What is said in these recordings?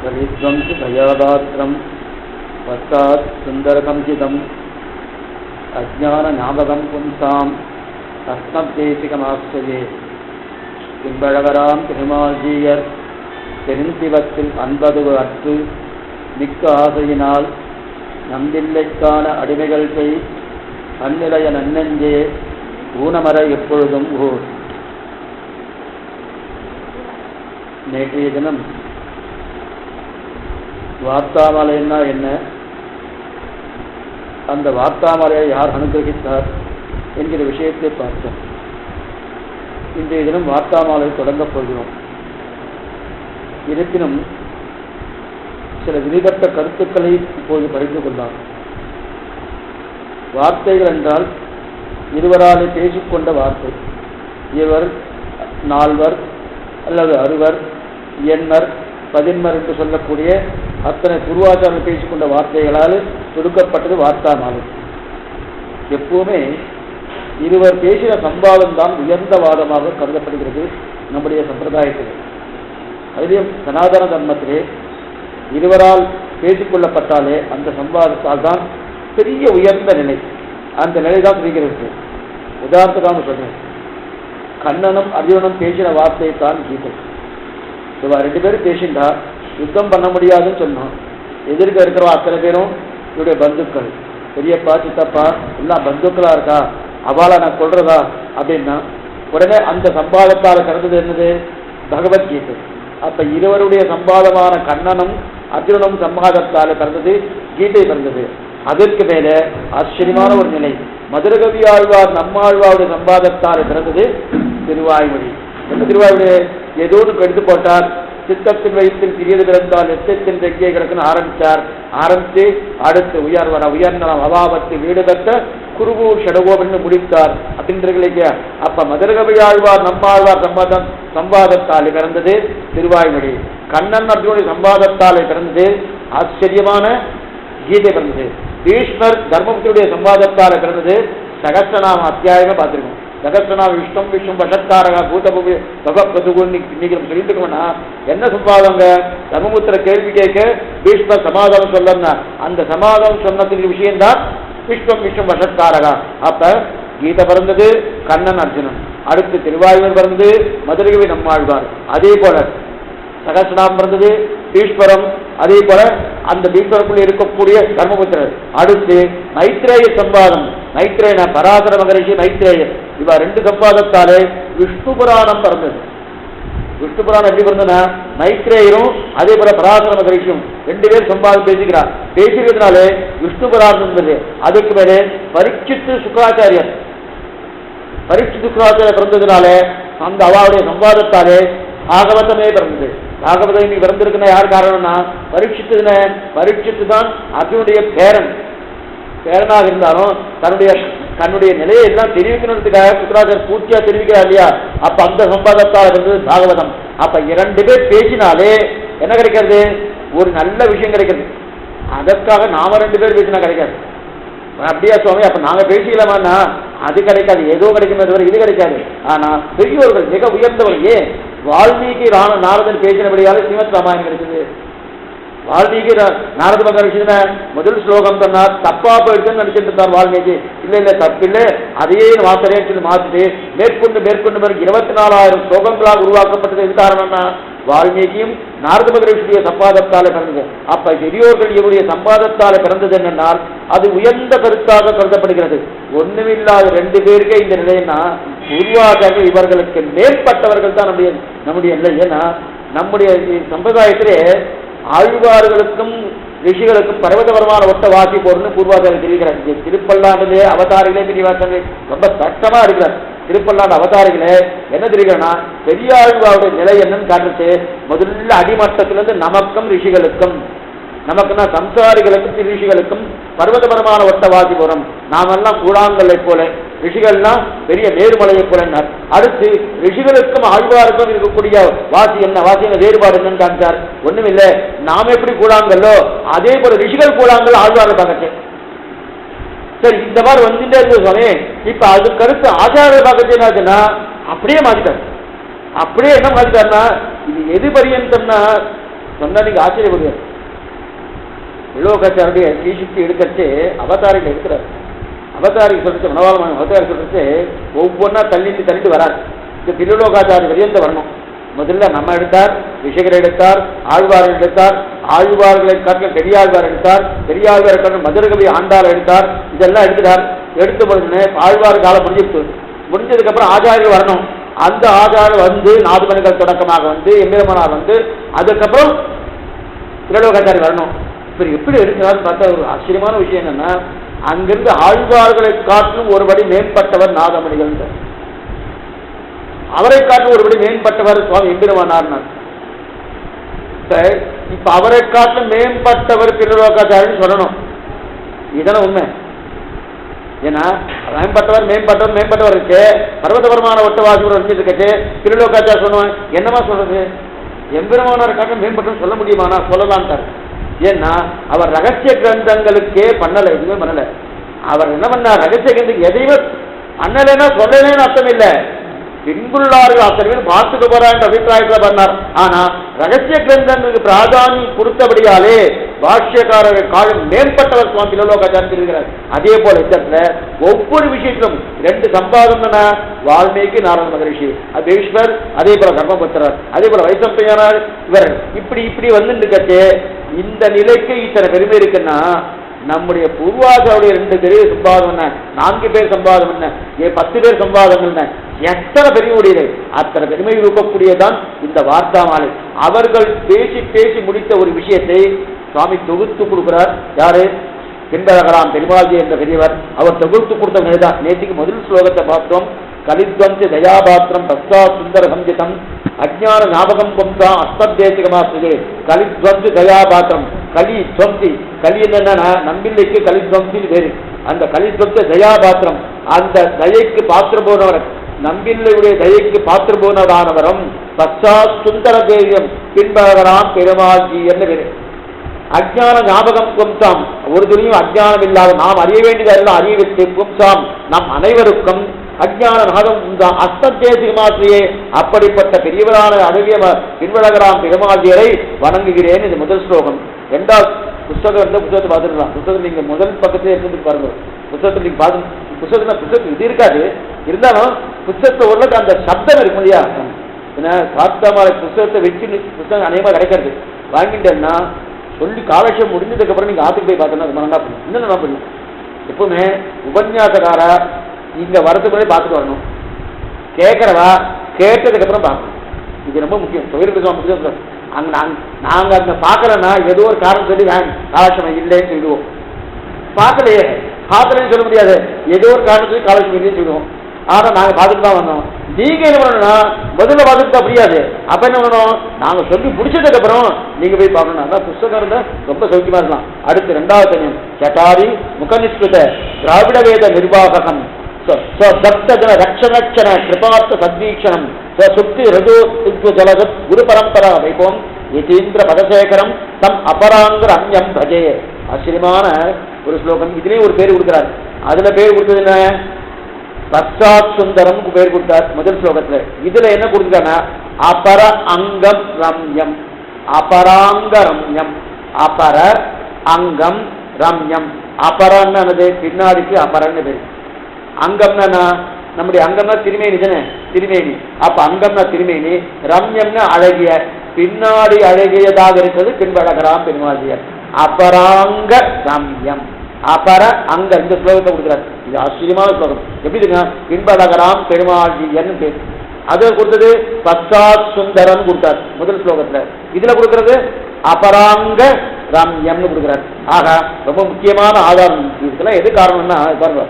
கலித்வம்சி தயாதாத்திரம் பத்தாத் சுந்தரகம்சிதம் அஜ்ஞான ஞாபகம் பும்சாம் அஸ்மத்தேசிகமாஸ்தே பின்பழகராம் திருமாஜீயர் பெருந்திவத்தில் அன்பது அற்று மிக்க ஆசையினால் நம்பில்லைக்கான அடிமைகள் செய் அந்நிலைய நன்னெஞ்சே ஊனமர எப்பொழுதும் ஊர். நேற்றைய தினம் வார்த்தாமலைன்னா என்ன, அந்த வார்த்தாமலையை யார் அனுகிரகித்தார் என்கிற விஷயத்தை பார்த்தோம். இன்றைய தினம் வார்த்தாமலை தொடங்கப் போகிறோம். இருப்பினும் சில விதிகட்ட கருத்துக்களை இப்போது பறிந்து கொண்டார். வார்த்தைகள் என்றால் இருவராலே பேசிக்கொண்ட வார்த்தை. இவர், நால்வர் அல்லது அறுவர், எண்மர், பதின்மர் என்று சொல்லக்கூடிய அத்தனை பூர்வாச்சாரம் பேசிக்கொண்ட வார்த்தைகளால் சுருக்கப்பட்டது வார்த்தாமாலை. எப்பவுமே இருவர் பேசின சம்பாதம் தான் உயர்ந்த வாதமாக கருதப்படுகிறது நம்முடைய சம்பிரதாயத்தில். அதிலும் சனாதன தர்மத்திலே இருவரால் பேசிக்கொள்ளப்பட்டாலே அந்த சம்பாதத்தால் தான் பெரிய உயர்ந்த நிலை. அந்த நிலை தான் தெரிகிறது. உதாரணத்துக்காக சொல்றேன், கண்ணனும் அர்ஜுனனும் பேசின வார்த்தையை தான் கீதை. இவ ரெண்டு பேரும் பேசிண்டா யுத்தம் பண்ண முடியாதுன்னு சொன்னோம். எதிர்க்க இருக்கிறவா அத்தனை பேரும் இவருடைய பந்துக்கள், பெரியப்பா சித்தப்பா எல்லாம் பந்துக்களா இருக்கா, அவளை நான் கொள்றதா அப்படின்னா உடனே அந்த சம்பாதத்தால் கறந்தது என்னது? பகவத்கீதை. அப்ப இருவருடைய சம்பாதமான கண்ணனும் அர்ஜுனனும் சம்பாதத்தால் கறந்தது கீதை பிறந்தது. அதற்கு மேல ஆச்சரியமான ஒரு நிலை, மதுரகவி ஆழ்வார் நம்மாழ்வாருடைய சம்பாதத்தால் பிறந்தது திருவாய்மொழி. என்ன திருவாய்மொழி? ஏதோ ஒன்று எடுத்து போட்டார், சித்தத்தின் வயிற்றில் சிறியது பிறந்தால் எத்தத்தின் எங்கே கிடக்குன்னு ஆரம்பித்து அடுத்து உயர்ந்தனம் அபாவத்து வீடு பெற்ற குருவூர் ஷடகோபன்னு முடித்தார் அப்படின்றீங்க. அப்ப மதுரகவி ஆழ்வார் நம்மாழ்வார் சம்பாதத்தாலே பிறந்தது திருவாய்மொழி. கண்ணன் அர்ஜுனுடைய சம்பாதத்தாலே பிறந்தது ஆச்சரியமான கீதை பிறந்தது. பீஷ்மர் தர்மபுத்தியுடைய சம்பாதத்தாலே பிறந்தது சகஸ்ரநாம அத்தியாயமே பார்த்திருக்கோம். சகஸ்ரநாம விஷ்ணு வசத்தாரக பூதபூமி பகவதுன்னு இன்னைக்கு நம்ம சொல்லிட்டு இருக்கோம்னா என்ன சம்பாதங்க? தர்மபுத்திர கேள்வி கேட்க பீஷ்மர் சமாதானம் சொல்லன்னா அந்த சமாதானம் சொன்னதுக்கு விஷயம்தான் விஷ்ணு வசத்தாரகா. அப்ப கீதை பிறந்தது கண்ணன் அர்ஜுனன், அடுத்து திருவாயூர் பிறந்தது மதுரகவி நம்மாழ்வார், அதே போல சகஸ்ரநாமம் பிறந்தது பீஷ்மரம், அதே போல அந்த பீஷ்மருக்குள்ள இருக்கக்கூடிய தர்மபுத்திரர், அடுத்து மைத்ரேய சம்பாதம், மைத்ரேயன பராசர மகரிஷி மைத்ரேயர், இவ ரெண்டு சம்பாதத்தாலே விஷ்ணு புராணம் பிறந்தது. விஷ்ணு புராணம் எப்படி பிறந்ததுன்னா மைத்ரேயரும் அதே போல பராசர மகரிஷியும் ரெண்டு பேர் சம்பாதம் பேசிக்கிறதுனாலே விஷ்ணு புராணம் இருந்தது. அதுக்கு மேலே பரீட்சித்து சுக்ராச்சாரியர் பிறந்ததுனால அந்த அவாவுடைய சம்பாதத்தாலே பாகவதமே பிறந்தது. பாகவதம் இன்னைக்கு பிறந்திருக்குன்னா யார் காரணம்னா பரீட்சித்து தான் அர்ஜுனுடைய பேரனாக இருந்தாலும் தன்னுடைய நிலையை எல்லாம் தெரிவிக்கணுன்றதுக்காக சுக்ராச்சாரியர் பூர்த்தியா தெரிவிக்கிறார் இல்லையா? அப்ப அந்த சம்பாதத்தால் இருந்தது பாகவதம். அப்ப இரண்டு பேர் பேசினாலே என்ன கிடைக்கிறது? ஒரு நல்ல விஷயம் கிடைக்கிறது. அதற்காக நாம ரெண்டு பேர் பேசினா கிடைக்காது. அப்படியா சுவாமி? அப்ப நாங்க பேசிக்கலாமான்னா அது கிடைக்காது. ஏதோ கிடைக்குமே தவிர இது கிடைக்காது. ஆனா பெரியவர்கள் மிக உயர்ந்தவர்கள், ஏன் வால்மீகி நாரதன் பேசினபடியால ஸ்ரீமத் ராமாயணம் கிடைச்சது. வால்மீகி நாரத மகரிஷி முதல் ஸ்லோகம் சொன்னார், தப்பா போயிடுச்சுன்னு நினைச்சிட்டு இருந்தார் வால்மீகி. இல்ல தப்பில்லை, அதையே வாசலைன்னு சொல்லி மாத்திட்டு மேற்கொண்டு 24,000 ஸ்லோகங்களாக உருவாக்கப்பட்டது. எது காரணம்னா வால்மீகியும் நாரத மகரிஷியுடைய சம்பாதத்தால பிறந்தது. அப்ப பெரியோர்கள் இவருடைய சம்பாதத்தால பிறந்தது என்னென்னால் அது உயர்ந்த கருத்தாக கருதப்படுகிறது. ஒண்ணுமில்லாத ரெண்டு பேருக்கே இந்த நிலைன்னா உருவாக இவர்களுக்கு மேற்பட்டவர்கள் தான் நம்முடைய நிலை. ஏன்னா நம்முடைய சம்பிரதாயத்திலே ஆழ்வார்களுக்கும் ரிஷிகளுக்கும் பர்வதபரமான ஒட்ட வாசி போறன்னு பூர்வாச்சாரியர் தெரிவிக்கிறார். திருப்பல்லாண்டிலே அவதாரிகளே தெரிவிக்கிறாங்க, ரொம்ப சட்டமா இருக்கிறார். திருப்பல்லாண்டு அவதாரிகளே என்ன தெரிவிக்கிறா பெரிய ஆழ்வாருடைய நிலை என்னன்னு காட்டுச்சு. முதல்ல அடிமட்டத்திலிருந்து நமக்கும் ரிஷிகளுக்கும், நமக்குன்னா சம்சாரிகளுக்கும் ரிஷிகளுக்கும் பர்வதபரமான ஒட்ட வாசி போறோம். நாமெல்லாம் கூழாங்கல்லை போல, ரிஷிகள்லாம் பெரிய வேறுமலையை போலன்னார். அடுத்து ரிஷிகளுக்கும் ஆழ்வாருக்கும் இருக்கக்கூடிய வாசி என்ன வேறுபாடு என்னன்னு காமிச்சார். ஒண்ணுமில்லை, நாம எப்படி கூழாங்கல்லோ அதே போல ரிஷிகள் கூழாங்கல் ஆழ்வாரை பார்க்கச்சு. சரி, இந்த மாதிரி வந்துட்டே இருக்கு சுவாமி. இப்ப அது கருத்து ஆச்சாரிய பார்க்கச்சு என்னாச்சுன்னா அப்படியே மாத்திட்டார். அப்படியே என்ன மாத்திட்டாருன்னா இது எது பரியந்தம்னா சொன்னா நீங்க ஆச்சரியப்படுவார். வில்லோகாச்சாரிய ஸ்ரீசுக்தி எடுக்கச்சு அவதாரிகள் இருக்கிறார். அவதாரிக்கு சொல்லிட்டு மனவாளமான அவதாரி சொல்லிட்டு ஒவ்வொன்றா தள்ளிட்டு வராது. இது திருலோகாச்சாரிய வரியந்த வரணும். முதல்ல நம்ம எடுத்தார், விஷயகரை எடுத்தார், ஆழ்வார்கள் எடுத்தார், ஆழ்வார்களை காட்டில பெரியாழ்வார் எடுத்தார், பெரியாழ்வார் காட்டில் மதுரகவி ஆண்டார் எடுத்தார். இதெல்லாம் எடுத்துட்டார். எடுத்த பொழுதுன்னு ஆழ்வார் காலம் முடிஞ்சதுக்கு அப்புறம் ஆச்சாரியர்கள் வரணும். அந்த ஆச்சாரம் வந்து நாதுமணிகள் தொடக்கமாக வந்து எம்பெருமானார் வந்து அதுக்கப்புறம் திருலோகாச்சாரி வரணும். இப்ப எப்படி எடுக்கிறான்னு பார்த்தா ஒரு ஆச்சரியமான விஷயம் என்னன்னா, அங்கிருந்து ஆழ்வார்களை காட்டிலும் ஒருபடி மேம்பட்டவர் நாதமணிகள், அவரை காட்டிலும் ஒருபடி மேம்பட்டவர் சுவாமி எம்பெருமானார். இப்ப அவரை காட்டிலும் மேம்பட்டவர் திருலோகாச்சாரின்னு சொல்லணும். இதெல்லாம் உண்மை. ஏன்னா மேம்பட்டவர் இருக்கு, பர்வதபரமான ஒட்டவாசிவர் வச்சுட்டு திருலோகாச்சார் சொல்லுவான். என்னமா சொல்றது? எம்பெருமானார் காட்டிலும் மேம்பட்டவர் சொல்ல முடியுமானா? சொல்லலான்ட்டார். ஏன்னா அவர் ரகசிய கிரந்தங்களுக்கே பண்ணல, எதுவுமே பண்ணல. அவர் என்ன பண்ணார்? ரகசிய கிரந்தத்துக்கு எதையுமே பண்ணலைன்னா சொல்லலைன்னு அர்த்தம் இல்லை. பின்புள்ளார்கள் அத்தனை பேர் பார்த்துக்க போறான்ற அபிப்பிராயத்துல பண்ணார். ஆனா ரகசிய கிரந்தங்களுக்கு பிராதானியம் கொடுத்தபடியாலே பாஷ்யக்காரர்கள் காலம் மேம்பட்டவர் சுவாமி திருலோகாச்சாரியர் இருக்கிறார். அதே போல இடத்துல ஒவ்வொரு விஷயத்திலும் 2 சம்பாதம் வால்மீகி நாரத மகரிஷி, பீஷ்மர், அதே போல தர்மபுத்திரர், அதே போல வைசம்பியனார், இவர் இப்படி வந்துட்டு இந்த நிலைக்கு இத்தனை பெருமை இருக்குன்னா நம்முடைய பூர்வாச்சாருடைய 2 பெரிய சம்பாதம் என்ன, 4 பேர் சம்பாதம் என்ன, 10 பேர் சம்பாதங்கள் என்ன, எத்தனை பெரிய உடையது, அத்தனை பெருமை இருக்கக்கூடியதான் இந்த வார்த்தா மாலை. அவர்கள் பேசி முடித்த ஒரு விஷயத்தை சுவாமி தொகுத்து கொடுக்கிறார். யாரு? பின்பழகலாம் பெருமாள்ஜி என்ற பெரியவர். அவர் தொகுத்து கொடுத்த தான் நேற்றுக்கு முதல் ஸ்லோகத்தை பார்த்தோம். கலித்வந்தி தயாபாத்திரம் தத்தா சுந்தர சஞ்சிதம் அஜ்ஞான ஞாபகம் பொம்சா அஸ்மத்தேசிகமாக்குது. கலித்வந்தி தயாபாத்திரம், கலி துவம்சி, கலி என்னன்னா நம்பிள்ளைக்கு கலித்வம்சின்னு பேரு. அந்த கலித்வந்த தயாபாத்திரம், அந்த தயைக்கு பாத்திரம் போனவர், நம்பிள்ளையுடைய தயைக்கு பாத்திரம் போனவரானவரும் பச்சா சுந்தர தேவியம் பின்பழகலாம் பெருமாள்ஜி என்று பேரு. அஜ்ஞான ஞாபகம் பும்சாம், ஒரு துணியும் அஜ்ஞானம் இல்லாத நாம் அறிய வேண்டியதெல்லாம் அறிய வைத்து பும்சாம் நம் அனைவருக்கும் அஜ்ஞான நாதம் அஸ்தேசிகமாசிரியே அப்படிப்பட்ட பெரியவரான அழகிய பின்வழகராம் பெருமாள்ஜியரை வணங்குகிறேன். இது முதல் ஸ்லோகம். 2வது புத்தகம் வந்து புத்தகத்தை பார்த்துருக்கலாம். புத்தகம் நீங்க முதல் பக்கத்திலே இருந்து பாருங்க. புத்தகத்தை நீங்க பார்த்து புத்தகம் இது இருக்காது, இருந்தாலும் புத்தகத்தை ஓரளவுக்கு அந்த சப்தம் இருக்கும் இல்லையா? ஏன்னா காத்தாமலை புத்தகத்தை வச்சு புத்தகம் அநேகமாக கிடைக்கிறது. வாங்கிட்டேன்னா சொல்லி காலட்சம் முடிஞ்சதுக்கு அப்புறம் நீங்க ஆத்துக்கு போய் பார்த்தோன்னா மனங்கா பண்ணும். இன்னும் நான் பண்ணும். எப்பவுமே உபன்யாசக்கார இங்க வரதுக்கு முன்னாடி பார்த்துட்டு வரணும், கேட்கறவா கேட்டதுக்கு அப்புறம் பார்க்கணும். இது ரொம்ப முக்கியம். தொழில் அங்க நாங்க அங்க பார்க்கலன்னா ஏதோ ஒரு காரணம் சொல்லி காலட்சம் இல்லைன்னு சொல்லிடுவோம். பார்க்கலையே பார்க்கலன்னு சொல்ல முடியாது, ஏதோ ஒரு காரணம் சொல்லி காலட்சம் இல்லைன்னு சொல்லுவோம். ஆனா நாங்க பார்த்துட்டு தான் வந்தோம். நீங்க என்ன பண்ணணும்னா முதல்ல பார்த்துட்டு தான் புரியாது. அப்ப என்ன பண்ணணும்? நாங்க சொல்லி முடிச்சதுக்கு அப்புறம் நீங்க போய் பார்க்கணும். அதான் புத்தகம் இருந்தா ரொம்ப சௌக்கியமா இருக்கலாம். அடுத்து 2வது தனியம் சட்டாரி முகநிஸ்கிருத திராவிட வேத நிர்வாகம் சப்தஜன ரக்ஷணக்ஷண கிருபார்த்த சத்வீக்ஷணம் சுக்தி ரஜோ ஜலகத் குரு பரம்பரா வைபவம் யதீந்திர பதசேகரம் தம் அபராங்கர் அந்யம் பஜே. ஆச்சரியமான ஒரு ஸ்லோகம். இதுலேயும் ஒரு பேர் கொடுக்கிறார். அதுல பேர் கொடுத்தது என்ன? பச்சாத் சுந்தரம் பேர் கொடுத்தார் முதல் ஸ்லோகத்துல. இதுல என்ன கொடுத்துட்டாங்கன்னா அபர அங்கம் ரம்யம், அபராங்க ரம்யம், அபர அங்கம் ரம்யம். அபரன்னு பின்னாடிக்கு அபரன்னு பேர். அங்கம்னா நம்முடைய அங்கம்னா திருமேனி தானே, திருமேனி. அப்ப அங்கம்னா திருமேனி, ரம்யம்னா அழகிய, பின்னாடி அழகியதாக இருக்கிறது பின்பழகராம் பெருமாள்ஜியர். அபராங்க ரம்யம், அபர அங்க. இந்த ஸ்லோகத்தை கொடுக்குறாரு. இது ஆச்சரியமான ஸ்லோகம். எப்படி இருக்குங்க? பின்பழகராம் பெருமாள்ஜியன்னு பேர். அதை கொடுத்தது பச்சாத் சுந்தரம் கொடுத்தார் முதல் ஸ்லோகத்துல. இதுல கொடுக்கறது அபராங்க ரம்யம்னு கொடுக்குறாரு. ஆக ரொம்ப முக்கியமான ஆதாரம் இதுக்கெல்லாம் எது காரணம்னா பாருங்க,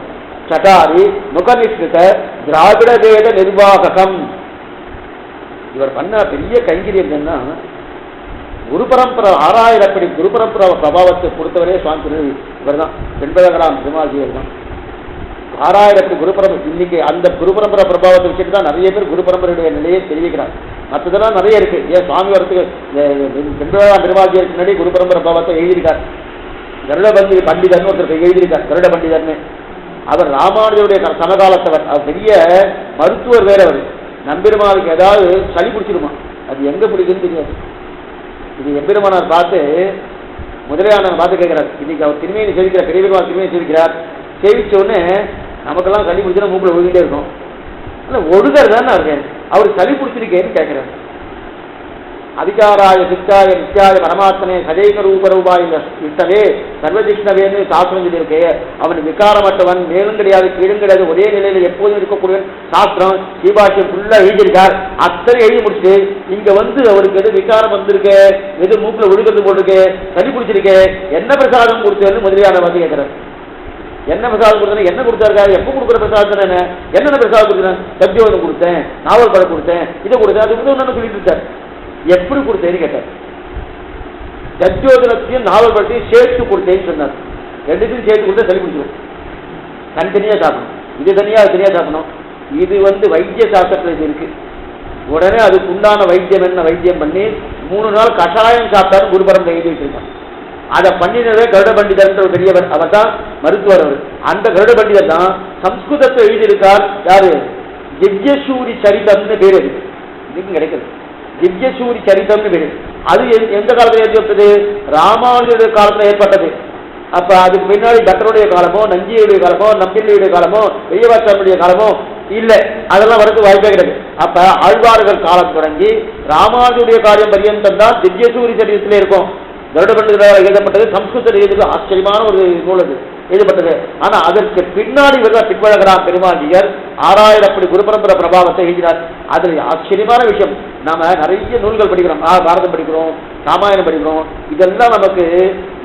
சட்டாரி முகநிஸ்கிருத திராவிட வேத நிர்வாகம். இவர் பண்ண பெரிய கைங்கரியம் என்னன்னா, குரு பரம்பரை 6000 அப்படி குரு பரம்பரை பிரபாவத்தை பொறுத்தவரே சுவாமி இவர் தான், பின்பழகராம் பெருமாள்ஜியர் தான். 6000 அப்படி குரு பரம்பரை. இன்னைக்கு அந்த குரு பரம்பரை பிரபாவத்தை வச்சுட்டு தான் நிறைய பேர் குரு பரம்பரையுடைய நிலையை தெரிவிக்கிறார். மற்றதெல்லாம் நிறைய இருக்கு. ஏன் சுவாமி வரத்துக்கு பின்பழகராம் பெருமாள்ஜியருக்கு முன்னாடி குரு பரம்பரை பிரபாவத்தை எழுதியிருக்கார். கருட பண்டிதர்னு ஒருத்தர் எழுதியிருக்கார். கருட பண்டிதர்னு அவர் ராமானுஜருடைய சமகாலத்தவர். அவர் பெரிய மருத்துவர் வேற. அவர் நம்பெருமாளுக்கு ஏதாவது சளி பிடிச்சிருமா, அது எங்க பிடிக்குன்னு தெரியாது. இது எம்பெருமானார் பார்த்து முதலியானவர் பார்த்து கேட்கிறார். இன்னைக்கு அவர் திருமையை சேவிக்கிறார், பெரிய பெருமாள் திருமையை சேவிக்கிறார். சேவிச்ச உடனே நமக்கெல்லாம் சளி பிடிச்சுன்னா மூக்கில் ஒழுகிட்டே இருக்கும். ஆனால் ஒழுகிறது தானே இருக்கு. அவர் சளி பிடிச்சிருக்கேன்னு கேட்கிறார். அதிகாராய சித்தாய நித்யாய பரமாத்மனே சதேக ரூபரூபாய் இஷ்டவே சர்வதிஷ்ணவேன்னு சாஸ்திரம் சொல்லியிருக்கு. அவன் விகாரமற்றவன், மேலும் கிடையாது கீழும் கிடையாது, ஒரே நிலையில எப்போதும் இருக்கக்கூடிய சாஸ்திரம் சீபாஷ்யம் ஃபுல்லா எழுதியிருக்கார். அத்தனை எழுதி முடிச்சுட்டு இங்க வந்து அவருக்கு எது விகாரம் வந்திருக்கு, எது மூக்குல ஒழுகிறது போட்டிருக்கு, சளி பிடிச்சிருக்கு, என்ன பிரசாதம் கொடுத்தேன்னு முதலியான வந்து கேட்கிறார். என்ன பிரசாதம் கொடுத்தேன், என்ன கொடுத்தாருக்காரு, எப்போ கொடுக்குற பிரசாதம் என்ன, என்னென்ன பிரசாதம் கொடுத்தேன், சத்தியோதம் கொடுத்தேன், நாவல் பழம் கொடுத்தேன், இதை கொடுத்தேன், அது வந்து ஒன்று சொல்லிட்டு இருக்காரு. எப்படி கொடுத்தேன்னு கேட்டார். சத்தியோதனத்தையும் நாவல் பழத்தையும் சேர்த்து கொடுத்தேன்னு சொன்னார். ரெண்டுத்தையும் சேர்த்து கொடுத்தா சளி பிடிச்சிடும். தனித்தனியா சாப்பிடணும், இது தனியா அது தனியா சாப்பிடணும். இது வந்து வைத்திய சாஸ்திரத்தில் இது இருக்கு. உடனே அதுக்கு உண்டான வைத்தியம் என்ன வைத்தியம் பண்ணி 3 நாள் கஷாயம் சாப்பிட்டாரு. குருபரம்பரை எழுதி வச்சிருக்கான். அதை பண்ணினதே கருட பண்டிதர் ஒரு பெரியவர், அவர் தான் மருத்துவர். அவர் அந்த கருட பண்டிதர் தான் சம்ஸ்கிருதத்தை எழுதியிருக்கார். யாரு? யஜ்யசூரி சரிதம்னு பேர். அது இதுக்கும் கிடைக்கிறது. யஜ்யசூரி சரிதம்னு பேரு. அது எந்த காலத்தில் ஏற்பட்டது? ராமானுஜருடைய காலத்தில் ஏற்பட்டது. அப்ப அதுக்கு பின்னாடி பட்டருடைய காலமோ, நஞ்சியுடைய காலமோ, நம்பியுடைய காலமோ, பெரியவாச்சாரனுடைய காலமோ இல்லை, அதெல்லாம் வரது வாய்ப்பே கிடையாது. அப்ப ஆழ்வார்கள் காலம் தொடங்கி ராமானுஜருடைய காரியம் பரியந்தம் தான் யஜ்யசூரி சரிதத்திலே இருக்கும். கருட பண்டிதரால் எழுதப்பட்டது. சம்ஸ்கிருதத்தில் எழுதுறது ஆச்சரியமான ஒரு நூல் அது எழுதப்பட்டது. ஆனா அதற்கு பின்னாடி பின்வழகிறான் பெருமாண்டியர் 6000 அப்படி குரு பரம்பரை பிரபாவத்தை எழுதினார். அதுல ஆச்சரியமான விஷயம், நாம நிறைய நூல்கள் படிக்கிறோம், பாரதம் படிக்கிறோம், ராமாயணம் படிக்கிறோம். இதெல்லாம் நமக்கு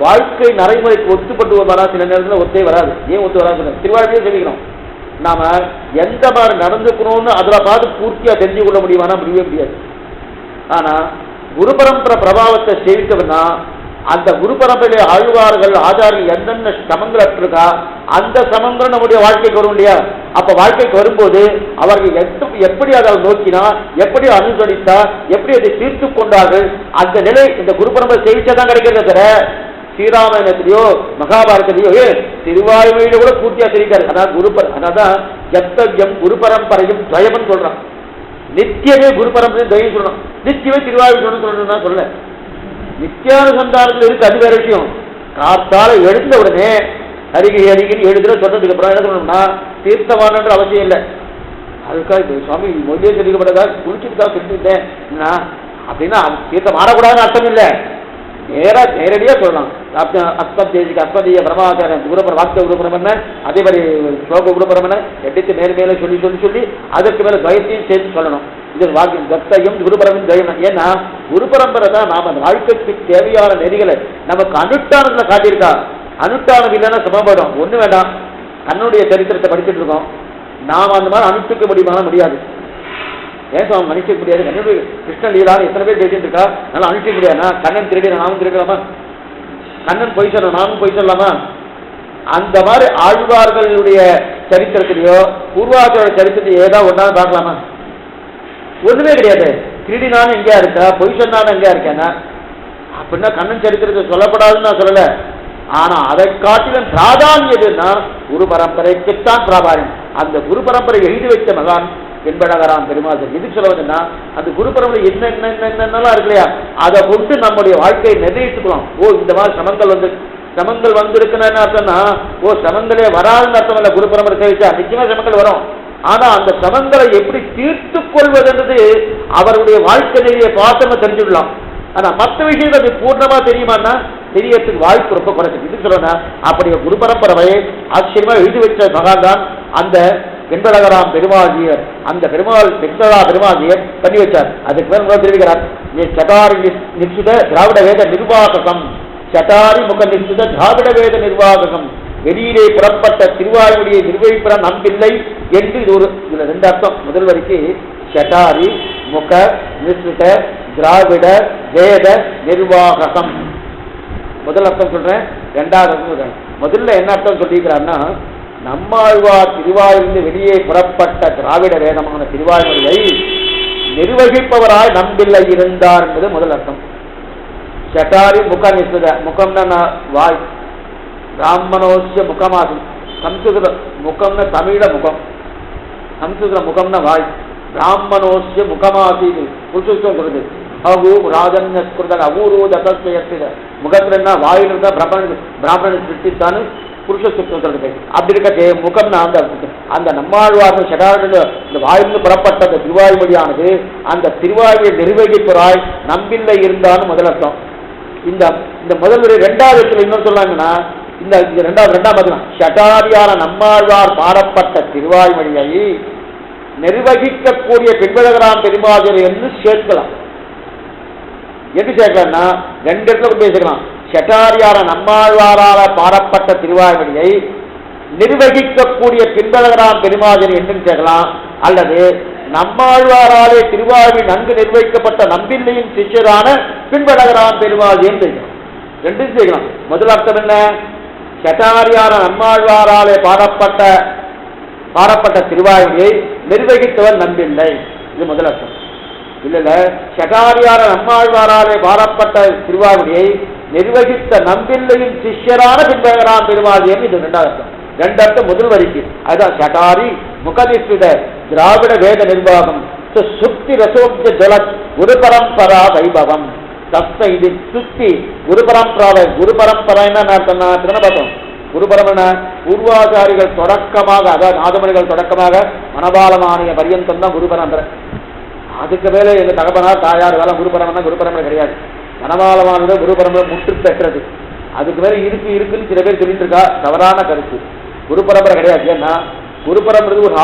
வாழ்க்கை நடைமுறைக்கு ஒத்துப்பட்டு வரா, சில நேரத்தில் ஒத்தே வராது. ஏன் ஒத்து வராது? திருவாரூரையே சொல்லிக்கிறோம். நாம எந்த மாதிரி நடந்துக்கணும்னு அதுல பார்த்து பூர்த்தியா தெரிஞ்சு கொள்ள முடியுமானா முடியவே முடியாது. ஆனா குரு பரம்பரை பிரபாவத்தை சேவித்தவனா அந்த குரு பரம்பரையிலே ஆழ்வார்கள் ஆச்சாரியர்கள் எந்தெந்த சமங்கள் இருக்கா அந்த சமங்கள் நம்முடைய வாழ்க்கைக்கு வரும் இல்லையா? அப்ப வாழ்க்கைக்கு வரும்போது அவர்கள் எப்படி அதை நோக்கினா, எப்படி அனுசரித்தா, எப்படி அதை தீர்த்து கொண்டார்கள், அந்த நிலை இந்த குரு பரம்பரை சேவிச்சாதான் கிடைக்கிறத தவிர ஸ்ரீராமாயணத்திலேயோ மகாபாரதத்திலேயோ திருவாயுமையில கூட பூர்த்தியா தெரிவிக்காரு. அதான் கர்த்தவியம் குரு பரம்பரையும் துவயம்னு சொல்றான். நித்தியமே குரு பரம்பரையும் துவயம் சொல்லணும், நித்தியமே திருவாயு சொல்லணும்னா சொல்ல. நித்தியானுசந்தானத்தில் இருக்கு, அது வேற விஷயம். காத்தால எழுந்த உடனே அருகிரி அருகிரி எழுதுற சொன்னதுக்கு அப்புறம் என்ன சொல்லணும்னா தீர்த்தமானன்ற அவசியம் இல்லை. அதுக்காக சுவாமி மொழியே சொல்லிக்கப்பட்டதா குளிச்சுட்டுதான் சொல்லிட்டேன் அப்படின்னா தீர்த்தம் ஆடக்கூடாதுன்னு அர்த்தம் இல்லை. நேரடியா சொல்லலாம். அஸ்மத்ஜேசிக்கு அஸ்மதிய பிரமாச்சாரன் குருபரம் வாஸ்தவ குருபரமன்ன, அதே மாதிரி ஸ்லோக குருபரமன்ன எடுத்து மேலே சொல்லி சொல்லி சொல்லி அதற்கு மேல துவயத்தையும் சேர்த்து சொல்லணும். இது வாக்கியம் தத்தையும் குருபரமும் துவயம். ஏன்னா குரு பரம்பரை தான் நாம வாழ்க்கைக்கு தேவையான நெறிகளை நமக்கு அனுஷ்டானத்துல காட்டியிருக்கா. அனுஷ்டானம் இல்லைன்னா சமபடம் ஒண்ணு வேண்டாம். கண்ணனுடைய சரித்திரத்தை படிச்சுட்டு இருக்கோம், நாம் அந்த மாதிரி அனுஷ்டிக்க முடியாது. ஏன் சாமி மன்னிக்க முடியாது? கண்ணனுடைய கிருஷ்ண லீலான்னு எத்தனை பேர் பேசிட்டு இருக்கா, அதனால அனுஷ்டிக்க முடியாதுன்னா கண்ணன் திருடி நாமும் திருடலாமா? கண்ணன் பொய் சொல்ல நாமும் பொய் சொல்லலாமா? அந்த மாதிரி ஆழ்வார்களுடைய சரித்திரத்திலேயோ பூர்வாச்சார சரித்திரத்தையோ ஏதாவது ஒன்றாவது பார்க்கலாமா? ஒண்ணுமே கிடையாது. திருடினாலும் எங்கேயா இருக்கா, பொய் சொன்னாலும் எங்கேயா இருக்கேன்னா அப்படின்னா கண்ணன் சரித்திரத்தை சொல்லப்படாதுன்னு நான் சொல்லல. ஆனா அதை காட்டிலும் பிராதானியதுன்னா குரு பரம்பரைக்குத்தான் பிராபாரியம். அந்த குரு பரம்பரை எழுதி வைத்த மகான் என்பனகரான் பெருமாள். எதுக்கு சொல்ல வந்ததுன்னா அந்த குரு பரம்பரை என்னென்னலாம் இருக்கு இல்லையா, அதை கொண்டு நம்முடைய வாழ்க்கையை நிர்ணயித்துக்கலாம். இந்த மாதிரி சமங்கள் வந்திருக்குன்னு என்ன அர்த்தம்னா சமங்களே வராதுன்னு அர்த்தம் இல்லை. குரு பரம்பரை சேவிச்சா நிச்சயமா சமங்கள் வரும். ஆனா அந்த சமங்களை எப்படி தீர்த்து கொள்வதுன்றது அவருடைய வாழ்க்கை நெறியை பார்த்து தெரிஞ்சுடலாம். ஆனா மற்ற விஷயங்கள் அது பூர்ணமா தெரியுமான்னா தெரியறதுக்கு வாய்ப்பு ரொம்ப குறைச்சு. இது சொல்லணும். அப்படி குரு பரம்பரை ஆச்சரியமா எழுதி வச்ச மகான் தான் அந்த வெண்பழகராம் பெருமாஜியர். அந்த பெருமாஜியர் பண்ணி வச்சார். அதுக்கு மேல தெரிவிக்கிறார், சட்டாரி நிச்சித திராவிட வேத நிர்வாககம், சட்டாரி முக நிச்சித திராவிட வேத நிர்வாககம், வெளியிலே புறப்பட்ட திருவாயுடைய நிர்வகிப்புற நம்பில்லை என்று இதுல 2 அர்த்தம். முதல் வரைக்கு சட்டாரி முக நிச்சித திராவிட வேத நிர்வாககம் முதல் அர்த்தம் சொல்றேன். 2வது அர்த்தம் சொல்றேன். முதல்ல என்ன அர்த்தம் சொல்லியிருக்கிறான்னா, நம்மாழ்வார் திருவாயிலிருந்து வெளியே புறப்பட்ட திராவிட வேதமான திருவாய்மொழியை நிர்வகிப்பவராய் நம்பில்லை இருந்தார் என்பது முதல் அர்த்தம். சட்டாரி முக நிசுத, முகம்னா வாய், பிராமணோசிய முகமாசி. சம்ஸ்கிருத முகம்னா தமிழ முகம், சம்ஸ்கிருத முகம்னா வாய், பிராமணோசிய முகமாசி புருஷம் சொல்றது. அகு ராஜன்யஸ்கிருத அகூரோ தசஸ்ய முகத்துல என்ன வாயில் இருந்தா பிராமணன் சிருஷ்டித்தான்னு புருஷ சுத்தம் சொல்றது. அப்படி இருக்க முகம்னா அந்த நம்மாழ்வார் ஷடாரில் இந்த வாயிலிருந்து புறப்பட்ட அந்த திருவாய்மொழியானது அந்த திருவாயை நிர்வகிப்பராய் நம்பில்லை இருந்தான்னு முதல் அர்த்தம். இந்த இந்த முதல் இரண்டாவது இடத்துல இன்னும் சொல்லாங்கன்னா இந்த ரெண்டாவது ஷடாரியான நம்மாழ்வார் பாடப்பட்ட திருவாய்மொழியை நிர்வகிக்கக்கூடிய பின்பழகிறான் பெருமாதிரி என்று சேர்க்கலாம். எப்படி சேர்க்கலாம்னா ரெண்டு இடத்துல பேசிக்கலாம். ஷட்டாரியார நம்மாழ்வாரால பாடப்பட்ட திருவாய்மொழியை நிர்வகிக்கக்கூடிய பின்பழகிறான் பெருமாதிரி என்றும் சேர்க்கலாம். அல்லது நம்மாழ்வாராலே திருவாய்மொழி நன்கு நிர்வகிக்கப்பட்ட நம்பில்லையின் சிஷ்யரான பின்பழகிறான் பெருமாதிரியும் செய்யலாம். ரெண்டும் செய்யலாம். முதல் அர்த்தம் என்ன? ஷட்டாரியார நம்மாழ்வாராலே பாடப்பட்ட திருவாய்மொழியை நிர்வகித்தவர் நம்பில்லை. இது முதல் அர்த்தம். இல்ல ஷட்டாரியார நம்மாழ்வாராலே பாடப்பட்ட திருவாய்மொழியை நிர்வகித்த நம்பில்லையின் சிஷ்யரான பின்பழகிறான் பெருமாதிரி. இது ரெண்டாவது அர்த்தம். ரெண்டு அர்த்தம் முதல் வரிக்கு. அதுதான் ஷட்டாரி முகதிஷ்டித திராவிட வேத நிர்வாகம் சுத்தி ரசோக்த ஜல குரு பரம்பரா வைபவம் தஸ்மை இது சுத்தி குரு பரம்பரா என்ன அர்த்தம்னா பார்த்தோம். குரு பரம்பரை பூர்வாச்சாரிகள் தொடக்கமாக, அதாவது நாதமணிகள் தொடக்கமாக மனபாலமானிய பரியந்தம் தான் குரு பரம்பரை. அதுக்கு மேலே எங்க தகப்பனார் தாயார் வேலை குரு பரம்பரை கிடையாது. மனபாலமானது குரு பரம்பரை முற்று பெற்றது. அதுக்கு மேலே இருக்குன்னு சில பேர் சொல்லிட்டு இருக்கா. தவறான கருத்து. குரு பரம்பரை கிடையாது. ஏன்னா குரு பரம்பரை ஒரு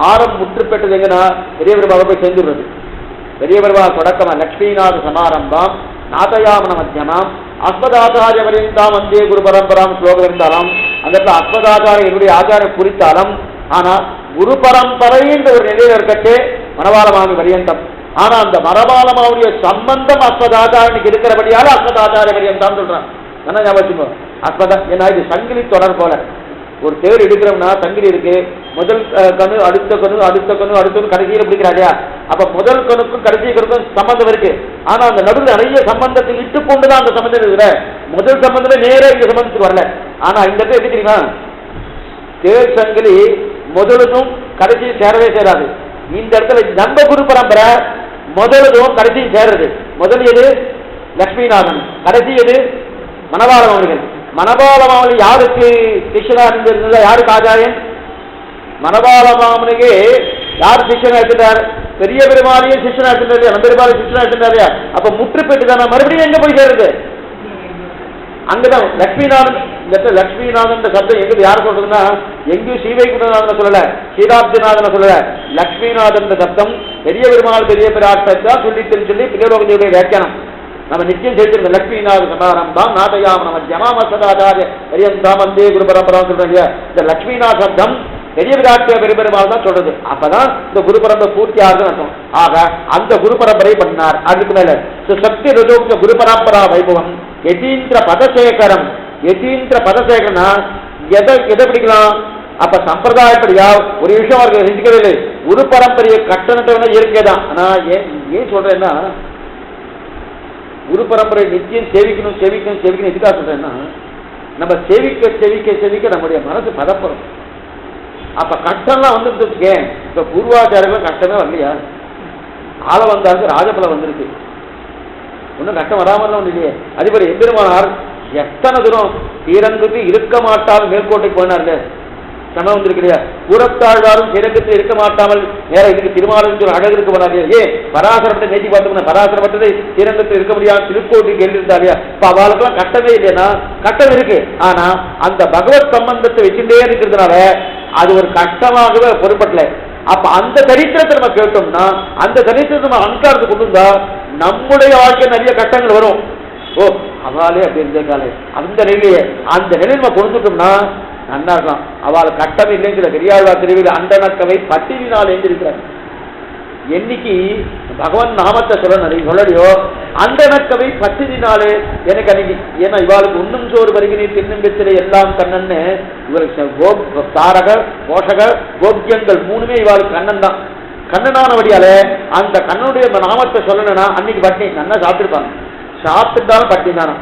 ஆரம் முற்று பெற்றது எங்கன்னா பெரிய பெருமாவை போய் சேர்ந்துடுறது. பெரிய பெருமா தொடக்கமா லட்சுமிநாத சமாரம்பம் நாதயாமன மத்தியமாம் அஸ்மதாச்சாரிய வரைந்தாம் வந்தே குரு பரம்பராம் ஸ்லோகம் இருந்தாலும் அந்த அஸ்மதாச்சாரிய என்னுடைய ஆச்சாரம் குறித்தாலும் ஆனா குரு பரம்பரைன்ற ஒரு நிலையில இருக்கட்டே மனபாலமாமி பரியந்தம். ஆனா அந்த மனபாலமாவுடைய சம்பந்தம் அஸ்மதாச்சாரனுக்கு இருக்கிறபடியால அஸ்மதாச்சாரிய பரியந்தான் சொல்றான். என்ன ஞாபகம்? அஸ்மதா ஏன்னா இது சங்கிலி தொடர் போல. ஒரு தேர் எடுக்கிறோம்னா சங்கிலி இருக்கு. முதல் கணு அடுத்த கணு கடைசியில் பிடிக்கிறாடியா. அப்ப முதல் கணுக்கும் கடைசி கணுக்கும் சம்பந்தம் இருக்கு. ஆனா அந்த நடுவில் நிறைய சம்பந்தத்தை இட்டு கொண்டுதான் அந்த சம்பந்தம் இருக்கிற. முதல் சம்பந்தமே நேரா இந்த சம்பந்தத்துக்கு வரல. ஆனா இந்த இடத்துல எப்படி தெரியுமா? தேர் சங்கிலி முதலுக்கும் கடைசியும் சேரவே சேராது. இந்த இடத்துல நம்ப குரு பரம்பரை முதலும் கடைசியும் சேருது. முதல் எது? லட்சுமிநாதன். கடைசி எது? மனபாலமாவளிகள். மனபாலமாவளி யாருக்கு சிஷ்யனா இருந்திருந்தா? யாருக்கு ஆச்சாரியன்? மனபாலமாமனுக்கு யார் சிஷ்யனா எடுத்துட்டார்? பெரிய பெருமாளையும் சிஷ்யனா எடுத்துட்டாரு. நம்ம பெருமாளையும் சிஷ்யனா எடுத்துட்டாரு. அப்ப முற்று பெற்று தானே மறுபடியும் எங்க போய் சேருது? அங்கதான் லட்சுமிநாதன். இந்த லட்சுமிநாதன் சப்தம் எங்க யார் சொல்றதுன்னா எங்கேயும் ஸ்ரீவைகுண்டநாதன் சொல்லல, ஸ்ரீராப்திநாதன் சொல்லல. லட்சுமிநாதன் சப்தம் பெரிய பெருமாள் பெரிய பிராட்டை தான் சொல்லிட்டு சொல்லி பிரியலோகத்தினுடைய வியாக்கியானம் நம்ம நிச்சயம் சேர்த்திருந்த லட்சுமிநாத சமாரம்பம் நாதயாம நம ஜமாமசதாச்சாரிய பரியந்தாம் வந்தே குரு பரம்பரான்னு சொல்றாங்க. இந்த லட்சுமிநாத சப்தம் பெரிய விராட்டிய பெரிய பெருமாள் தான் சொல்றது. அப்பதான் இந்த குரு பரம்பரை பூர்த்தி ஆகுதுன்னு அர்த்தம். ஆக அந்த குரு பரம்பரை பண்ணார். அதுக்கு மேல சக்தி ருஜோக்த குரு பரம்பரா வைபவம் யதீந்திர பதசேகரம். யதீந்திர பதசேகரனா எதை பிடிக்கலாம்? அப்ப சம்பிரதாயப்படியா ஒரு விஷயம் அவருக்கு செஞ்சுக்கவே இல்லை. குரு பரம்பரையை கட்டணத்தை இயற்கைதான். ஆனா ஏன் சொல்றேன்னா குரு பரம்பரை நிச்சயம் சேவிக்கணும் எதுக்காக சொல்றேன்னா நம்ம சேவிக்க நம்முடைய மனசு பதப்படும். அப்ப கஷ்டம்லாம் வந்துட்டு இப்ப பூர்வாச்சாரர்கள் கஷ்டமே வரலையா? ஆள வந்தாருக்கு ராஜபலம் வந்திருக்கு. ஒன்றும் கஷ்டம் வராமல் ஒன்று இல்லையே. அதேபடி எம்பெருமானார் எத்தனை தூரம் ஸ்ரீரங்கத்து இருக்க மாட்டாமல் மேற்கோட்டைக்கு போனார்ல. சமம் வந்திருக்கிறியா? கூறத்தாழ்வாரும் ஸ்ரீரங்கத்தில் இருக்க மாட்டாமல் நேரம் இதுக்கு திருமாவளவன் ஒரு அழகு இருக்க போனாரு. பராசரத்தை நேற்றி பார்த்தோம்னா பராசரப்பட்டது ஸ்ரீரங்கத்தில் இருக்க முடியாது திருக்கோட்டுக்கு எழுதியிருந்தாரியா? இப்ப அவளுக்கெல்லாம் கட்டமே இல்லைன்னா கட்டம் இருக்கு. ஆனா அந்த பகவத் சம்பந்தத்தை வச்சுட்டே இருக்கிறதுனால அது ஒரு கஷ்டமாகவே பொருட்படல. அப்ப அந்த சரித்திரத்தை நம்ம கேட்டோம்னா அந்த சரித்திரத்தை நம்ம அனுசாரத்தை கொண்டு வந்தா நம்முடைய வாழ்க்கை நிறைய கட்டங்கள் வரும். ஓ அவளே அப்படி இருந்தேக்காலே அந்த நிலையை நம்ம கொடுத்துட்டோம்னா நல்லா இருக்கலாம். அவள் கட்டம் இல்லைங்கிற பெரியாழ்வார் திருவிழா அண்டனக்கவை பட்டினினால் எழுந்திருக்கிறார். என்னைக்கு பகவான் நாமத்தை சொல்லலையோ அண்டனக்கவை பட்டினினாலே எனக்கு அன்னைக்கு. ஏன்னா இவாளுக்கு உண்ணும் சோறு வருகினி தின்னும் பெற்றில எல்லாம் கண்ணன்னு இவருக்கு தாரகர் போஷகர் கோபியங்கள் மூணுமே இவாளுக்கு கண்ணன் தான். கண்ணனானபடியால அந்த கண்ணனுடைய நாமத்தை சொல்லணும்னா அன்னைக்கு பட்டினி நல்லா சாப்பிட்டுருப்பாங்க. சாப்பிட்டுட்டாலும் பட்டினி தானா?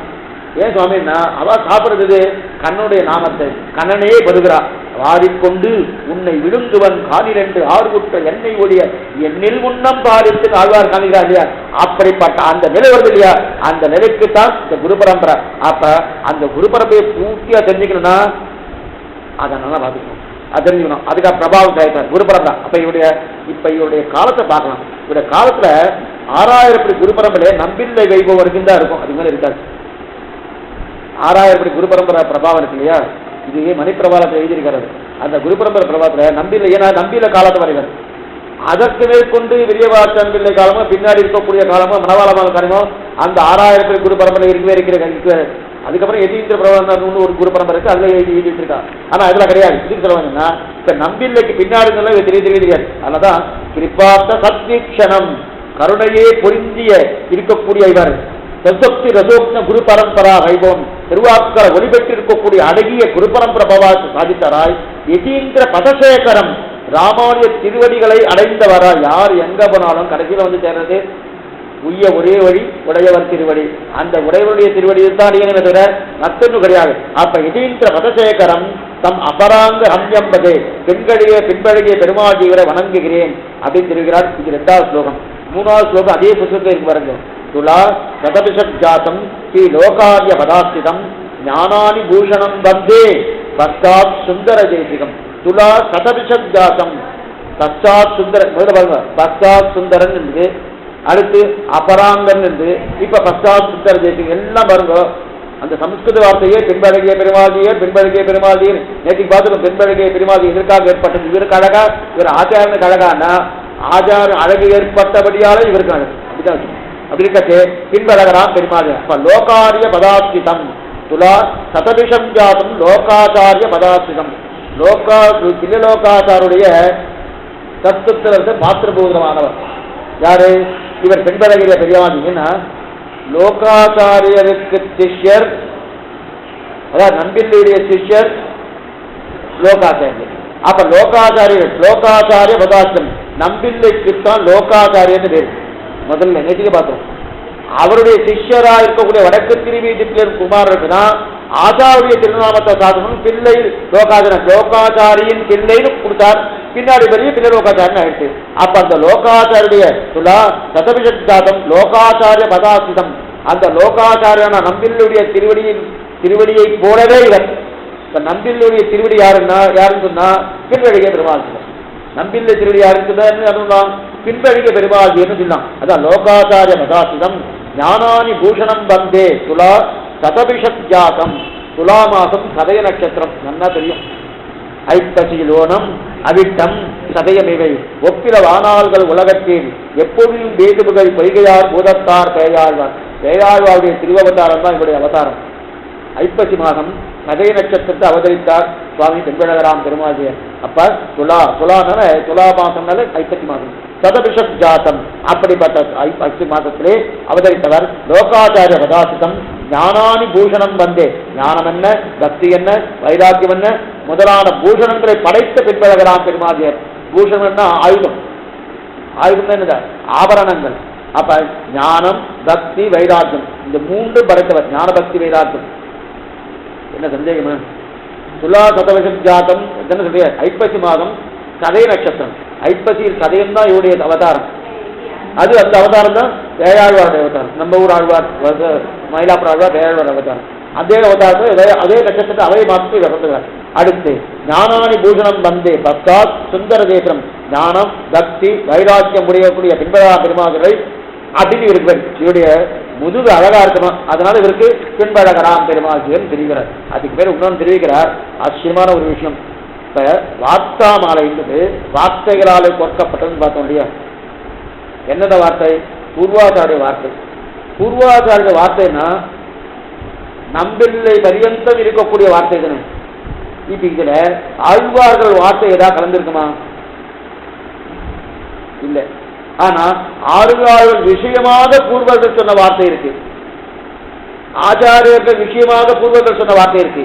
ஏன் சுவாமின்னா அவ சாப்பிடுறது கண்ணனுடைய நாமத்தை கண்ணனையே பருகிறா. வாடிக்கொண்டு உன்னை விழுங்குவன் காணில் என்று ஆறுகுற்ற எண்ணெய் ஒழிய எண்ணில் முன்னம் பாரித்து ஆழ்வார் காணுகிறார் இல்லையா? அப்படிப்பட்ட அந்த நிலை வருது இல்லையா? அந்த நிலைக்குத்தான் இந்த குரு பரம்பரை. அப்ப அந்த குரு பரம்பரையை பூர்த்தியா தெரிஞ்சுக்கணும்னா அதை நல்லா பார்த்துக்கணும், அது தெரிஞ்சுக்கணும். அதுக்காக பிரபாவம் கிடையாது குரு பரம்பரை. அப்ப இவருடைய காலத்தை பார்க்கலாம். இவருடைய காலத்துல 6000 படி குரு பரம்பரையில நம்பில்லை வைபவருக்கு தான் இருக்கும், அது மாதிரி இருக்காது. 6000 படி குரு பரம்பரை பிரபாவம் இருக்கு இல்லையா? இது மணிப்பிரபாலத்தை எழுதியிருக்கிறது. அந்த குரு பரம்பரை பிரபாவத்தில் நம்பில்லை, ஏன்னா நம்பில காலத்தை வருகிறது. அதற்கு மேற்கொண்டு விரியவாச நம்பில்லை காலமோ பின்னாடி இருக்கக்கூடிய காலமோ மனவாளமான காலமோ அந்த 6000 படி குரு பரம்பரை இருக்கிற. அதுக்கப்புறம் எதீந்திர பிரபாவம் ஒரு குரு பரம்பரை இருக்கு, அதுல எழுதிட்டு இருக்கா. ஆனா அதுல கிடையாது. இதுக்கு சொல்லுவாங்கன்னா இப்ப நம்பில்லைக்கு பின்னாடி தெரியாது. அதனாலதான் கிருபார்த்த சத்வீக்ஷணம் கருணையே பொருந்திய இருக்கக்கூடிய இவர் சசக்தி ரசோக்ன குரு பரம்பரா வைபவம் திருவாக்கர ஒளிபெற்றிருக்கக்கூடிய அழகிய குரு பரம்பரை பவாத்து சாதித்தாராய் யதீந்திர பதசேகரம் ராமானுய திருவடிகளை அடைந்தவரா. யார் எங்க போனாலும் கடைசியில் வந்து சேர்றது உய்ய ஒரே வழி உடையவர் திருவடி. அந்த உடையவருடைய திருவடியில் தான் அடியனே தவிர மற்றொன்று கிடையாது. அப்ப யதீந்திர பதசேகரம் தம் அபராங்க ஹம்யம்பதே பெண்களிலே பின்பழகிய பெருமாஜீவரை வணங்குகிறேன் அப்படின்னு தெரிவிக்கிறார். இது 2வது ஸ்லோகம். 3வது ஸ்லோகம் அதே புத்தகத்தில் இருக்கு பாருங்க. துலா சதபிஷத் ஜாதம் ஸ்ரீ லோகாரிய பதாஸ்திதம் ஞானானி பூஷணம் வந்தே பஸ்தாத் சுந்தர தேசிகம். துலா சதபிஷத் ஜாதம் பஸ்தாத் சுந்தர, முதல்ல பாருங்க பஸ்தாத் சுந்தரன் இருந்து, அடுத்து அபராங்கன் இருந்து, இப்ப பஸ்தாத் சுந்தர தேசிகம் எல்லாம் பாருங்க. அந்த சம்ஸ்கிருத வார்த்தையே பின்பழகிய பெருமாளியர் நேற்று பார்த்துக்கணும். பின்பழகிய பெருமாள் எதற்காக ஏற்பட்டது? இவருக்கு அழகா, இவர் ஆச்சாரனுக்கு அழகானா ஆச்சாரம் அழகு ஏற்பட்டபடியால இவருக்கு அழகு. அப்படிதான் அப்படி இருக்க பின்பழகராம் பெருமாள். அப்ப லோகாரிய பதாஸ்திதம் துலா சதபிஷம் ஜாதம் லோகாச்சாரிய பதாஸ்திதம். லோகாச்சாருடைய தத்துவத்திலிருந்து மாத்திரபூதமானவர் யாரு? இவர் பெண்பழகிய பெரியவாதின்னா லோகாச்சாரியருக்கு சிஷ்யர், அதாவது நம்பில்லையுடைய சிஷ்யர் லோகாச்சாரியர். அப்ப லோகாச்சாரிய பதாஸ்தம் நம்பில்லைக்குத்தான் லோகாச்சாரியன்னு பேர். முதல்ல நேற்றுக்கு பார்த்தோம். அவருடைய சிஷ்யரா இருக்கக்கூடிய வடக்கு திருவீதிப்பில் குமாரருக்கு தான் ஆச்சாரிய திருநாமத்தை சாதனம் பிள்ளை லோகாச்சாரியின் பிள்ளைன்னு கொடுத்தார். பின்னாடி பெரிய பிள்ளை லோகாச்சாரியன் ஆயிடுச்சு. அப்ப அந்த லோகாச்சாரிய துலா சதபிஷத் ஜாதம் லோகாச்சாரிய பதாசிதம், அந்த லோகாச்சாரியான நம்பில்லுடைய திருவடியை போலவே இவர். நம்பில்லுடைய திருவடி யாருன்னு சொன்னா பின்பழகிய பெருமாள். நம்பில்லை திருவடி யாருன்னு பின்பழகிய பெருமாள் சொன்னான். அதான் லோகாச்சாரிய பதாசிதம் ஞானானி பூஷணம் வந்தே துலா சதபிஷத் ஜாதம். துலா மாசம் சதய நட்சத்திரம் நல்லா தெரியும். ஐப்பசியிலோனம் அவிட்டம் சதயமிவை ஒப்பில வானாள்கள் உலகத்தில் எப்பொழுதும் வேதுபுகள் பொய்கையார் பூதத்தார் பேயாழ்வார். பேயாழ்வாருடைய திருவவதாரம் தான் இவருடைய அவதாரம். ஐப்பசி மாதம் சதய நட்சத்திரத்தை அவதரித்தார் சுவாமி பெண்பழகராம் பெருமாஜியர். அப்ப துலா மாசம்னால ஐப்பசி மாதம் சதபிஷத் ஜாதம். அப்படிப்பட்ட ஐப்பசி மாதத்திலே அவதரித்தவர். லோகாச்சாரிய பதாசிதம் ஞானானி பூஷணம் வந்தே. ஞானம் என்ன, பக்தி என்ன, வைராக்கியம் என்ன முதலான பூஷணங்களை படைத்த பெண்பழகராம் பெருமாஜியர். பூஷணம்னா ஆயுதம். ஆயுதம் என்னது? ஆபரணங்கள். அப்ப ஞானம், பக்தி, வைராக்கியம் இந்த 3 படைத்தவர். ஞான, பக்தி, வைராக்கியம். என்ன சந்தேகமா? துலா சதபிஷத் ஜாதம் என்ன சொல்ற? ஐப்பசி மாதம் சதய நட்சத்திரம். ஐப்பசியில் சதயம் தான் இவருடைய அவதாரம். அது அந்த அவதாரம் தான் பேயாழ்வாருடைய அவதாரம். நம்ம ஊர் ஆழ்வார் மயிலாப்புற ஆழ்வார் பேயாழ்வார் அவதாரம். அதே அவதாரத்தை அதே நட்சத்திரத்தை அவை மாற்றி வளர்ந்துகிறார். அடுத்து ஞானானி பூஷணம் வந்தே பஸ்தாத் சுந்தர தேசம். ஞானம், பக்தி, வைராக்கியம் உடையக்கூடிய பின்பழகா பெருமாள்களை அப்படின்னு இருக்கு. இவருடைய முதுகு அழகா இருக்கணும். அதனால இவருக்கு பின்பழகராம் பெருமாள் தெரிவிக்கிறார். அதுக்கு பேர் இன்னொன்று தெரிவிக்கிறார். ஆச்சரியமான ஒரு விஷயம். இப்ப வார்த்தா மாலை என்பது வார்த்தைகளாலே கொடுக்கப்பட்டதுன்னு பார்த்தோம் இல்லையா? என்னென்ன வார்த்தை? பூர்வாச்சாரிய வார்த்தை. பூர்வாச்சாரிய வார்த்தைன்னா நம்பில்லை பரியந்தம் இருக்கக்கூடிய வார்த்தை தானே. இப்ப இதுல ஆழ்வார்கள் வார்த்தை ஏதாவது கலந்துருக்குமா? இல்ல. ஆனா ஆழ்வார்கள் விஷயமாக பூர்வர்கள் சொன்ன வார்த்தை இருக்கு. ஆச்சாரியர்கள் விஷயமாக பூர்வர்கள் சொன்ன வார்த்தை இருக்கு.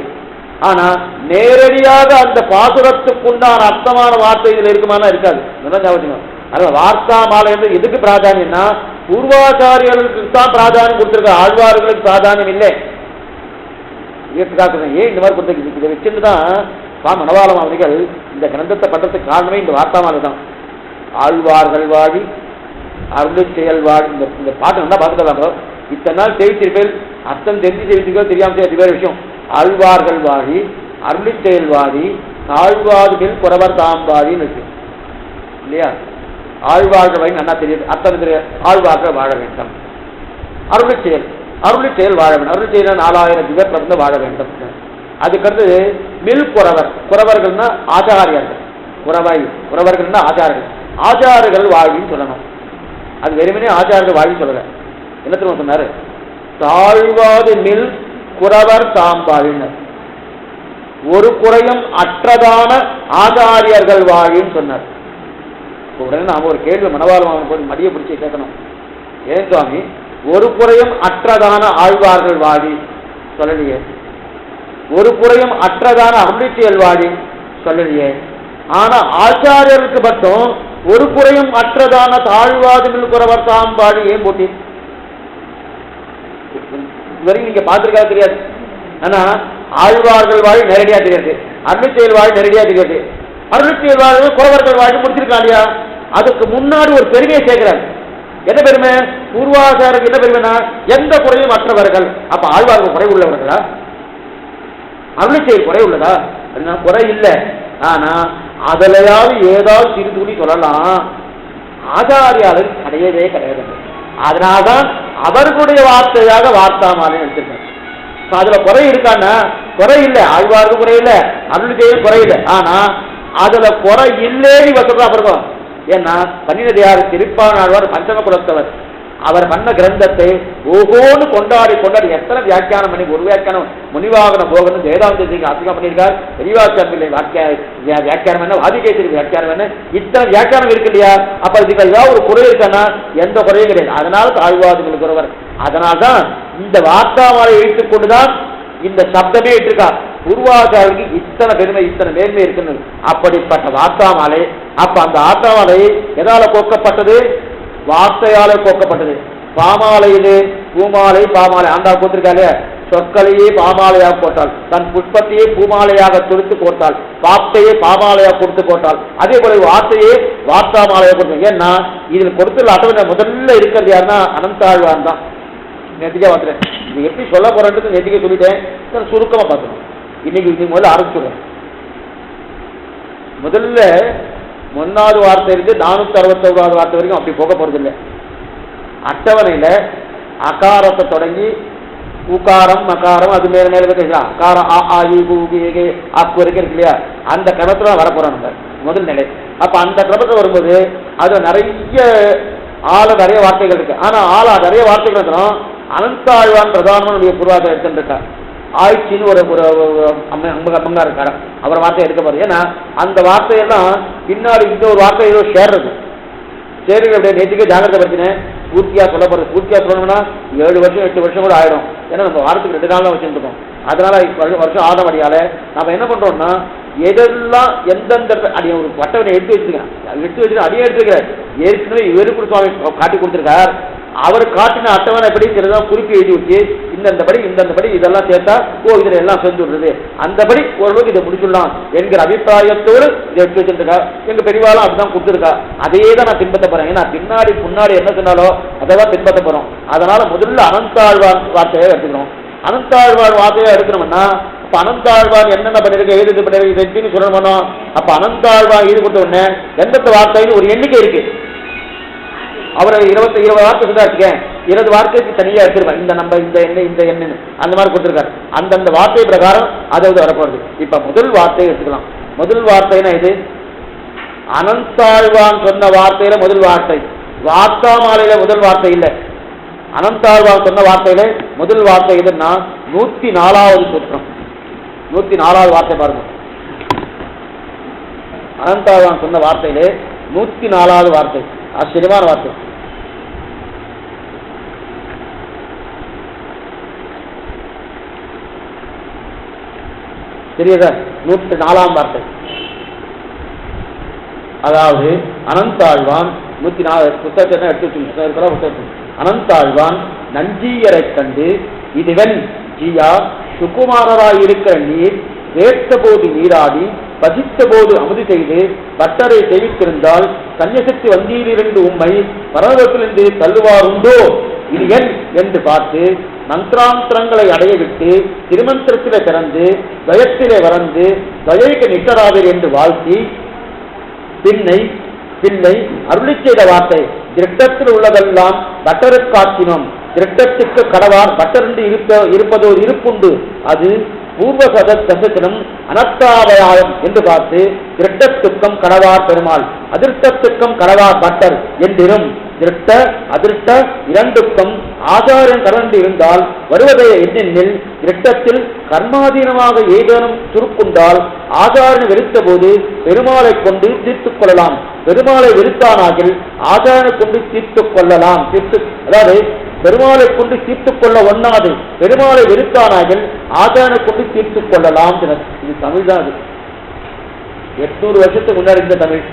ஆனா நேரடியாக அந்த பாசுரத்துக்குண்டான அர்த்தமான வார்த்தை இதுல இருக்குமானா இருக்காது. அதனால வார்த்தா மாலை என்று எதுக்கு பிராதானியம்னா பூர்வாச்சாரியர்களுக்கு தான் பிராதானியம் கொடுத்திருக்க, ஆழ்வார்களுக்கு பிராதானியம் இல்லை. ஏன் இந்த மாதிரி கொடுத்து இதை வச்சுட்டு தான் மணவாளம் அவர்கள் இந்த கிரந்தத்தை பண்றதுக்கு காரணமே இந்த வார்த்தாமாலை தான். ஆழ்வார்கள் வாழி அருள் செயல் வாழி. இந்த பாட்டு நல்லா பார்த்துக்கலாங்களோ. இத்தனை நாள் தெரிவித்திருப்பேன், அர்த்தம் தெரிஞ்சு தெரிவிச்சிருக்கோ தெரியாமல் அது வேறு விஷயம். ஆழ்வார்கள் வாழி அருள் செயல் வாழி தாழ்வாதுகள் குறவர் தாம்பாடின்னு இருக்கு இல்லையா? ஆழ்வார்கள் வாழி நல்லா தெரியுது, அர்த்தம் தெரியாது. ஆழ்வார்கள் வாழ வேண்டும், அருள் செயல் வாழ வேண்டும். அருள் செயல் 4000 பேர் பிறந்து வாழ வேண்டும். அதுக்கடுத்து மில் குறவர், குறவர்கள்னா ஆச்சாரியர்கள், குறவர்கள்னா ஆச்சாரியர்கள், ஆச்சாரர்கள் வாழின்னு சொல்லணும். அது வெறுமனே ஆச்சாரர்கள் வாழி சொல்லல. என்ன தெரியுமா சொன்னாரு? தாழ்வாது மில் குறவர் தாம்பாழின்னு, ஒரு குறையும் அற்றதான ஆச்சாரியர்கள் வாழின்னு சொன்னார். உடனே நாம ஒரு கேள்வி மணவாளம் போய் மடியை பிடிச்சி கேட்கணும். ஏன் சுவாமி ஒரு குறையும் அற்றதான ஆழ்வார்கள் வாழி சொல்லலையே, ஒரு குறையும் அற்றதான அருளிச்செயல் வாழி சொல்லலையே, ஆனா ஆச்சாரியருக்கு மட்டும் ஒரு குறையும் அற்றதான தாழ்வாதுமில் குறவர் தாம்பாடி ஏன் போட்டி? இதுவரைக்கும் நீங்க பார்த்திருக்கா தெரியாது. ஆனா ஆழ்வார்கள் வாழி நேரடியா தெரியாது, அருளிச்செயல் வாழி நேரடியா தெரியாது. அருளிச்செயல் வாழி குறவர்கள் வாழி முடிச்சிருக்கா இல்லையா? அதுக்கு முன்னாடி ஒரு பெருமையை சேர்க்கிறார். என்ன பெருமை? பூர்வாச்சாரருக்கு என்ன பெருமைனா எந்த குறையும் மற்றவர்கள். அப்ப ஆழ்வார்கள் குறை உள்ளவர்களா? அருளிச்செயல் குறை உள்ளதா? குறை இல்லை. ஆனா அதுலயாவது ஏதாவது சிறு துணி சொல்லலாம். ஆச்சாரியாளர் கிடையவே கிடையாது. அதனால்தான் அவர்களுடைய வார்த்தையாக வார்த்தாமாலை எடுத்திருக்காங்க. அதுல குறை இருக்கான்னா குறை இல்லை, ஆழ்வாருக்கு குறை இல்லை, அருளிச்செயல் குறை இல்லை. ஆனா அதுல குறை இல்லேன்னு வசதா பிறகும். ஏன்னா பன்னிரடியார் திருப்பாணாழ்வார் பஞ்சம குலத்தவர், அவர் பண்ண கிரந்தத்தை ஓகோன்னு கொண்டாடி எத்தனை வியாக்கியானம் பண்ணி, ஒரு வியாக்கியானம் முனிவாகன போகணும் வேதாந்தத்துக்கு அசிங்கம் பண்ணியிருக்கார். பெரியவாச்சாரிய வியாக்கியானம் என்ன, ஆதிகேசரி வியாக்கியானம் என்ன, இத்தனை வியாக்கியானம் இருக்கு இல்லையா? அப்ப இதுக்கு ஏதாவது ஒரு குறை இருக்கான்னா எந்த குறையும் கிடையாது. அதனால தாழ்வாதுகளுக்கு ஒருவர். அதனால்தான் இந்த வார்த்தாமாலை வைத்துக் கொண்டுதான் இந்த சப்தமே இட்டிருக்கார். பூர்வாச்சாரியருக்கு இத்தனை பெருமை, இத்தனை மேன்மை இருக்குன்னு. அப்படிப்பட்ட வார்த்தாமாலை. அப்ப அந்த ஆத்தாமாலை எதால கோக்கப்பட்டது? வார்த்தையாலே கோக்கப்பட்டது. பாமாலை இது, பூமாலை பாமாலை. ஆண்டா போட்டிருக்காலே, சொற்களையே பாமாலையாக போட்டாள், தன் புஷ்பத்தையே பூமாலையாக தொடுத்து போட்டாள், பாப்தையே பாமாலையாக கொடுத்து போட்டாள். அதே போல வார்த்தையே வார்த்தாமாலையாக கொடுத்தாங்க. ஏன்னா இதில் கொடுத்துள்ள அட்டவணை முதல்ல இருக்கிறது யாருன்னா அனந்தாழ்வான் தான். நெத்திக்கா பார்த்துறேன். இது எப்படி சொல்ல போறேன்றது நெத்திக்க சொல்லிட்டேன், சுருக்கமா பார்க்கணும். இன்னைக்கு முதல்ல ஆரம்பிச்சுடுறேன். முதல்ல 1வது வார்த்தை இருக்கு 461வது வார்த்தை வரைக்கும் அப்படி போக போறது இல்லை. அட்டவணையில அகாரத்தை தொடங்கி உகாரம் மகாரம் அது மேல மேல பேசலாம். அகாரம் ஆக்கு வரைக்கும் இருக்கு இல்லையா? அந்த கிரமத்துல வரப்போறோம் நம்ம முதல் நிலை. அப்ப அந்த கிரமத்துல வரும்போது அது நிறைய நிறைய வார்த்தைகள் இருக்கு. ஆனா நிறைய வார்த்தைகள் இருக்கணும். அனந்தாழ்வான் பிரதானமான பூர்வாக எடுத்துருக்கா. ஆய்ச்சின்னு ஒரு அம்மங்கா இருக்காரு, அவர் வார்த்தை எடுக்க போறது. ஏன்னா அந்த வார்த்தையெல்லாம் பின்னாடி இந்த ஒரு வார்த்தை ஏதோ சேர்றது சரி அப்படியே நேற்றுக்கே ஜாகிரதை படுத்தினேன். பூர்த்தியா சொல்ல போறது. பூர்த்தியா சொல்லணும்னா 7 வருஷம் 8 வருஷம் கூட ஆயிடும். ஏன்னா நம்ம வாரத்துக்கு 2 நாள் தான் வச்சுட்டு இருக்கோம். அதனால வருஷம் ஆதமடியால நம்ம என்ன பண்றோம்னா எதெல்லாம் எந்தெந்த அடிய ஒரு பட்டவனை எடுத்து வச்சிருக்கேன், அடியே எடுத்துருக்கிறார். ஏற்கனவே இவருக்கு சுவாமி காட்டி கொடுத்திருக்கார். அவர் காட்டின அட்டவணை எப்படி சிலதான் குறிப்பி எழுதி வச்சு இந்தபடி இதெல்லாம் சேர்த்தா இதுல எல்லாம் செஞ்சு விடுறது, அந்தபடி ஓரளவுக்கு இதை முடிச்சுடலாம் என்கிற அபிப்பிராயத்தோடு இதை எடுத்து வச்சிருக்கா. எங்க பெரியவாளும் அப்படிதான் கொடுத்துருக்கா. அதையே தான் நான் பின்பற்ற போறேன். ஏன்னா முன்னாடி என்ன சொன்னாலோ அதை தான் பின்பற்ற போறோம். அதனால முதல்ல அனந்தாழ்வான் வார்த்தையை எடுத்துக்கணும். அனந்தாழ்வான் வார்த்தையை எடுக்கணும்னா அப்ப அனந்தாழ்வான் என்னென்ன பண்ணிருக்க, ஏது பண்ணிருக்கு சொல்லணும்னா அப்ப அனந்தாழ்வான் இது கொடுத்த உடனே எந்தெந்த வார்த்தைன்னு ஒரு எண்ணிக்கை இருக்கு. அவர் 20 வார்த்தை சொல்லிருக்கேன், 20 வார்த்தைக்கு தனியா எடுத்துருவேன். இந்த நம்ப இந்த எண்ணு அந்த மாதிரி கொடுத்துருக்காரு. அந்தந்த வார்த்தை பிரகாரம் அதாவது வரப்போறது. இப்ப முதல் வார்த்தையை எடுத்துக்கலாம். முதல் வார்த்தைனா இது அனந்தாழ்வான் சொன்ன வார்த்தையில முதல் வார்த்தை. வார்த்தாமாலையில முதல் வார்த்தை இல்லை. அனந்தாழ்வான் சொன்ன வார்த்தையில முதல் வார்த்தை எதுன்னா 104வது சூத்திரம். 104வது வார்த்தை பாருங்க. அனந்தாழ்வான் சொன்ன வார்த்தையிலே 104வது வார்த்தை. ஆச்சரியமான வார்த்தை. தெரியுதா? 104ஆம் வார்த்தை. அதாவது அனந்தாழ்வான் 104 புத்தகத்தை எடுத்து அனந்தாழ்வான் நஞ்சீயரை கண்டு இதுவன் ஜியா சுகுமாரராயிருக்கிற நீர் வேர்த்த போது நீராடி பசித்த போது அமுது செய்து பட்டரை சேவித்திருந்தால் கன்னியசக்தி வந்தியிலிருந்து உம்மை பரவத்திலிருந்து தள்ளுவார் உண்டோ இது என் என்று பார்த்து மந்திராந்திரங்களை அடைய விட்டு திருமந்திரத்திலே திறந்து துவயத்திலே வளர்ந்து துவைக நிட்டராதர் என்று வாழ்த்தி பின்னை அருளி செய்த வார்த்தை திருட்டத்தில் உள்ளதெல்லாம் பட்டருக்காற்றினோம் திருட்டத்துக்கு கடவார் பட்டரென்று இருப்பதோ இருப்புண்டு அது பூர்வ சதத்தினம் அனர்த்தாவயாயம் என்று பார்த்து திருட்டத்துக்கம் கடவார் பெருமாள் அதிர்ஷ்டத்துக்கம் கடவார் பட்டர் என்றிரும் திருட்ட அதிர்ஷ்ட இரண்டுக்கும் ஆச்சாரியன் கலந்து இருந்தால் வருவதை எண்ணெண்ணில் திருட்டத்தில் கர்மாதீனமாக ஏதேனும் சுருக்குண்டால் ஆச்சாரியன் வெறுத்த போது பெருமாளை கொண்டு தீர்த்துக் கொள்ளலாம். பெருமாளை வெறுத்தானாகில் ஆச்சாரியனை கொண்டு தீர்த்துக் கொள்ளலாம். அதாவது பெருமாளை கொண்டு தீர்த்துக் கொள்ள ஒண்ணாது. பெருமாளை வெறுத்தானாகில் ஆச்சாரியனை கொண்டு தீர்த்துக் கொள்ளலாம். இது தமிழ் தான். அது 800 வருஷத்துக்கு முன்னாடி இந்த தமிழ்.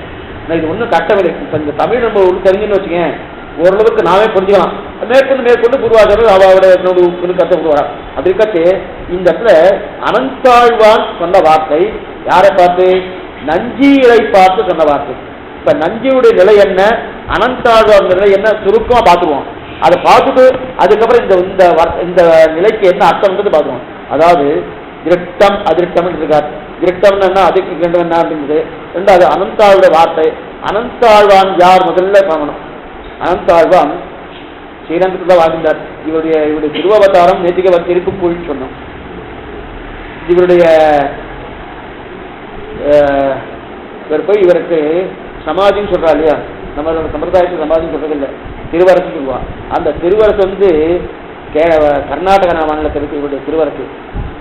இது ஒன்றும் கட்டவில்லை. இப்போ இந்த தமிழ் நம்ம தெரிஞ்சுன்னு வச்சுக்கேன், ஓரளவுக்கு நாமே புரிஞ்சுக்கலாம். மேற்கொண்டு குருவாச்சாரர் அவரோட கருத்தை கொடுவாரா. அப்படி இருக்கட்டு இந்த இடத்துல அனந்தாழ்வான் சொன்ன வார்த்தை யாரை பார்த்து? நஞ்சியை பார்த்து சொன்ன வார்த்தை. இப்ப நஞ்சியுடைய நிலை என்ன, அனந்தாழ்வான் நிலை என்ன சுருக்கமா பார்த்துக்குவோம். அதை பார்த்துட்டு அதுக்கப்புறம் இந்த நிலைக்கு என்ன அர்த்தம்ன்றது பார்த்துக்குவோம். அதாவது திருட்டம் அதிருட்டம் இருக்கார். திருட்டம்னு என்ன, அதுக்கு என்ன அப்படின்றது. ரெண்டாவது அனந்தாழ்வுடைய வார்த்தை. அனந்தாழ்வான் யார் முதல்ல பார்க்கணும். அனந்தாழ்வான் ஸ்ரீரங்கத்தில் தான் வாழ்ந்தார். இவருடைய திருவவதாரம் நேத்திக திருப்புன்னு சொன்னோம். இவருடைய இவர் போய் இவருக்கு சமாதின்னு சொல்றா இல்லையா, நம்ம சம்பிரதாயத்துக்கு சமாதின்னு சொல்றது இல்லை, திருவரசு சொல்லுவான். அந்த திருவரசு கர்நாடக மாநிலத்தில் இருக்கு இவருடைய திருவரசு.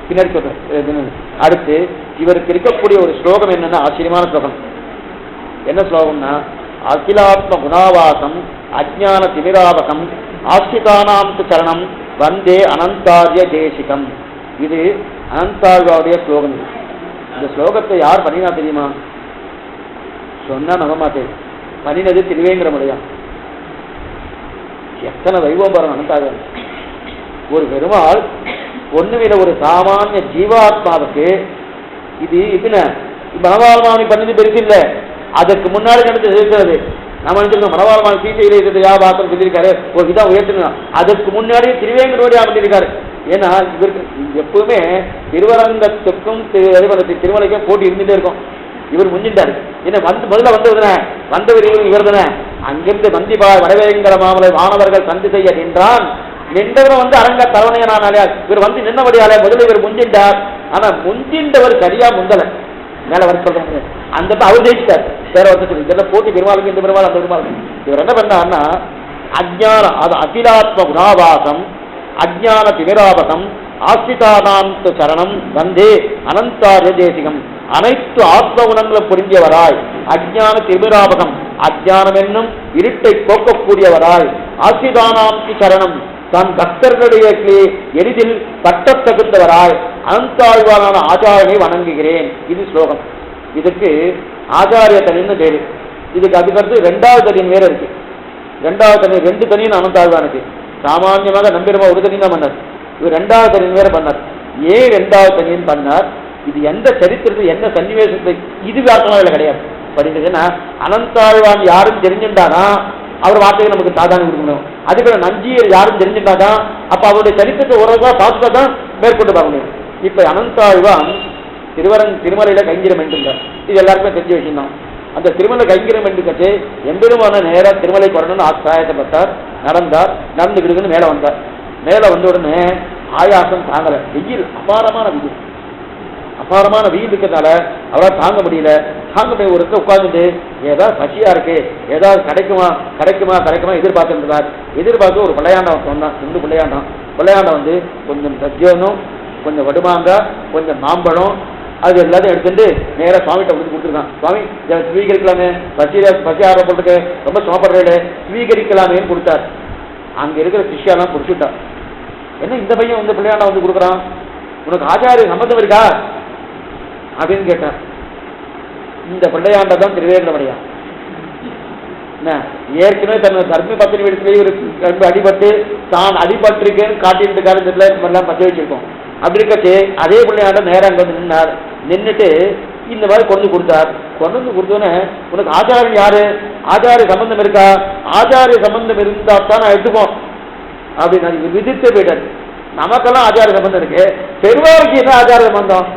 பின்னாடி சொல்றேன். அடுத்து இவருக்கு இருக்கக்கூடிய ஒரு ஸ்லோகம் என்னன்னா, ஆச்சரியமான ஸ்லோகம். என்ன ஸ்லோகம்னா, அகிலாத்ம குணாவாசம் அஜ்ஞான திமிராவகம் ஆஸ்திகானாம் சரணம் வந்தே அனந்தாரிய தேசிகம். இது அனந்தாழ்வாவுடைய ஸ்லோகம். இந்த ஸ்லோகத்தை யார் பண்ணினா தெரியுமா? சொன்னா நம்ப மாட்டேன். பண்ணினது திருவேங்கரமுடையா. எத்தனை வைபவம் பாருங்க அனந்தாழ்வான். ஒரு பெருமாள் ஒண்ணுமில்ல, ஒரு சாமானிய ஜீவாத்மாவுக்கு இது இதுன மனவாழ்மாவனி பண்ணது பெருசு இல்லை. அதுக்கு முன்னாடி நடந்து இருக்கிறது. நம்ம நினைச்சிருக்கோம் மனவாழ்மாவன் சீசையில் இருக்கிறது யாபாசம் சொல்லியிருக்காரு, ஒரு இதான் உயர்த்தணும். அதுக்கு முன்னாடி திருவேங்கரோடியா பண்ணியிருக்காரு. ஏன்னா இவருக்கு எப்பவுமே திருவரங்கத்துக்கும் திருமலைக்கும் போட்டி இருந்துட்டே இருக்கும். இவர் முன்னிட்டாரு. ஏன்னா முதல்ல வந்தவர் இவர் தானே. அங்கிருந்து வந்திபா வடவேங்கர மாமலை மாணவர்கள் சந்தி செய்ய நின்றான். நின்றவரும் அரங்க தலைவனையனாலே இவர் நின்னபடியாலே முதல்ல இவர் முந்தின்றார். ஆனா முந்தின்றவர் சரியா முந்தலை. மேல வர சொல்றாங்க. அந்த அவர் ஜெயிச்சிட்டார். வேற ஒருத்தர் இதெல்லாம் போட்டி பெருமாளுக்கு இந்த பெருமாள் அந்த பெருமாள். இவர் என்ன பண்ணார்னா, அஜ்ஞான அது அகிலாத்ம குணாவாசம் அஜ்ஞான திமிராபகம் ஆஸ்திகானாந்த சரணம் வந்தே அனந்தாரிய தேசிகம். அனைத்து ஆத்ம குணங்களும் புரிஞ்சவராய், அஜ்ஞான திமிராபகம் அஜ்ஞானம் என்னும் இருட்டை போக்கக்கூடியவராய், ஆஸ்திகானாந்தி சரணம் தன் பக்தர்களுடைய எளிதில் பட்டத்தகுந்தவராய் அனந்தாழ்வான ஆச்சாரியனை வணங்குகிறேன். இது ஸ்லோகம். இதுக்கு ஆச்சாரிய தனின்னு பேரு. இதுக்கு அதுக்கடுத்து 2வது தனியின் வேற இருக்கு. 2வது தனி 2 தனியின் அனந்தாழ்வானுக்கு. சாமான்யமாக நம்பிரமா ஒரு தனி தான் பண்ணார். இவர் 2வது தனியின் வேற பண்ணார். ஏன் 2வது தனியின் பண்ணார்? இது எந்த சரித்திரத்தை என்ன சன்னிவேசத்தை இது வார்த்தமாக கிடையாது. படிக்கிறதுன்னா அனந்தாழ்வான் யாரும் தெரிஞ்சுட்டானா அவர் வார்த்தையை நமக்கு சாதாரண கொடுக்கணும். அதுக்கு நஞ்சியர் யாரும் தெரிஞ்சுட்டாதான் அப்ப அவருடைய சரித்திரத்தை ஒரு பார்த்துட்டா தான் மேற்கொண்டு பார்க்க முடியும். இப்ப அனந்தாழ்வான் திருமலையில கைங்கிரம் என்றார். இது எல்லாருக்குமே தெரிஞ்ச விஷயம் தான். அந்த திருமலை கைங்கிரம் என்று கட்சி எம்பெருமான நேரம் திருமலை வரணும்னு ஆயத்தப்பட்டார். நடந்தார். நடந்துக்கிட்டு மேல வந்தார். மேல வந்த உடனே ஆயாசம் தாங்கல. வெயில் அபாரமான வெயில் இருக்கிறதால அவரால் தாங்க முடியல. ஒரு உட்கார்ந்துட்டு ஏதாவது பசியா இருக்கு, ஏதாவது கிடைக்குமா எதிர்பார்த்துருந்தார். எதிர்பார்த்து ஒரு பிள்ளையாண்டம் சொன்னான். 2 பிள்ளையாண்டம் கொஞ்சம் சத்தியனும் கொஞ்சம் வடுமாங்காய் கொஞ்சம் மாம்பழம் அது எல்லாத்தையும் எடுத்துட்டு நேராக சுவாமிகிட்ட கொடுத்துருக்கான். சுவாமி ஸ்வீகரிக்கலாமே, பசி ஆரம்பத்துக்கு ரொம்ப சுமப்படுறே, ஸ்வீகரிக்கலாமேன்னு கொடுத்தார். அங்க இருக்கிற சிஷ்யாலாம் பிடிச்சுட்டார். என்ன இந்த பையன் பிள்ளையாண்டம் கொடுக்குறான், உனக்கு ஆச்சாரிய சம்பந்தம் இருக்கா அப்படின்னு கேட்டார். இந்த பிள்ளையாண்ட தான் திருவேங்கடமுடையான். ஏற்கனவே தன் தர்மி பத்தினி வீட்டுலேயே அடிபட்டு தான் அடிபட்டிருக்கேன்னு காட்டிட்டு எல்லாம் பச்சை வச்சிருக்கோம். அப்படி இருக்கே அதே பிள்ளையாண்ட நேரம் அங்கே நின்றார். நின்றுட்டு இந்த மாதிரி கொண்டு கொடுத்தார். கொண்டு கொடுத்தோன்னே உனக்கு ஆச்சாரியன் யாரு, ஆச்சாரிய சம்பந்தம் இருக்கா, ஆச்சாரிய சம்பந்தம் இருந்தா தான் நான் எடுத்துப்போம் அப்படின்னு விதித்து போயிட்டார். நமக்கெல்லாம் ஆச்சாரிய சம்பந்தம் இருக்கு, பெருவாளுக்கு என்ன ஆச்சாரிய சம்பந்தம்,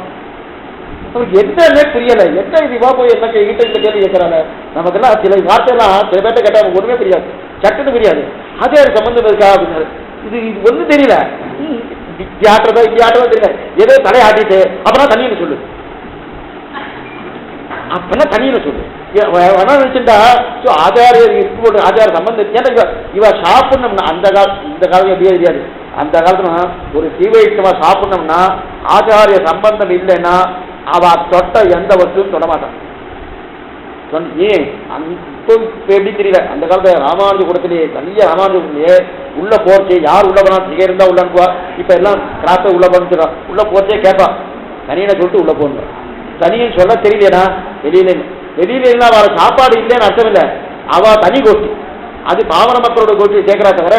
நமக்கு என்னன்னே புரியல. என்ன இதுவா போய் என்ன கிட்ட இந்த கேள்வி கேட்கறாங்க. நமக்கெல்லாம் சில வார்த்தையெல்லாம் சில பேர்ட்ட கேட்டா நமக்கு ஒண்ணுமே தெரியாது, சட்டுன்னு புரியாது. ஆச்சாரிய சம்பந்தம் இருக்கா அப்படின்னாரு. இது ஒன்றும் தெரியல, இப்படி ஆட்டுறதா தெரியல, ஏதோ தலையாட்டிட்டு அப்புறம் தண்ணியில சொல்லு, அப்பெல்லாம் தண்ணியில சொல்லு நினைச்சுட்டா ஆச்சாரிய ஆச்சார சம்பந்தம். இவ சாப்பிடணும்னா அந்த இந்த காலம் எப்படியே தெரியாது. அந்த காலத்துல ஒரு சீவைஷ்ணவா சாப்பிடணும்னா ஆச்சாரிய சம்பந்தம் இல்லைன்னா அவ தொட்ட எந்த வஸ்துவும் தொட மாட்டான். ஏன் எப்படி தெரியல. அந்த காலத்துல ராமானுஜ கூடத்திலேயே தனியா ராமானுஜ கூடத்திலேயே உள்ள போர்ச்சு யார் உள்ள போனா சிகை இருந்தா உள்ள அனுப்புவா. இப்ப எல்லாம் கிராஸ உள்ள போனுறான். உள்ள போர்ச்சே கேட்பான், தனியனை சொல்லிட்டு உள்ள போகணும். தனியன் சொல்ல தெரியலனா வெளியில இல்ல அவ சாப்பாடு இல்லைன்னு அர்த்தம் இல்லை, அவ தனி கோஷ்டி. அது பாவன மக்களோட கோஷ்டி சேர்க்கிறா தவிர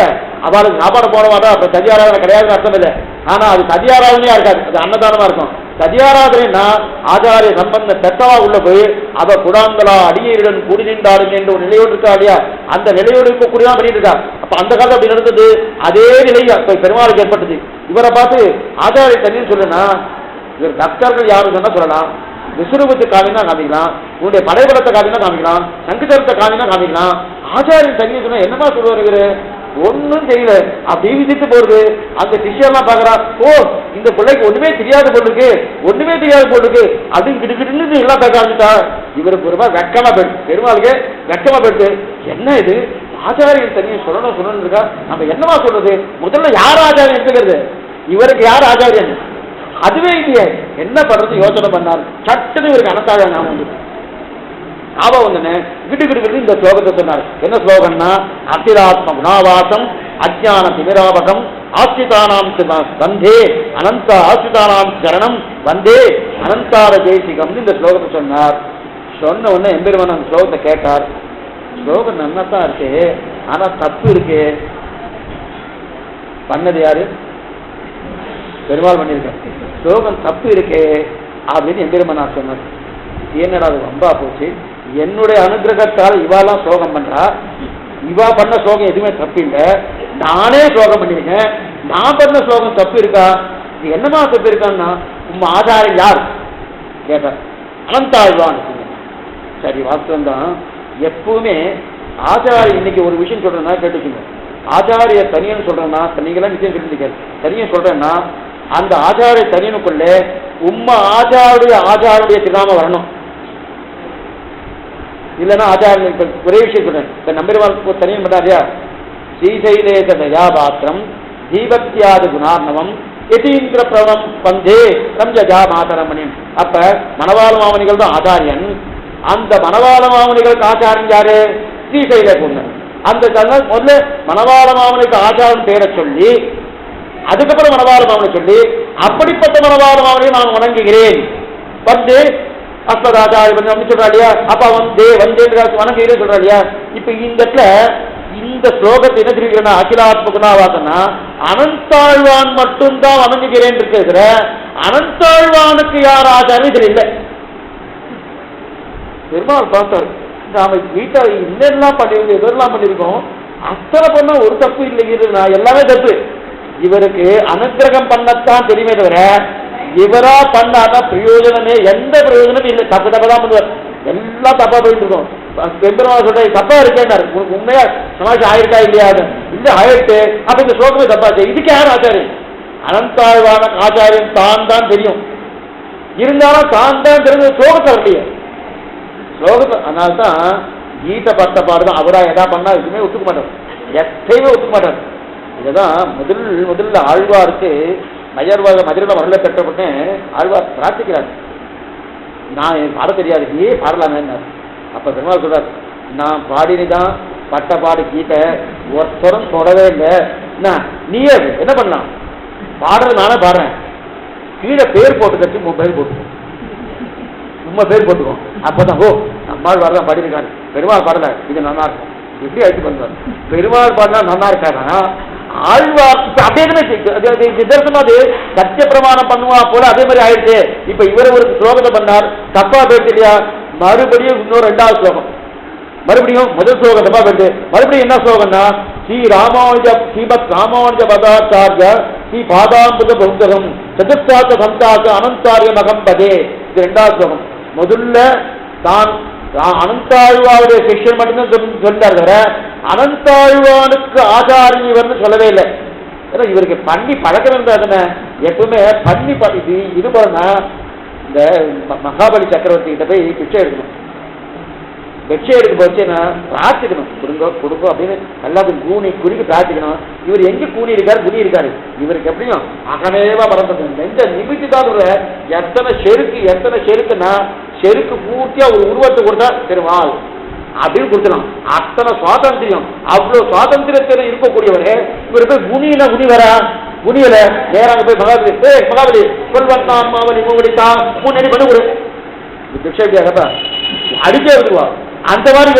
அவளுக்கு சாப்பாடு போடவாட்டா அப்ப சதியாராதனை கிடையாதுன்னு அர்த்தம் இல்லை. ஆனா அது சதியாராதனையா இருக்காது, அது அன்னதானமா இருக்கும். சதியாராதனைன்னா ஆச்சாரிய சம்பந்த பெற்றவா உள்ள போய் அவ குடாங்களா அடியருடன் கூடி நின்றாருங்க என்ற ஒரு நிலையோடு இருக்கா இல்லையா, அந்த நிலையோடு இருக்கக்கூடியதான் பண்ணிட்டு இருக்கா. அப்ப அந்த காலம் அப்படி நடந்தது, அதே நிலை பெருமாளுக்கு ஏற்பட்டது. இவரை பார்த்து ஆச்சாரிய தண்ணின்னு சொல்லுன்னா இவர் பக்தர்கள் யாரும் சொன்னா சொல்லலாம், விசுரூபத்து காமினா காமிக்கலாம், உன்னுடைய படைபலத்தை காமினா காமிக்கலாம், சங்கச்சரத்தை காமினா காமிக்கலாம். ஆச்சாரியன் தண்ணி சொன்னா என்னமா சொல்லுவார் இவரு, ஒன்னும் தெரியல, அப்படி விதித்து போறது. அந்த சிஷியெல்லாம் பாக்குறா, ஓ இந்த பிள்ளைக்கு ஒண்ணுமே தெரியாத போட்டுருக்கு, ஒண்ணுமே தெரியாத போட்டுருக்கு அப்படின்னு கிடுக்கிட்டு எல்லாம் பேச ஆரம்பிச்சா. இவருக்கு ஒரு வெக்கமா போயிடுச்சு, பெருமாளுக்கு வெக்கமா போயிடுச்சு. என்ன இது ஆச்சாரியன் தண்ணியை சொல்லணும் இருக்கா, நம்ம என்னமா சொல்றது, முதல்ல யார் ஆச்சாரியன் எடுத்துக்கிறது, இவருக்கு யார் ஆச்சாரியன் அதுவே இல்லையே, என்ன பண்றது யோசனை பண்ணார். சட்டுன்னு இவருக்கு அனத்தாழ ஞாபகம் வந்து ஞாபகம் வந்துன்னு கிட்டு இந்த ஸ்லோகத்தை சொன்னார். என்ன ஸ்லோகம்னா, அத்திராத்ம குணாவாசம் அஜ்ஞான திமிராபகம் ஆசிரிதானாம் வந்தே அனந்த ஆசிரிதானாம் சரணம் வந்தே அனந்தார தேசிகம்னு இந்த ஸ்லோகத்தை சொன்னார். சொன்ன உடனே எம்பெருமான் அந்த ஸ்லோகத்தை கேட்டார். ஸ்லோகம் நன்னாத்தான் இருக்கு, ஆனா தப்பு இருக்கு. பண்ணது யாரு, பெருமாள் பண்ணியிருக்கேன். ஸ்லோகம் தப்பு இருக்கே அப்படின்னு எம்பெருமானார் சொன்னார். என்னடா அது வம்பா போச்சு, என்னுடைய அனுகிரகத்தால் இவாலாம் ஸ்லோகம் பண்றா, இவா பண்ண ஸ்லோகம் எதுவுமே தப்பு இல்லை, நானே ஸ்லோகம் பண்ணியிருக்கேன், நான் பண்ண ஸ்லோகம் தப்பு இருக்கா, இது என்னமா தப்பு இருக்கான்னா உங்க ஆச்சாரியன் யார் கேட்டார். அனந்தாழ்வான். சரி வாஸ்தவம் தான். எப்பவுமே ஆச்சாரியன் இன்னைக்கு ஒரு விஷயம் சொல்றேன்னா கேட்டுச்சுங்க, ஆச்சாரிய தனியன்னு சொல்றேன்னா நீங்களாம் நிச்சயம் தெரிஞ்சுக்க, தனியன் சொல்றேன்னா அந்த ஆச்சாரிய தனியனுக்குள்ள உம்ம ஆச்சாருடைய திருநாம வரணும். இல்லைன்னா ஆச்சாரியன் ஒரே விஷயம் சொல்றேன், இப்ப நம்பர் தனியன் பண்ணாரியா, ஸ்ரீசைலேச தயாபாத்திரம் தீபக்தியாது குணார்ணவம் யதீந்திர பிரவணம் பந்தே ரம்ஜா மாதரமணியம். அப்ப மணவாள மாமனிகள் தான் ஆச்சாரியன். அந்த மணவாள மாமனிகளுக்கு ஆச்சாரியன் யாரு, ஸ்ரீசைலே பொண்ணு. அந்த முதல்ல மணவாள மாமனுக்கு ஆச்சாரம் பேரை சொல்லி அதுக்கப்புறம் மணவாள மாமனை சொல்லி அப்படிப்பட்ட மணவாள மாமனை நான் வணங்குகிறேன் வந்து அஸ்மதாச்சாரிய சொல்றா இல்லையா, அப்ப வந்தே வணங்குகிறேன் சொல்றா இல்லையா. இப்ப இந்த இடத்துல இந்த ஸ்லோகத்தை என்ன தெரிவிக்கிறேன்னா, அகிலாத்ம குணாவாசனா அனந்தாழ்வான் மட்டும்தான் வணங்குகிறேன் இருக்கிற, அனந்தாழ்வானுக்கு யார் ஆச்சாரம் இதுல இல்லை. பெருமாள் பார்த்தார், நாம வீட்டை இன்னெல்லாம் பண்ணிருக்கோம், எதெல்லாம் பண்ணிருக்கோம், அத்தனை பண்ண ஒரு தப்பு இல்லைங்கிறது நான் எல்லாமே தப்பு. இவருக்கு அனுகிரகம் பண்ணத்தான் தெரியுமே தவிர இவரா பண்ணாதான் பிரயோஜனமே எந்த பிரயோஜனமும் இல்லை. தப்பு தப்பதான் பண்ணுவார், எல்லாம் தப்பா போயிட்டு இருக்கோம். பெருமாள் சொல்ற தப்பா இருக்கேன்னாரு, உனக்கு உண்மையா சமாஜம் ஆயிருக்கா இல்லையா, இல்ல ஆயிட்டு அப்ப இந்த ஸ்லோகமே தப்பாச்சு. இதுக்கு யார் ஆச்சாரியன், அனந்தாழ்வான ஆச்சாரியன் தான் தான் தெரியும், இருந்தாலும் தான் தான் தெரிஞ்ச ஸ்லோகத்தை வரலையே ஸ்லோகத்தை. அதனால்தான் கீதை பட்ட பாடுதான் அவரா எதா பண்ணா எதுவுமே ஒத்துக்க மாட்டார், எத்தையுமே ஒத்துக்க மாட்டார். இதுதான் முதல்ல ஆழ்வாருக்கு மதுரையில வரல பெற்றப்பட்டே ஆழ்வார் பிரார்த்திக்கிறார், நான் எனக்கு பாட தெரியாது, நீயே பாடலாமே. அப்ப பெருமாள் சொல்றார், நான் பாடினிதான் பட்ட பாடு கீதை ஒருத்தரும் தொடவே இல்லை, நீயே என்ன பண்ணலாம், பாடுறது நானே பாடுறேன், கீழே பேர் போட்டு கட்டி பேர் போட்டு சும்மா பேர் போட்டுக்கோம். அப்பதான் ஓ நம்மால் பாடலாம் பாடிருக்காரு, பெருமாள் பாடல இது நல்லா இருக்கும், எப்படி அழைத்து பண்ணுவார். பெருமாள் பாடினா நல்லா இருக்காருன்னா ஆழ்வார் அப்படியே நிதர்சனம் அது சத்திய பிரமாணம் பண்ணுவா போல அதே மாதிரி ஆயிடுச்சு. இப்ப இவர் ஒரு ஸ்லோகத்தை பண்ணார், தப்பா போயிடுச்சு இல்லையா? மறுபடியும் இன்னொரு 2வது ஸ்லோகம், மறுபடியும் முதல் ஸ்லோகம் தப்பா போயிடுது. மறுபடியும் என்ன ஸ்லோகம்னா ஸ்ரீமத் ராமானுஜ பதாச்சாரிய ஸ்ரீ பாதாம்புத பௌத்தகம் சதுர்த்தாத்த சந்தாச அனந்தாரிய மகம்பதே. இது 2வது ஸ்லோகம். முதல்ல தான் அனந்தாழ்வாவுடைய சிஷ்யன் மட்டும்தான் சொல்லிட்டார் தவிர அனந்தாழ்வானுக்கு ஆச்சாரியன் இவர்னு சொல்லவே இல்லை. ஏன்னா இவருக்கு பண்ணி பழக்கம் இருந்தா எப்பவுமே பண்ணி இது போலன்னா இந்த மகாபலி சக்கரவர்த்தி கிட்ட போய் பிச்சை எடுக்கணும். பிச்சை எடுக்க போச்சுன்னா பிரார்த்திக்கணும், கொடுங்க அப்படின்னு எல்லாத்துக்கும் கூணி குறுக்கி பிரார்த்திக்கணும். இவர் எங்க கூணி இருக்காரு, குனி இருக்காரு. இவருக்கு எப்படியும் அகனேவா பறந்து நெஞ்ச நிமித்தி தான் எத்தனை செருக்குன்னா செருக்கு பூர்த்தியா ஒரு உருவத்தை கொடுத்தா பெருமாள் அப்படின்னு கொடுத்துலாம். அத்தனை சுவாதந்திரியம், அவ்வளவு சுவாதந்திரத்தில் இருக்கக்கூடியவரே இவர் போய் குனினா குனி வரா, குனியல நேராக போய் மகாபலி சொல்வத்தான் மாவலி மூவடித்தான் முன்னணி பண்ணி கொடு பிக்ஷா அடிச்சே விடுவா. அந்த மாதிரி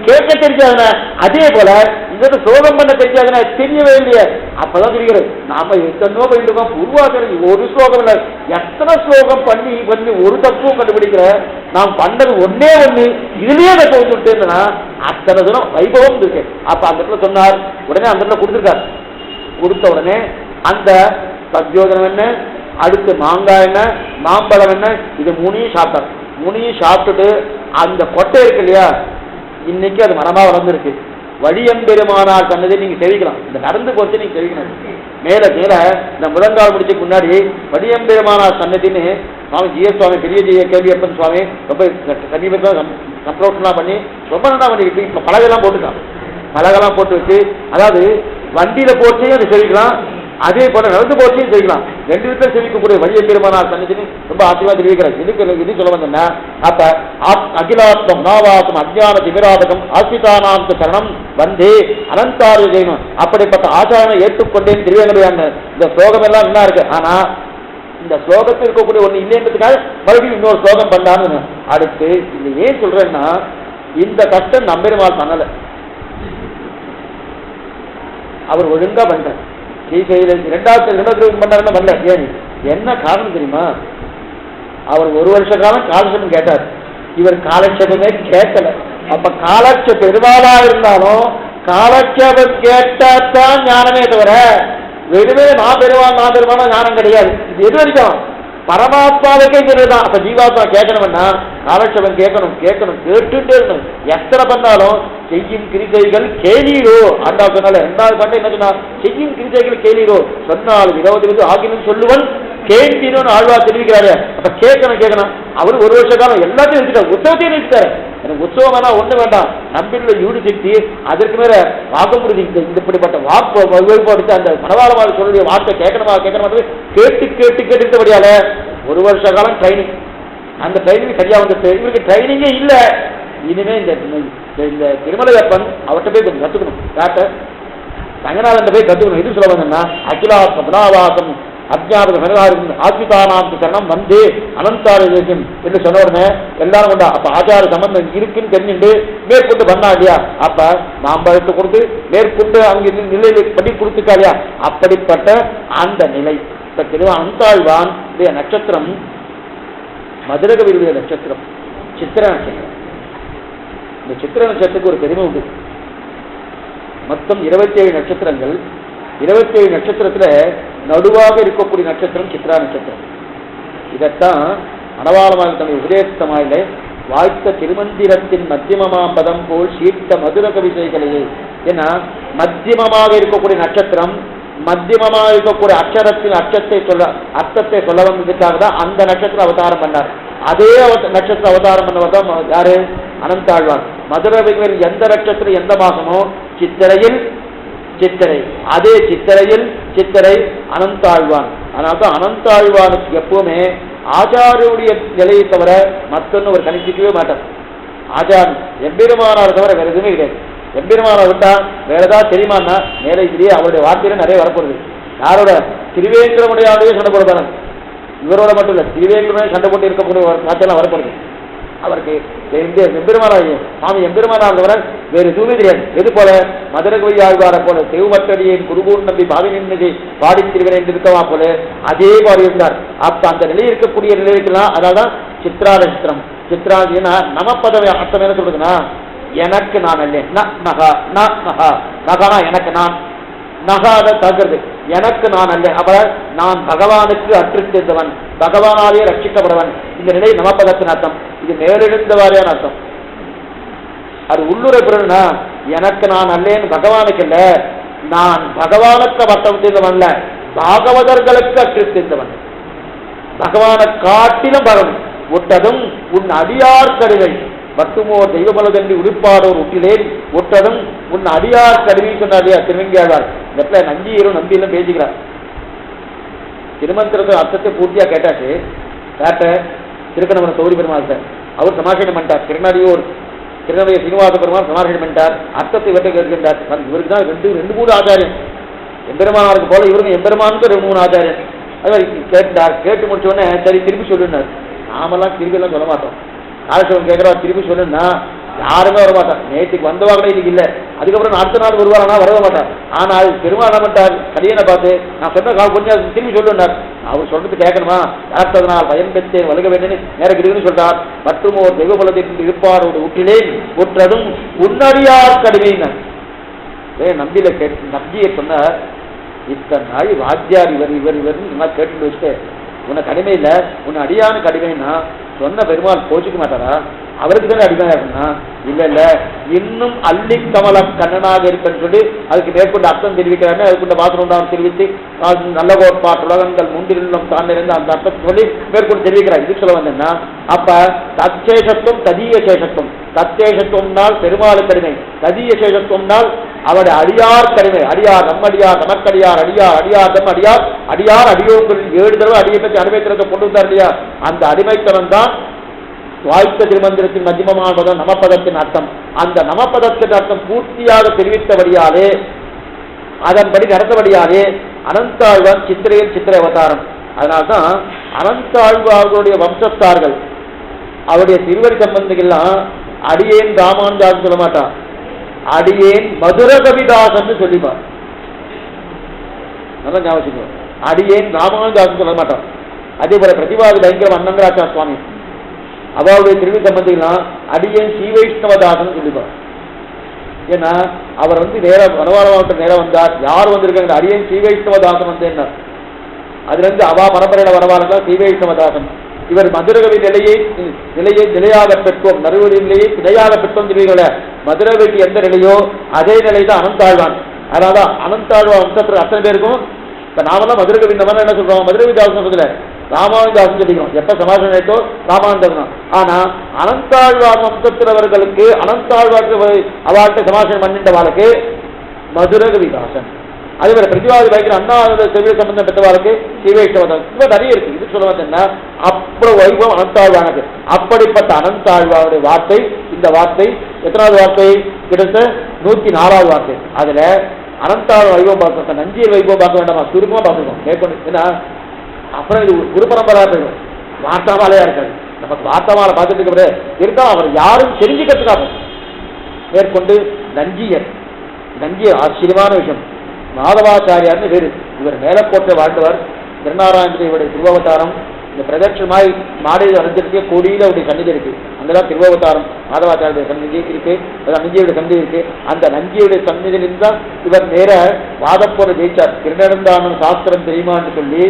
கேட்க தெரிஞ்சாதுன்னா அதே போல இங்க சோகம் பண்ண தெரிஞ்சாதுன்னா தெரியவே இல்லையே. அப்பதான் தெரிகிறது நாம எத்தனோ பண்ணிருக்கோம். உருவாக்குறது ஒரு ஸ்லோகம் இல்லை, எத்தனை ஸ்லோகம் பண்ணி ஒரு தத்துவம் கண்டுபிடிக்கிற நாம் பண்ணது ஒன்னே ஒண்ணு இதுலயே கட்ட வந்துட்டேன்னா அத்தனை தினம் வைபவம் இருக்கு. அப்ப அந்த இடத்துல சொன்னார், உடனே அந்த இடத்துல கொடுத்துருக்கார். கொடுத்த உடனே அந்த சத்யோதனம் என்ன, அடுத்து மாங்காய் என்ன, மாம்பழம் என்ன, இது 3 சாப்பிட்டார். 3 சாப்பிட்டுட்டு அந்த கொட்டை இருக்கு இல்லையா, இன்னைக்கு அது மரமா வளர்ந்துருக்கு. வழியம்பெருமானார் சொன்னதை நீங்க தெரிவிக்கலாம். இந்த நடந்து போச்சு நீங்க தெரிவிக்கணும். மேல மேல இந்த முழங்கால் முடிச்சுக்கு முன்னாடி வழியம்பெருமானார் சன்னதின்னு சுவாமி ஜிஎஸ் சுவாமி பெரிய கேள்வியப்பன் சுவாமி ரொம்ப சமீபத்தில் சப்ரோஷனா பண்ணி ரொம்ப நல்லா பண்ணிக்கிட்டு இப்ப பலகெல்லாம் போட்டுக்கலாம். பலகெல்லாம் போட்டு வச்சு, அதாவது வண்டியில போச்சையும் அதை தெரிவிக்கலாம், அதே போல நடந்து போச்சையும் தெரிவிக்கலாம். 2 விதத்தில் தெரிவிக்கக்கூடிய வழியம்பெருமானார் சன்னதின்னு ரொம்ப ஆசையா தெரிவிக்கிறார். இது சொல்ல வந்தேன்னா அப்ப அகிலாத்மம் நாவாசம் அஜ்ஞான திமிராபகம் ஆசிதானாம் சரணம் வந்தே அனந்தாரிய செய்யணும். அப்படிப்பட்ட ஆச்சாரனை ஏற்றுக்கொண்டேன்னு தெரிவிக்கிறாங்க. இந்த ஸ்லோகம் எல்லாம் என்ன இருக்கு, ஆனா இந்த ஸ்லோகத்தில் இருக்கக்கூடிய ஒண்ணு இல்லைன்றதுக்காக மறுபடியும் இன்னொரு ஸ்லோகம் பண்ணான்னு. அடுத்து இது ஏன் சொல்றேன்னா, இந்த கஷ்டம் நம்பெருமாள் பண்ணல, அவர் ஒழுங்கா பண்றார். இரண்டாவது பண்ணல. ஏன் என்ன காரணம் தெரியுமா? அவர் 1 வருஷ காலம் காலட்சேபம் கேட்டார், இவர் காலட்சேபமே கேட்கல. அப்ப காலட்சேப பெருமாளா இருந்தாலும் காலட்சேபம் கேட்டாத்தான் ஞானமே தவிர வெறுமே நான் பெருமானா ஞானம் கிடையாது. இது எது வரைக்கும் பரமாத்மாவுக்கே இதுதான். அப்ப ஜீவாத்மா கேட்கணும்னா காலட்சேபம் கேட்கணும் கேட்டுட்டே இருக்கணும். எத்தனை பண்ணாலும் செய்யும் கிரிசைகள் கேளீரோ அண்டா சொன்னால 2வது பாட்டு என்ன சொன்னா, செய்யும் கிரிசைகள் கேளீரோ சொன்னால் 20 ஆகினும் சொல்லுவன் கேட்கணும்னு ஆழ்வார் தெரிவிக்கிறாரு. அப்ப கேட்கணும். அவரு 1 வருஷ காலம் எல்லாத்தையும் நிறுத்திட்டார், உற்சவத்தையும் நிறுத்திட்டாரு. எனக்கு உற்சவம் வேணா ஒண்ணு வேண்டாம், நம்பிள்ள யூனிசிட்டி அதற்கு மேல வாக்குறுதி இப்படிப்பட்ட வாக்கு அந்த மனவாளமாக சொல்லுடைய வார்த்தை கேட்கணுமா கேட்டுபடியால 1 வருஷ காலம் ட்ரைனிங். அந்த ட்ரைனிங் சரியா வந்துட்டு இவருக்கு ட்ரைனிங்கே இல்லை. இனிமே இந்த திருமலையப்பன் அவர்கிட்ட போய் கொஞ்சம் கத்துக்கணும். டாக்டர் ரங்கநாதன் போய் கத்துக்கணும். இது சொல்ல வந்தேன்னா அகிலாசம் புனாவாசம் அஜ்ஞாபகம் ஆத்மிதானாம் சரணம் வந்து அனந்தாரியம் என்று சொன்ன உடனே எல்லாரும் கொண்டா. அப்ப ஆச்சார சம்பந்தம் இருக்குன்னு தெரிஞ்சுட்டு மேற்கொண்டு பண்ணா இல்லையா? அப்ப மாம்பழத்தை கொடுத்து மேற்கொண்டு அங்கே நிலையை பண்ணி கொடுத்துக்கா இல்லையா? அப்படிப்பட்ட அந்த நிலை. இப்ப அனந்தாழ்வான் நட்சத்திரம் மதுரகவியுடைய நட்சத்திரம் சித்திர நட்சத்திரம். இந்த சித்திர நட்சத்திரத்துக்கு ஒரு பெருமை உண்டு. மொத்தம் 27 நட்சத்திரங்கள். 27 நட்சத்திரத்துல நடுவாக இருக்கக்கூடிய நட்சத்திரம் சித்ரா நட்சத்திரம். இதத்தான் மணவாளமாக தன்னுடைய உபதேசமாயிலே வாய்த்த திருமந்திரத்தின் மத்தியமமாம் பதம் போல் சீர்த்த மதுர கவிதைகளையே. ஏன்னா மத்தியமமாக இருக்கக்கூடிய நட்சத்திரம், மத்தியமமாக இருக்கக்கூடிய அக்ஷரத்தின் அர்த்தத்தை சொல்ல வந்ததுக்காக தான் அந்த நட்சத்திரம் அவதாரம் பண்ணார். அதே நட்சத்திரம் அவதாரம் பண்ணவர் தான் யாரு? அனந்தாழ்வான். மதுரை எந்த நட்சத்திரம் எந்த மாசமோ சித்திரையில் சித்திரை, அதே சித்திரையில் சித்திரை அனந்தாழ்வான். அதனால்தான் அனந்தாழ்வானுக்கு எப்பவுமே ஆச்சாரியுடைய நிலையை தவிர மற்றொன்னு ஒரு கணிச்சிக்கவே மாட்டார். ஆச்சாரி எம்பெருமானார் தவிர வேற எதுவுமே கிடையாது. எம்பெருமானார் விட்டா வேற ஏதாவது தெரியுமான்னா மேலே இதுலேயே அவருடைய வார்த்தையில நிறைய வரப்போகுது. யாரோட? திருவேங்கடமுடையாவே சண்டை போடுறாங்க. இவரோட மட்டும் இல்லை, திருவேங்கடமே சண்டை போட்டு இருக்கக்கூடிய வார்த்தையெல்லாம் வரப்படுது. அவருக்கு எம்பெருமானார் சுவாமி எம்பெருமானார் இருந்தவரை வேறு எதுவுமே தெரியாது. எது போல மதுரகவி ஆழ்வார போல தெய்வமற்றடியின் குருகூர் நம்பி பாவி நின்னதை பாடி திருவினை என்று இருக்கவா போல அதே மாதிரி இருந்தார். அப்ப அந்த நிலை இருக்கக்கூடிய நிலைக்கலாம். அதான் சித்ரா நட்சத்திரம். சித்ரா நமப்பதவி அர்த்தம் என்ன சொல்றதுன்னா எனக்கு நான் அல்லேன். நகனா எனக்கு நான் நகாத தகுறது எனக்கு நான் அல்ல. அப்ப நான் பகவானுக்கு அற்றுத்தவன், பகவானாலே ரட்சிக்கப்படுவன். இந்த நிலை நமப்பதத்தின் அர்த்தம். இது மேலெழுந்த வாரியான அர்த்தம். அது உள்ளுரை பொருள்னா எனக்கு நான் அல்லேன் பகவானுக்கு இல்ல, நான் பகவானுக்கு வட்டம் செய்தவன் அல்ல, பாகவதர்களுக்கு அற்றுத்தவன். பகவானை காட்டிலும் பகவன் ஒட்டதும் உன் அடியார் கருவை மட்டுமோ தெய்வமலதன்றி உடுப்பாடோர் உட்டிலேன் ஒட்டதும் உன் அடியார் கருவி சொன்னாரே திருவங்கியாழ்வார். இந்த இடத்துல நஞ்சியரும் நம்பியெல்லாம் பேசிக்கிறார். திருமந்திரத்தை அர்த்தத்தை பூர்த்தியா கேட்டாச்சு. கேட்ட திருக்கணவன சௌரி பெருமாள் அவர் சமாஷனம் பண்ணிட்டார். திருநடைய சீனிவாச பெருமாள் சமாஷனம் பண்ணிட்டார். அர்த்தத்தை இவற்றை கேட்கின்றார். இவருக்கு தான் ரெண்டு மூணு ஆச்சாரியன். எம்பெருமானாருக்கு போல இவருக்கு எம்பெருமானுக்கு 2-3 ஆச்சாரியன். அது மாதிரி கேட்டார். கேட்டு முடிச்ச உடனே சரி திருப்பி சொல்லுனார். நாமெல்லாம் திருப்பி எல்லாம் சொல்ல மாட்டோம். காலசேவன் கேட்கிறா திருப்பி சொல்லுன்னா யாருமே வரமாட்டான். நேற்றுக்கு வந்தவாங்களே இன்னைக்கு இல்லை, அதுக்கப்புறம் அடுத்த நாள் வருவாரா வரவே மாட்டார். ஆனால் பெருமாள் மாட்டார். கடியனை பார்த்து நான் சொன்ன கொஞ்சம் திரும்பி சொல்லுனார். அவர் சொல்றது கேட்கணுமா? கலத்ததனால் பயன் பெற்றேன் வலுக வேண்டுன்னு நேரம் இருக்குன்னு சொல்றார். மற்றும் ஒரு தெய்வபலத்தில் இருப்பாரோடு உற்றிலேன் உற்றதும் உன்னடியார் கடுமையினர். நம்பியில நம்பியை சொன்னார். இத்தனை நாள் வாத்தியார் இவர் இவர் இவர் கேட்டு வச்சுட்டு உனக்கு அடிமை இல்லை, உன்னை அடியானுக்கு அடிமைன்னா சொன்ன பெருமாள் கோச்சிக்க மாட்டாரா? அவருக்கு தானே அடிமையா இருக்குன்னா இல்ல இல்ல இன்னும் அள்ளி கமல கண்ணனாக இருக்குன்னு சொல்லி அதுக்கு மேற்கொண்டு அர்த்தம் தெரிவிக்கிறாங்க. அதுக்குண்ட பாத்திரம் தெரிவித்து நல்ல கோட்பாட்டு உலகங்கள் முன்றிலும் தாண்டிருந்து அந்த அர்த்தத்தை சொல்லி மேற்கொண்டு தெரிவிக்கிறார். இது சொல்ல வந்தேன்னா அப்ப தற்சேஷத்துவம் ததீய சேஷத்துவம். தற்சேஷத்துவம்னால் பெருமாளுக்கு அடிமை, ததீய சேஷத்துவம்னால் அவருடைய அடியார் கடிமை. அடியார் நம்மடியார் நமக்கடியார் அடியார் அடியார் தம் அடியார் அடியார் அடியோர்களில் 7 தடவை அடியை பற்றி அடிமைத்தனத்தை கொண்டு வந்தார் இல்லையா? அந்த அடிமைத்தனம் தான் வாய்த்த திருமந்திரத்தின் மத்தியமமான நமப்பதத்தின் அர்த்தம். அந்த நமப்பதத்தின் அர்த்தம் பூர்த்தியாக தெரிவித்தபடியாலே அதன்படி நடத்தபடியாலே அனந்தாழ்வான் சித்திரையில் சித்திரை அவதாரம். அதனால்தான் அனந்தாழ்வார்களுடைய வம்சத்தார்கள் அவருடைய திருவடி சம்பந்திகள்லாம் அடியேன் ராமானுஜாசன் சொல்ல மாட்டான், அடியேன் மதுர கவிதாசன் சொல்லிப்பார். நல்லா ஞாபகம். அடியேன் ராமானுஜாசன் சொல்ல மாட்டான். அதே போல பிரதிவாதி பயங்கரம் அன்னங்கராச்சார சுவாமி அவருடைய திருவி சம்பந்திகள்லாம் அடியேன் ஸ்ரீவைஷ்ணவதாசன் சொல்லிப்பார். ஏன்னா அவர் நேரம் வனவார மாவட்டம் நேரம் வந்தார். யார் வந்திருக்காங்க? அடியேன் ஸ்ரீவைஷ்ணவதாசன் வந்தேன்னா அதுல இருந்து அவா பரம்பரையில வரவாறுதான் ஸ்ரீவைஷ்ணவதாசன். இவர் மதுரகவி நிலையை நிலையாக பெற்றோம், நறுவழி நிலையை நிலையாக பெற்றோம் சொல்வீங்கள. மதுரகவிக்கு எந்த நிலையோ அதே நிலை தான் அனந்தாழ்வான். அதனால அனந்தாழ்வா வம்சத்துல அத்தனை பேருக்கும் இப்ப நாமெல்லாம் மதுரகவி இந்த மாதிரி என்ன சொல்றோம்? மதுரவிதாசன் பதில ராமானுஜாசன் சொல்லிக்கிறோம். எப்ப சமாசம் ஆயிட்டோ ராமானுஜன். ஆனா அனந்தாழ்வார் வம்சத்தினவர்களுக்கு அனந்தாழ்வாருக்கு அவர்கிட்ட சமாசனம் பண்ணிட்ட வாழ்க்கை மதுரகவிதாசன். அதே போல பிரதிவாதி பயங்கர அண்ணா செவிய சம்பந்தம் பெற்றவாளுக்கு ஸ்ரீவைஷ்ணவதாசன். இது நிறைய இருக்கு. இது சொல்ல வந்தேன்னா அப்புறம் வைபவம் அனந்தாழ்வானது. அப்படிப்பட்ட அனந்தாழ்வாருடைய வார்த்தை இந்த வார்த்தை எத்தனாவது வார்த்தை? கிட்டத்தட்ட 104வது வார்த்தை. அதுல அனந்தாழ் வைபவம் பார்க்க நஞ்சியர் வைபவம் பார்க்க வேண்டாமா? சுருக்கமா பார்த்துக்கோம் கேட்கணும். ஏன்னா அப்புறம் இது குரு பரம்பரா போயிடும். வார்த்தாமாலையா இருக்காது. நமக்கு வார்த்தாமாலை பார்த்துட்டு இருக்க இருக்கா அவர் யாரும் தெரிஞ்சுக்கிறதுக்காக மேற்கொண்டு நஞ்சியர் ஆச்சரியமான விஷயம். மாதவாச்சாரியார்னு வேறு. இவர் மேலக்கோட்டை வாழ்ந்தவர். திருநாராயணனுடைய திருவவதாரம். இந்த பிரதட்சமாய் மாடையில் அணிஞ்சிருக்க கோடியில் அவருடைய சன்னிதி இருக்கு. அங்கதான் திருவவதாரம் மாதவாச்சாரிய சன்னிதி இருக்கு, நஞ்சியுடைய சன்னிதி இருக்கு. அந்த நஞ்சியுடைய சன்னிதியிலிருந்து தான் இவர் நேர வாதப்போர ஜெயிச்சார். திருநெடுந்தானன் சாஸ்திரம் தெரியுமான்னு சொல்லி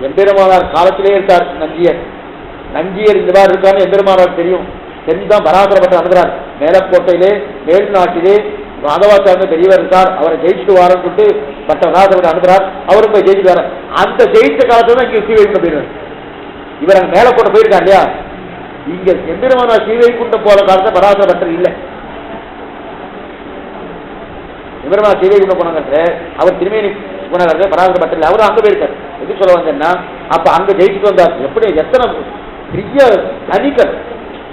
எம்பெருமானார் காலத்திலே இருக்கார் நஞ்சியர் இந்த மாதிரி இருக்கான்னு எம்பெருமானார் தெரியும். தெரிஞ்சுதான் பராசரப்பட்ட அனுகிறார். மேலக்கோட்டையிலே மேல்நாட்டிலே மாதவாச்சாரிய பெரியவர் இருக்கார், அவரை ஜெயிச்சுட்டு வாரன்னு சொல்லிட்டு பட்ட பராசரப்பட்ட அனுகிறார். அவரும் போய் ஜெயிச்சுட்டு வர அந்த ஜெயிச்ச காலத்துல தான் இங்க ஸ்ரீவைகுண்டம் போயிடுவார். இவர் அங்க மேலக்கோட்டை போயிருக்கார் இல்லையா? இங்க எம்பெருமானார் ஸ்ரீவைகுண்டம் போற காலத்தை பராசரப்பட்டர் இல்லை. எம்பெருமானார் ஸ்ரீவைகுண்டம் போனாங்க, அவர் திருமேனி போனாங்க பராசரப்பட்டர், அவரும் அங்க போயிருக்கார். எது சொல்ல வந்தேன்னா அப்ப அங்க ஜெயிச்சுட்டு வந்தார். எப்படி எத்தனை பெரிய தனிக்கல்,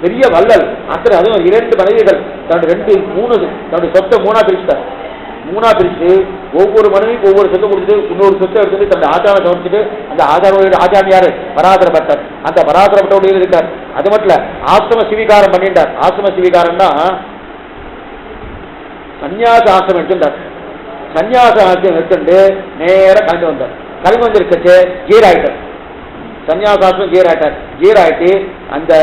பெரிய வள்ளல். அத்தனை அதுவும் 2 மனைவிகள் தன்னுடைய 2-3 தன்னுடைய சொத்தை 3ஆ பிரிச்சுட்டார். 3ஆ பிரிச்சு ஒவ்வொரு மனைவிக்கும் ஒவ்வொரு சொத்தை கொடுத்துட்டு இன்னொரு சொத்தை எடுத்துட்டு தன்னுடைய ஆச்சாரம் சமைச்சிட்டு அந்த ஆச்சாரியோட ஆச்சாரம் யாரு? பராசரப்பட்டர். அந்த பராசரப்பட்டோட இருக்கார். அது மட்டும் இல்ல, ஆசிரம சிவீகாரம் பண்ணிட்டார். ஆசிரம சிவீகாரம்னா சன்னியாச ஆசிரமம் எடுத்துட்டார். சன்னியாச ஆசிரமம் எடுத்துட்டு நேர கிளம்பி வந்தார். கிளம்பி வந்துருக்கச்சு ஜீர் ஆயிட்டார். சன்னியாச ஆசிரமம் ஜீர் ஆயிட்டார். ஜீர் ஆயிட்டு அந்த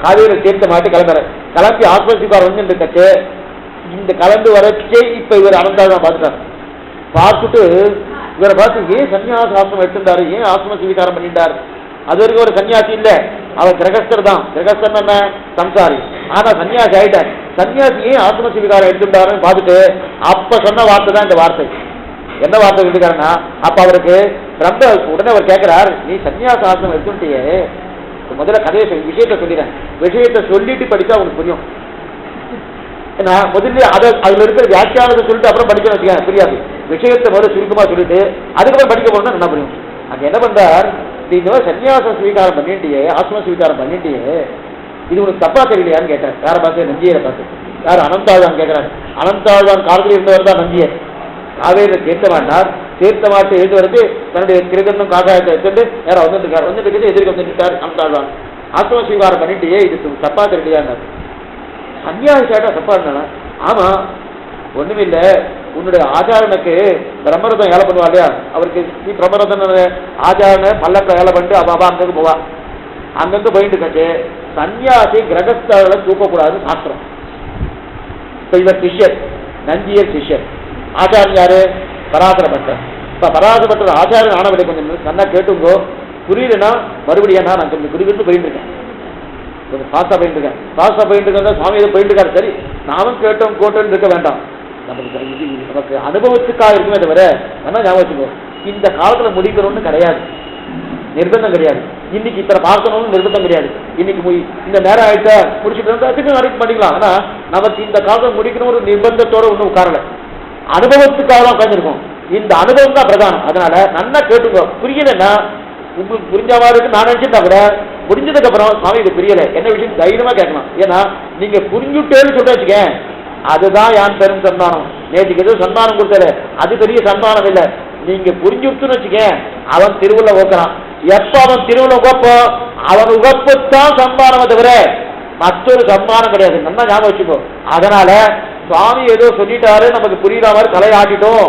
காவிரி தீர்த்த மாட்டி கிளம்புறார். கிளம்பி ஆசிரம சிவீகாரம் வந்து இருக்கச்சு இந்த கலந்து வரச்சே இப்ப இவர் அனந்தாழ்வான் பார்த்துட்டார். பார்த்துட்டு இவரை பார்த்து ஏன் சன்னியாச ஆசிரமம் எடுத்துட்டாரு, ஏன் ஆசிரம ஸ்வீகாரம் பண்ணிட்டார்? அது வரைக்கும் ஒரு சன்னியாசி இல்ல, அவர் கிரகஸ்தர் தான். கிரகஸ்தர் என்ன சம்சாரி, ஆனா சன்னியாசி ஆயிட்டார். சன்னியாசி ஏன் ஆசிரம ஸ்வீகாரம் எடுத்துட்டாருன்னு பார்த்துட்டு அப்ப சொன்ன வார்த்தை தான் இந்த வார்த்தை. என்ன வார்த்தை எடுத்துக்காருன்னா, அப்ப அவருக்கு ரொம்ப உடனே அவர் கேட்கிறார், நீ சன்னியாச ஆசிரமம் எடுத்துட்டியே, முதல்ல கதையை விஷயத்த சொல்லிடுறேன், விஷயத்த சொல்லிட்டு படிச்சா அவனுக்கு புரியும். முதல்ல அதுல இருக்கிற வியாக்கியானத்தை சொல்லிட்டு அப்புறம் படிக்கணும் வச்சுக்கேன், புரியாது. விஷயத்தை முதல்ல சுருக்கமா சொல்லிட்டு அதுக்கப்புறம் படிக்க போறோம்னா என்ன புரியும். அங்க என்ன பண்றார், இந்த மாதிரி சன்னியாச ஸ்வீகாரம் பண்ணிட்டியே, ஆசிரம ஸ்வீகாரம் பண்ணிட்டியே, இது உனக்கு தப்பா தெரியலையான்னு கேட்டார். யார பார்த்து? நஞ்சியரை பார்த்து. யார்? அனந்தாழ்வான் கேட்கிறார். அனந்தாழ்வான் காலத்தில் இருந்தவர் தான் நஞ்சியர். காவேரி தீர்த்த மாட்டார். தீர்த்த மாட்டு எழுந்து வந்து தன்னுடைய கிருதன்னும் காக்காயத்தை எடுத்துட்டு யாரா வந்துட்டு வந்துட்டு எதிர்க்க வந்துட்டார் அனந்தாழ்வான். ஆசிரம ஸ்வீகாரம் பண்ணிட்டியே, இது தப்பா தெரியலையான்னு. சன்னியாசி கேட்டா தப்பா இருந்தானா? ஆமா, ஒண்ணுமில்ல, உன்னுடைய ஆச்சாரனுக்கு பிரம்மரதம் வேலை பண்ணுவா இல்லையா, அவருக்கு நீ பிரம்மரதன் ஆச்சாரனை பல்லக்க வேலை பண்ணிட்டு அவ அங்கங்க போவா. அங்கங்க போயிட்டு இருக்காச்சு. சன்னியாசி கிரகஸ்தர்களை தூக்கக்கூடாதுன்னு சாஸ்திரம். இப்ப இவர் சிஷ்யர், நஞ்சியர் சிஷ்யர். ஆச்சாரன் யாரு? பராசர பட்டர். இப்ப பராசர பட்டர் ஆச்சாரன் ஆனவில்லை. கொஞ்சம் நல்லா கேட்டுங்கோ, புரியலன்னா மறுபடியும் நான் கொஞ்சம் குறிப்பிட்டு போயிட்டு இருக்கேன், கொஞ்சம் ஃபாஸ்டா போயிட்டு இருக்கேன். ஃபாஸ்டா போயிட்டு இருக்கா சுவாமி இதை போயிட்டு இருக்காரு. சரி, நானும் கேட்டோம் கோட்டோன்னு இருக்க வேண்டாம். நமக்கு அனுபவத்துக்காக இருக்குமே தவிர என்ன ஞாபகம் வச்சுக்கோ, இந்த காலத்துல முடிக்கணும்னு கிடையாது, நிர்பந்தம் கிடையாது. இன்னைக்கு இத்தனை பார்க்கணும்னு நிர்பந்தம் கிடையாது. இன்னைக்கு இந்த நேரம் ஆயிட்டா முடிச்சுட்டு திருப்பி வரைக்கும் பண்ணிக்கலாம். ஆனா நமக்கு இந்த காலத்தை முடிக்கணும் ஒரு நிர்பந்தத்தோட ஒன்றும் உட்காரல, அனுபவத்துக்காக தான் உட்காந்துருக்கோம். இந்த அனுபவம் தான் பிரதானம். அதனால நல்லா கேட்டுக்கோ. புரியலன்னா உங்களுக்கு புரிஞ்சவாருக்கு நான் நினைச்சிருந்தா கூட புரிஞ்சதுக்கு அப்புறம் சுவாமி இது புரியல என்ன விஷயம் தைரியமா கேட்கலாம். ஏன்னா நீங்க புரிஞ்சுட்டேன்னு சொல்ல வச்சுக்க, அதுதான் யான் பெரும் சந்தானம். நேற்றுக்கு எதுவும் சந்தானம் கொடுத்தாரு, அது பெரிய சந்தானம் இல்லை. நீங்க புரிஞ்சுட்டுன்னு வச்சுக்க, அவன் திருவுள்ள ஓக்குறான். எப்ப அவன் திருவுள்ள உகப்போ அவன் உகப்புத்தான் சந்தானமே தவிர மற்றொரு சந்தானம் கிடையாது. நல்லா ஞாபகம் வச்சுக்கோ. அதனால சுவாமி ஏதோ சொல்லிட்டாரு, நமக்கு புரியுற மாதிரி தலையாட்டிட்டோம்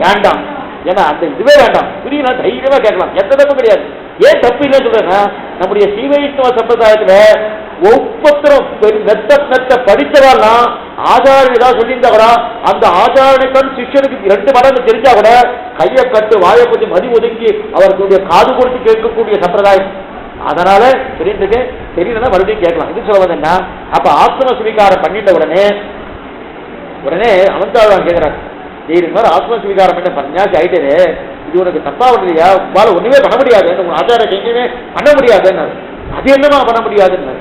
வேண்டாம். ஏன்னா அந்த இதுவே வேண்டாம், புரியல தைரியமா கேட்கலாம், எந்த தப்பு கிடையாது. ஏன் தப்பு இல்லைன்னு சொல்றேன்னா, நம்முடைய சீவைஷ்ணவ சம்பிரதாயத்துல ஒவ்வொருத்தரும் மெத்த படித்தவர்னா ஆச்சாரியன் ஏதாவது சொல்லியிருந்தா கூட அந்த ஆச்சாரனுக்கு சிஷ்யனுக்கு 2 மடங்கு தெரிஞ்சா கூட கையை கட்டு வாயை கொஞ்சம் மதி ஒதுக்கி அவர்களுடைய காது கொடுத்து கேட்கக்கூடிய சம்பிரதாயம். அதனால தெரிஞ்சுக்க, தெரியலன்னா மறுபடியும் கேட்கலாம். இது சொல்ல வந்தேன்னா, அப்ப ஆசிரம ஸ்வீகாரம் பண்ணிட்ட உடனே அனந்தாழ்வான் கேட்கிறார், நீர் இந்த மாதிரி ஆத்ம ஸ்வீகாரம் பண்ண சன்னியாசி ஆயிட்டே, இது உனக்கு தப்பா இல்லையா, உங்களால ஒண்ணுமே பண்ண முடியாது, உங்க ஆச்சாரம் எங்கேயுமே பண்ண முடியாதுன்னு. அது என்னமா பண்ண முடியாதுன்னு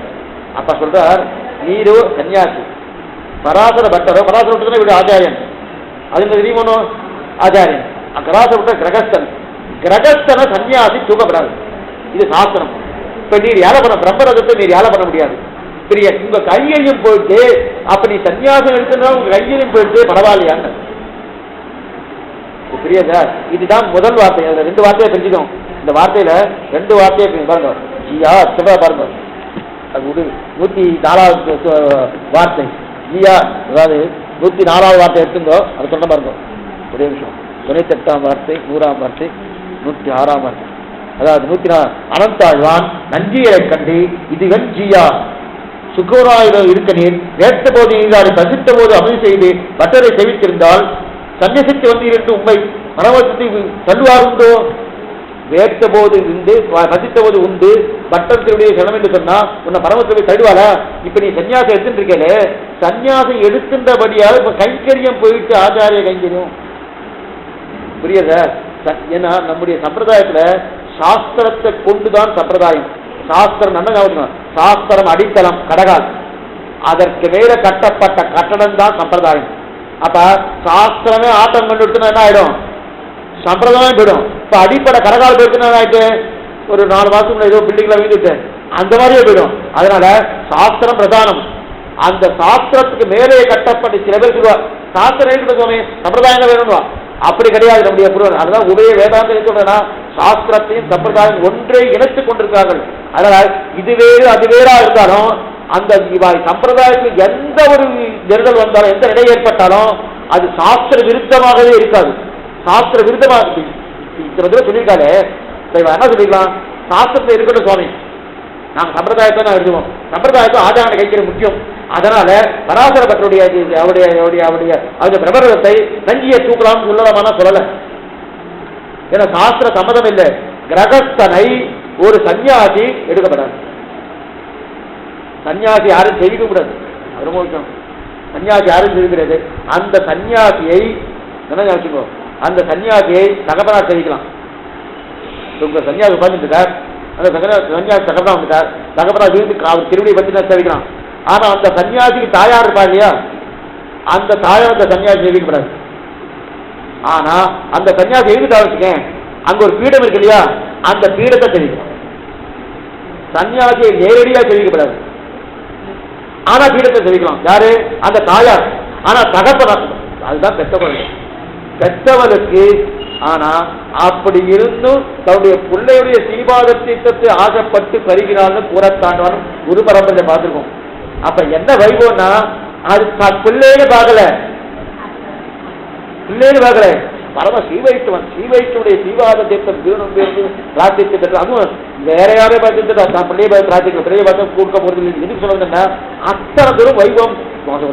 அப்ப சொல்றார், நீரோ சன்னியாசி, பராசர பட்டரோ, பராசர பட்டர் இவரு ஆச்சாரியன், அதுல தெரியுமோ ஆச்சாரியன், பராசர பட்டர் கிரகஸ்தன். கிரகஸ்தனை சன்னியாசி தூக்கப்படாது, இது சாஸ்திரம். இப்ப நீர் யாரை பண்ண பிரம்மரதத்தை நீர் யாரை பண்ண முடியாது. பெரிய உங்க கையையும் போயிட்டு அப்ப நீ சன்னியாசம் எடுத்துனா உங்க கையையும் போயிட்டு பரவாயில்லையான்னு. புரியுதா? இதுதான் முதல் வார்த்தை. அதுல 2 வார்த்தையை தெரிஞ்சுக்கணும். இந்த வார்த்தையில 2 வார்த்தையை பாருங்க, ஜியா சிவா பாருங்க, அது 104வது வார்த்தை ஜியா, அதாவது 104வது வார்த்தை எடுத்துங்கோ, அது சொன்ன பாருங்க. ஒரே நிமிஷம், 98ஆம் வார்த்தை, 100ஆம் வார்த்தை, 106ஆம் வார்த்தை. அதாவது 104 அனந்தாழ்வான் நஞ்சியரை கண்டு இதுவன் ஜியா சுகோராயிரம் இருக்க நீர் வேட்ட போது நீராடி பசித்த போது அமல் செய்து பட்டரை செவித்திருந்தால் சன்னியசித்து வந்தீர் என்று உண்மை மனவசத்தை தள்ளுவாருண்டோ. வேட்ட போது இருந்து பசித்த போது உண்டு பட்டத்தினுடைய சனம் என்று சொன்னா உன்னை பரமத்தை தடுவாளா? இப்ப நீ சன்னியாசம் எடுத்துட்டு இருக்கே, சன்னியாசம் எடுத்துன்றபடியாக இப்ப கைங்கரியம் போயிட்டு ஆச்சாரிய கைங்கரியம். புரியுதா? ஏன்னா நம்முடைய சம்பிரதாயத்துல சாஸ்திரத்தை கொண்டுதான் சம்பிரதாயம். சாஸ்திரம் என்ன ஞாபகம், சாஸ்திரம் அடித்தளம் கடகால், அதற்கு மேல கட்டப்பட்ட கட்டடம் தான் சம்பிரதாயம். அப்ப சாஸ்திரமே ஆட்டம் கொண்டுட்டுனா என்ன ஆயிடும், சம்பிரதாயம் போயிடும். இப்ப அடிப்படை கடகால் போயிட்டுனா என்ன ஆயிட்டு, ஒரு 4 மாசம் ஏதோ பில்டிங்ல வீட்டுட்டு அந்த மாதிரியே போயிடும். அதனால சாஸ்திரம் பிரதானம். அந்த சாஸ்திரத்துக்கு மேலே கட்டப்பட்ட சில பேர் சொல்லுவா சாஸ்திரம் இருக்குது சுவாமி சம்பிரதாயம் வேணும்வா, அப்படி கிடையாது நம்முடைய புருவன். அதுதான் உபய வேதாந்த சொல்றேன்னா சாஸ்திரத்தையும் சம்பிரதாயம் ஒன்றை இணைத்துக் கொண்டிருக்கிறார்கள். அதனால் இது வேறு அது வேறா இருந்தாலும் அந்த சம்பிரதாயத்துக்கு எந்த ஒரு நெருடல் வந்தாலும், எந்த நிலை ஏற்பட்டாலும் அது சாஸ்திர விருத்தமாகவே இருக்காது. சாஸ்திர விருத்தமாக சொல்லியிருக்காரு. என்ன சொல்லிக்கலாம், சாஸ்திரத்தை இருக்கட்டும் சுவாமி, நாங்கள் சம்பிரதாயத்தை தான் எழுதுவோம், சம்பிரதாயத்தை ஆச்சாரண கைக்கிற முக்கியம். அதனால பராசர பட்டருடைய அவருடைய பிரபரத்தை நஞ்சியை தூக்கலாம்னு சொல்லலாமா சொல்லலை. ஏன்னா சாஸ்திர சம்மதம் இல்லை. கிரகஸ்தனை ஒரு சன்னியாசி எடுக்கப்படாது. சன்னியாசி யாரும் தெரிவிக்க கூடாது. அது ரொம்ப முக்கியம். சன்னியாசி யாரும் தெரிவிக்கிறது. அந்த சன்னியாசியை என்ன வச்சுக்கோ, அந்த சன்னியாசியை தகப்பனா தெரிவிக்கலாம். உங்க சன்னியாசி உட்காந்துட்டார், அந்த சன்னியாசி தகப்பனா வந்துட்டார், தகப்பனா இருந்து அவர் திருவிழை பற்றி தான் தெரிவிக்கலாம். ஆனா அந்த சன்னியாசிக்கு தாயார் இருப்பா இல்லையா, அந்த தாயார் அந்த சன்னியாசி தெரிவிக்கப்படாது. ஆனா அந்த சன்னியாசி எழுதிட்டா வச்சுக்கேன், அங்க ஒரு பீடம் இருக்கு இல்லையா, அந்த பீடத்தை தெரிவிக்கலாம். சன்னியாசியை நேரடியாக தெரிவிக்கப்படாது, ஆனா பீடத்தை தெரிவிக்கலாம். யாரு? அந்த தாயார். ஆனா தகப்பனா, அதுதான் பெற்றவளுக்கு. ஆனா அப்படி இருந்தும் தன்னுடைய பிள்ளையுடைய சீபாதத்தை ஆசைப்பட்டு பருகினாலும் கூறத்தாண்டாலும் குரு பரம்பரை பார்த்துருக்கோம். அப்ப என்ன வைபவம்னா, அது பிள்ளைன்னு பார்க்கல, பிள்ளைன்னு பார்க்கல, பரம ஸ்ரீவைஷ்ணவன். ஸ்ரீவைஷ்ணவுடைய சீவாத தீர்த்தம் வேணும் பிரார்த்தித்து, அதுவும் வேற யாரே பார்த்துட்டு நான் பிள்ளைய பார்த்து பிரார்த்திக்கல, பிள்ளைய பார்த்து கொடுக்க போறது இல்லை. எதுக்கு சொல்லுங்கன்னா, அத்தனை தூரம் வைபவம்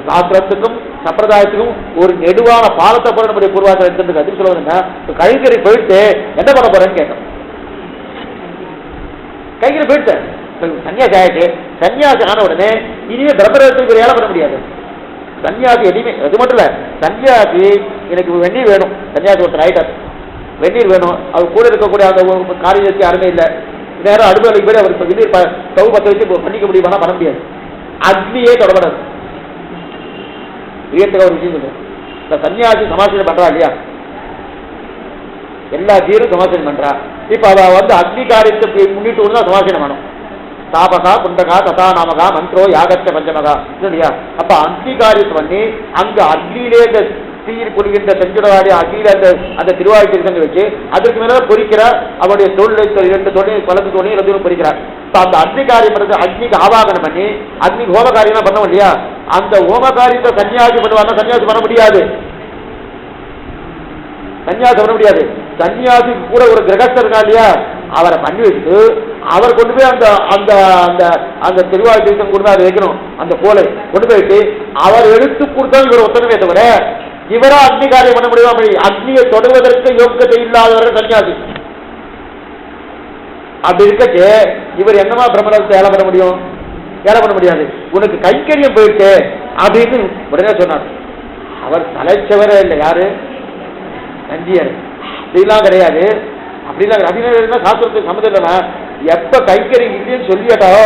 சாஸ்திரத்துக்கும் சம்பிரதாயத்துக்கும் ஒரு நெடுவான பாலத்தை போல நம்முடைய பூர்வாசம் எடுத்துருக்கு. அதுக்கு சொல்லுவாங்கன்னா, கைகறி போயிட்டு என்ன பண்ண போறேன்னு கேட்டோம். கைகறி போயிட்டேன், சன்னியாசி ஆயிட்டு, சன்னியாசி ஆன உடனே இனிமே பிரம்மரத்துக்கு வேலை பண்ண முடியாது. சன்னியாசி எதுவுமே, அது மட்டும் இல்ல, சன்னியாசி எனக்கு வெந்நீர் வேணும், சன்னியாசி ஒருத்தர் ஆயிட்டார், வெந்நீர் வேணும், அவர் கூட இருக்கக்கூடிய அந்த காரியத்துக்கு யாருமே இல்லை, நேரம் அடுப்பலைக்கு போய் அவர் வெந்நீர் ஸ்டவ் பற்ற வச்சு பண்ணிக்க முடியுமா? பண்ண முடியாது. அக்னியே தொடப்படாது. உயர்த்துக்க ஒரு விஷயம் சொல்லு, இந்த சன்னியாசி சமாசனம் பண்றா இல்லையா, எல்லா ஜீரும் சமாசனம் பண்றா. இப்ப அவ அக்னி காரியத்தை முன்னிட்டு ஒண்ணு சமாசனம் வேணும். தாபகா குண்டகா ததா நாமகா மந்திரோ யாகச்ச பஞ்சமகா இல்லையா. அப்ப அக்னி காரியத்தை பண்ணி அங்க அக்னியிலே இந்த தீர் பொறிகின்ற செஞ்சுடவாடி அக்னியில அந்த திருவாய் திருத்தங்க வச்சு அதற்கு மேல பொறிக்கிறார். அவருடைய தொழில் 2 தொழில் வலது தொழில் 2 பொறிக்கிறார். அந்த அக்னி காரியம் பண்றது, அக்னிக்கு ஆவாகனம் பண்ணி அக்னி ஹோம காரியம் பண்ணோம் இல்லையா, அந்த ஹோம காரியத்தை சன்னியாசி பண்ணுவாங்க. சன்னியாசி பண்ண முடியாது, சன்னியாசி பண்ண முடியாது. சன்னியாசிக்கு கூட ஒரு கிரகஸ்தர் இருக்கா இல்லையா, அவரை பண்ணி வச்சுட்டு அவர் கொண்டு போய் அந்த அந்த அந்த அந்த திருவாய் தீர்த்தம் கொண்டு அதை வைக்கணும். அந்த கோலை கொண்டு போயிட்டு அவர் எடுத்து கொடுத்தா இவர் ஒத்தனமே தவிர இவரா அக்னி காரியம் பண்ண முடியுமா? அக்னியை தொடர்வதற்கு யோகத்தை இல்லாதவர்கள் சன்னியாசி. அப்படி இருக்கச்சு இவர் என்னமா பிரம்மணத்தை ஏழை பண்ண முடியும்? ஏழை பண்ண முடியாது. உனக்கு கைக்கரியம் போயிட்டு அப்படின்னு உடனே சொன்னார். அவர் தலைச்சவரே இல்லை. யாரு? நஞ்சியர். அப்படிலாம் கிடையாது. அப்படிலாம் அப்படின்னா சாஸ்திரத்துக்கு சம்மதம் இல்லைன்னா எப்ப கைக்கறி இல்லைன்னு சொல்லிட்டாரோ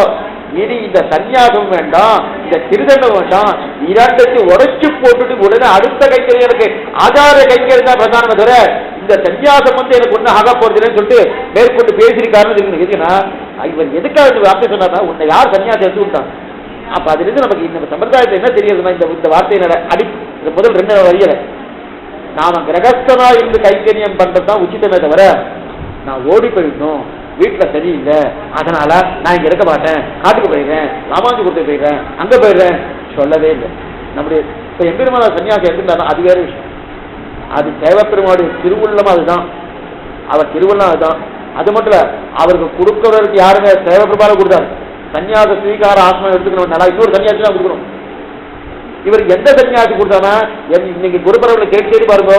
இனி இந்த சன்னியாசம் வேண்டாம், இந்த திருதண்டம் வேண்டாம், 2 உடைச்சு போட்டுட்டு உடனே அடுத்த கைக்கறி எனக்கு ஆதார கைக்கறி தான் பிரதானமே தவிர இந்த சன்னியாசம் எனக்கு ஒன்றும் ஆக போறதுன்னு சொல்லிட்டு மேற்கொண்டு பேசியிருக்காருன்னு இருக்குன்னா இவர் எதுக்காக வார்த்தை சொன்னா உன்னை யார் சன்னியாசம் எடுத்து விட்டான்? அப்ப அதுல இருந்து நமக்கு இந்த சம்பிரதாயத்தை என்ன தெரியுதுன்னா இந்த வார்த்தையினோட முதல் 2 வரியல நாம கிரகஸ்தனா இருந்து கைக்கரியம் பண்றதுதான் உச்சிதமே தவிர நான் ஓடி போயிடணும், வீட்டுல சரியில்லை, அதனால நான் இங்க இருக்க மாட்டேன், காட்டுக்கு போயிடுறேன், ராமாஞ்சு கொடுத்து போயிடுறேன், அங்க போயிடுறேன் சொல்லவே இல்லை. நம்முடைய இப்ப எம்பெருமான சன்னியாசம் எடுத்துட்டாலும் அது வேற விஷயம். அது தேவப்பெருமாளுடைய திருவுள்ளம், அதுதான் அவர் திருவுள்ளம், அதுதான். அது மட்டும் இல்ல, அவருக்கு கொடுக்கிறவருக்கு யாருமே தேவப்பெருமாளை கொடுத்தாரு. சன்னியாச ஸ்வீகார ஆத்மா எடுத்துக்கணும், நல்லா இன்னொரு சன்னியாசி தான் கொடுக்கணும். இவருக்கு எந்த சன்னியாசி கொடுத்தானா இன்னைக்கு குருபரவர்களை கேட்டு பாருங்க,